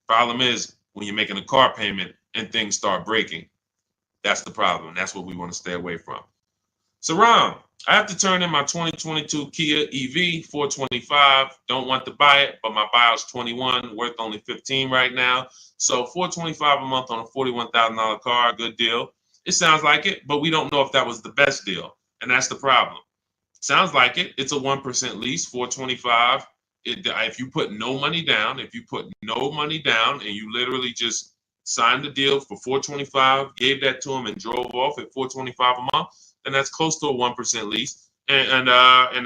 Problem is, when you're making a car payment and things start breaking, that's the problem. That's what we want to stay away from. So Ron, I have to turn in my 2022 Kia EV 425. Don't want to buy it, but my buyer's 21, worth only 15 right now. So 425 a month on a $41,000 car, good deal. It sounds like it, but we don't know if that was the best deal, and that's the problem. Sounds like it. It's a 1% lease, 425. If you put no money down, and you literally just signed the deal for 425, gave that to them and drove off at 425 a month, then that's close to a 1% lease. And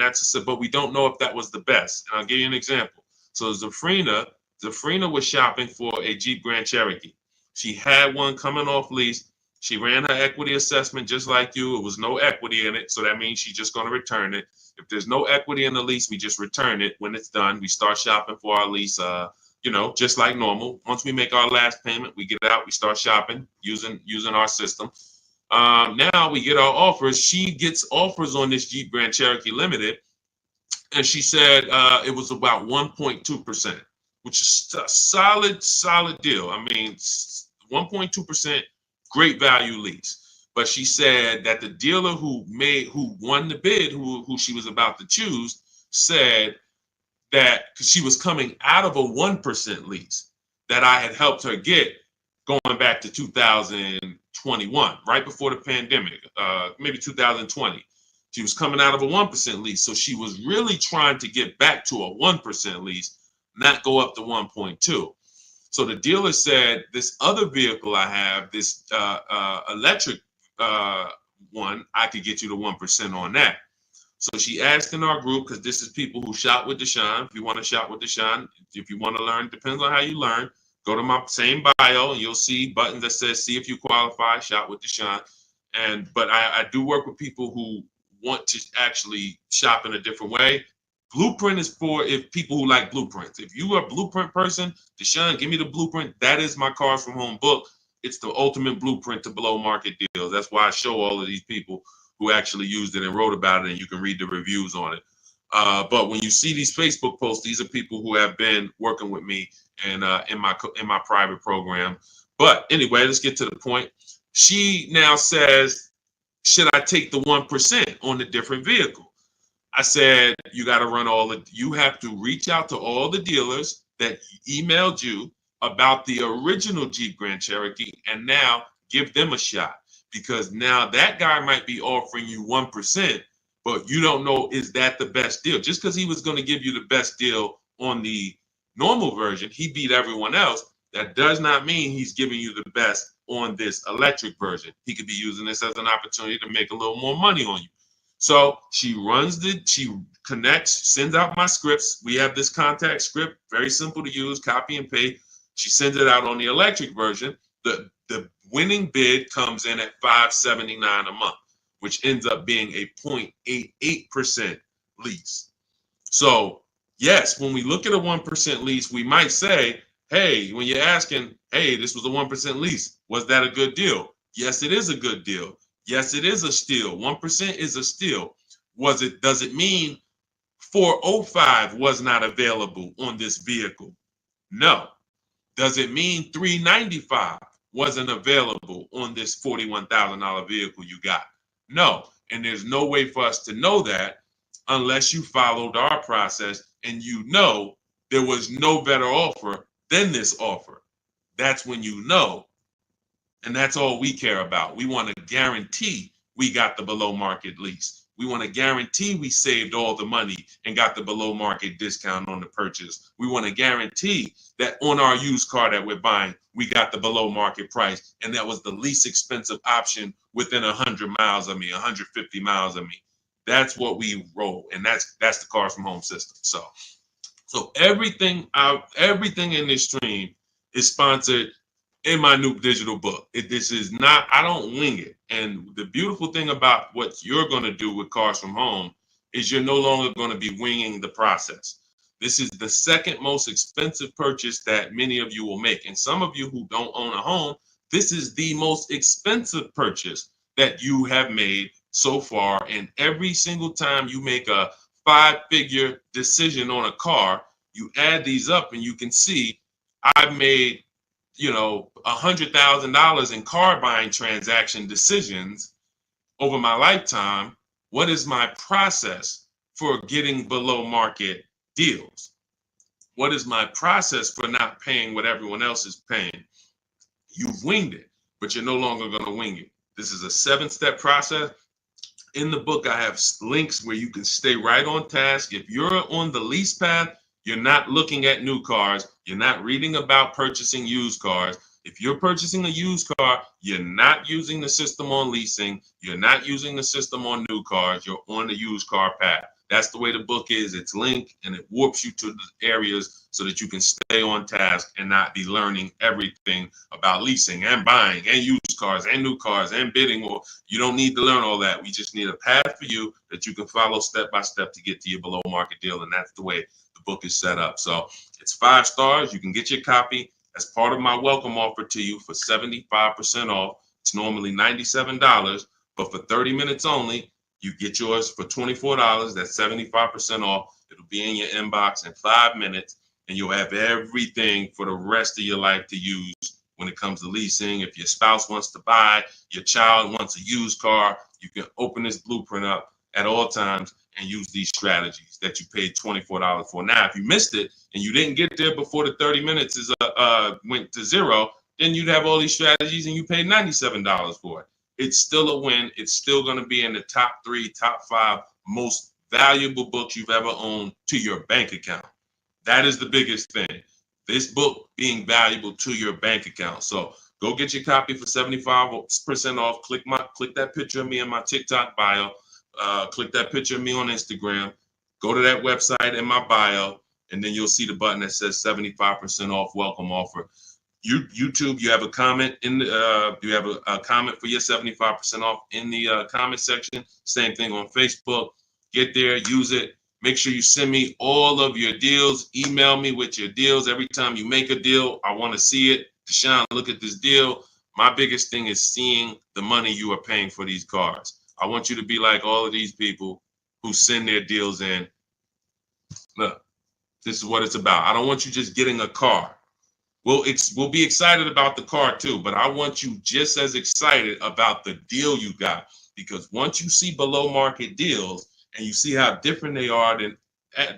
that's but we don't know if that was the best. And I'll give you an example. So Zafrina was shopping for a Jeep Grand Cherokee. She had one coming off lease. She ran her equity assessment just like you. It was no equity in it, so that means she's just going to return it. If there's no equity in the lease, we just return it. When it's done, we start shopping for our lease, just like normal. Once we make our last payment, we get out, we start shopping using our system. Now we get our offers. She gets offers on this Jeep Grand Cherokee Limited, and she said it was about 1.2%, which is a solid deal. I mean, 1.2%. Great value lease. But she said that the dealer who won the bid, who she was about to choose, said that because she was coming out of a 1% lease that I had helped her get going back to 2021, right before the pandemic, maybe 2020. She was coming out of a 1% lease. So she was really trying to get back to a 1% lease, not go up to 1.2. So the dealer said, this other vehicle I have, this electric one, I could get you to 1% on that. So she asked in our group, because this is people who shop with Deshone. If you want to shop with Deshone, if you want to learn, depends on how you learn. Go to my same bio and you'll see buttons that says, see if you qualify, shop with Deshone. But I do work with people who want to actually shop in a different way. Blueprint is for people who like blueprints. If you are a blueprint person, Deshone, give me the blueprint. That is my Cars from Home book. It's the ultimate blueprint to below market deals. That's why I show all of these people who actually used it and wrote about it, and you can read the reviews on it. But when you see these Facebook posts, these are people who have been working with me and in my private program. But anyway, let's get to the point. She now says, should I take the 1% on the different vehicle? I said, you got to you have to reach out to all the dealers that emailed you about the original Jeep Grand Cherokee and now give them a shot, because now that guy might be offering you 1%, but you don't know, is that the best deal? Just because he was going to give you the best deal on the normal version, he beat everyone else. That does not mean he's giving you the best on this electric version. He could be using this as an opportunity to make a little more money on you. So she connects, sends out my scripts. We have this contact script, very simple to use, copy and paste. She sends it out on the electric version. The winning bid comes in at $579 a month, which ends up being a 0.88% lease. So yes, when we look at a 1% lease, we might say, hey, when you're asking, hey, this was a 1% lease, was that a good deal? Yes, it is a good deal. Yes, it is a steal. 1% is a steal. Does it mean 405 was not available on this vehicle? No. Does it mean 395 wasn't available on this $41,000 vehicle you got? No. And there's no way for us to know that unless you followed our process and you know there was no better offer than this offer. That's when you know. And that's all we care about. We want to guarantee we got the below market lease. We want to guarantee we saved all the money and got the below market discount on the purchase. We want to guarantee that on our used car that we're buying, we got the below market price. And that was the least expensive option within 100 miles of me, 150 miles of me. That's what we roll. And that's the Cars from Home system. So everything in this stream is sponsored in my new digital book. This is not, I don't wing it. And the beautiful thing about what you're going to do with Cars from Home is you're no longer going to be winging the process. This is the second most expensive purchase that many of you will make. And some of you who don't own a home, this is the most expensive purchase that you have made so far. And every single time you make a 5-figure decision on a car, you add these up and you can see I've made $100,000 in car buying transaction decisions over my lifetime. What is my process for getting below market deals? What is my process for not paying what everyone else is paying? You've winged it, but you're no longer going to wing it. This is a 7-step process. In the book, I have links where you can stay right on task. If you're on the lease path, you're not looking at new cars. You're not reading about purchasing used cars. If you're purchasing a used car, you're not using the system on leasing. You're not using the system on new cars. You're on the used car path. That's the way the book is. It's linked and it warps you to the areas so that you can stay on task and not be learning everything about leasing and buying and used cars and new cars and bidding. Or you don't need to learn all that. We just need a path for you that you can follow step by step to get to your below market deal. And that's the way the book is set up. So it's 5 stars. You can get your copy as part of my welcome offer to you for 75% off. It's normally $97, but for 30 minutes only, you get yours for $24. That's 75% off. It'll be in your inbox in 5 minutes, and you'll have everything for the rest of your life to use when it comes to leasing. If your spouse wants to buy, your child wants a used car, you can open this blueprint up at all times and use these strategies that you paid $24 for. Now, if you missed it and you didn't get there before the 30 minutes is went to zero, then you'd have all these strategies and you paid $97 for it. It's still a win. It's still going to be in the top 3, top 5 most valuable books you've ever owned to your bank account. That is the biggest thing. This book being valuable to your bank account. So go get your copy for 75% off. Click that picture of me in my TikTok bio. Click that picture of me on Instagram. Go to that website in my bio, and then you'll see the button that says 75% off welcome offer. YouTube, you have a comment in the, you have a comment for your 75% off in the comment section. Same thing on Facebook. Get there, use it. Make sure you send me all of your deals. Email me with your deals. Every time you make a deal, I want to see it. Deshone, look at this deal. My biggest thing is seeing the money you are paying for these cars. I want you to be like all of these people who send their deals in. Look, this is what it's about. I don't want you just getting a car. We'll be excited about the car too, but I want you just as excited about the deal you got, because once you see below market deals and you see how different they are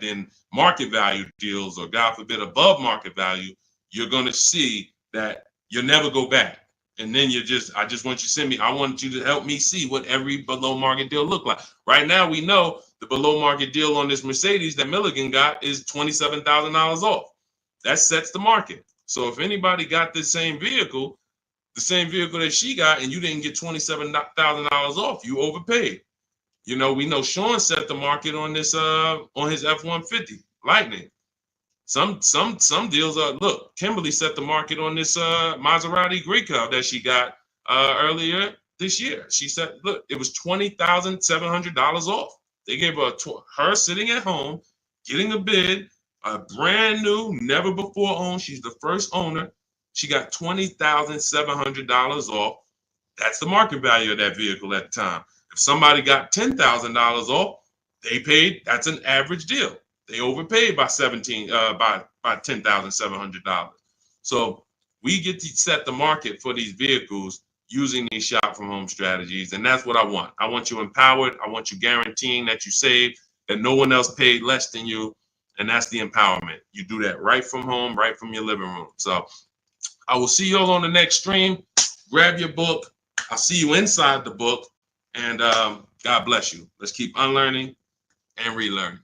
than market value deals, or God forbid above market value, you're going to see that you'll never go back. And then I just want you to send me, I want you to help me see what every below market deal look like. Right now, we know the below market deal on this Mercedes that Milligan got is $27,000 off. That sets the market. So if anybody got this same vehicle, the same vehicle that she got, and you didn't get $27,000 off, you overpaid. You know, we know Sean set the market on this on his F-150 Lightning. Some deals are, look, Kimberly set the market on this Maserati Greco that she got earlier this year. She said, look, it was $20,700 off. They gave her sitting at home, getting a bid, a brand new, never before owned. She's the first owner. She got $20,700 off. That's the market value of that vehicle at the time. If somebody got $10,000 off, they paid. That's an average deal. They overpaid by $10,700. So we get to set the market for these vehicles using these shop from home strategies, and that's what I want. I want you empowered. I want you guaranteeing that you save, that no one else paid less than you. And that's the empowerment. You do that right from home, right from your living room. So I will see you all on the next stream. Grab your book. I'll see you inside the book. And God bless you. Let's keep unlearning and relearning.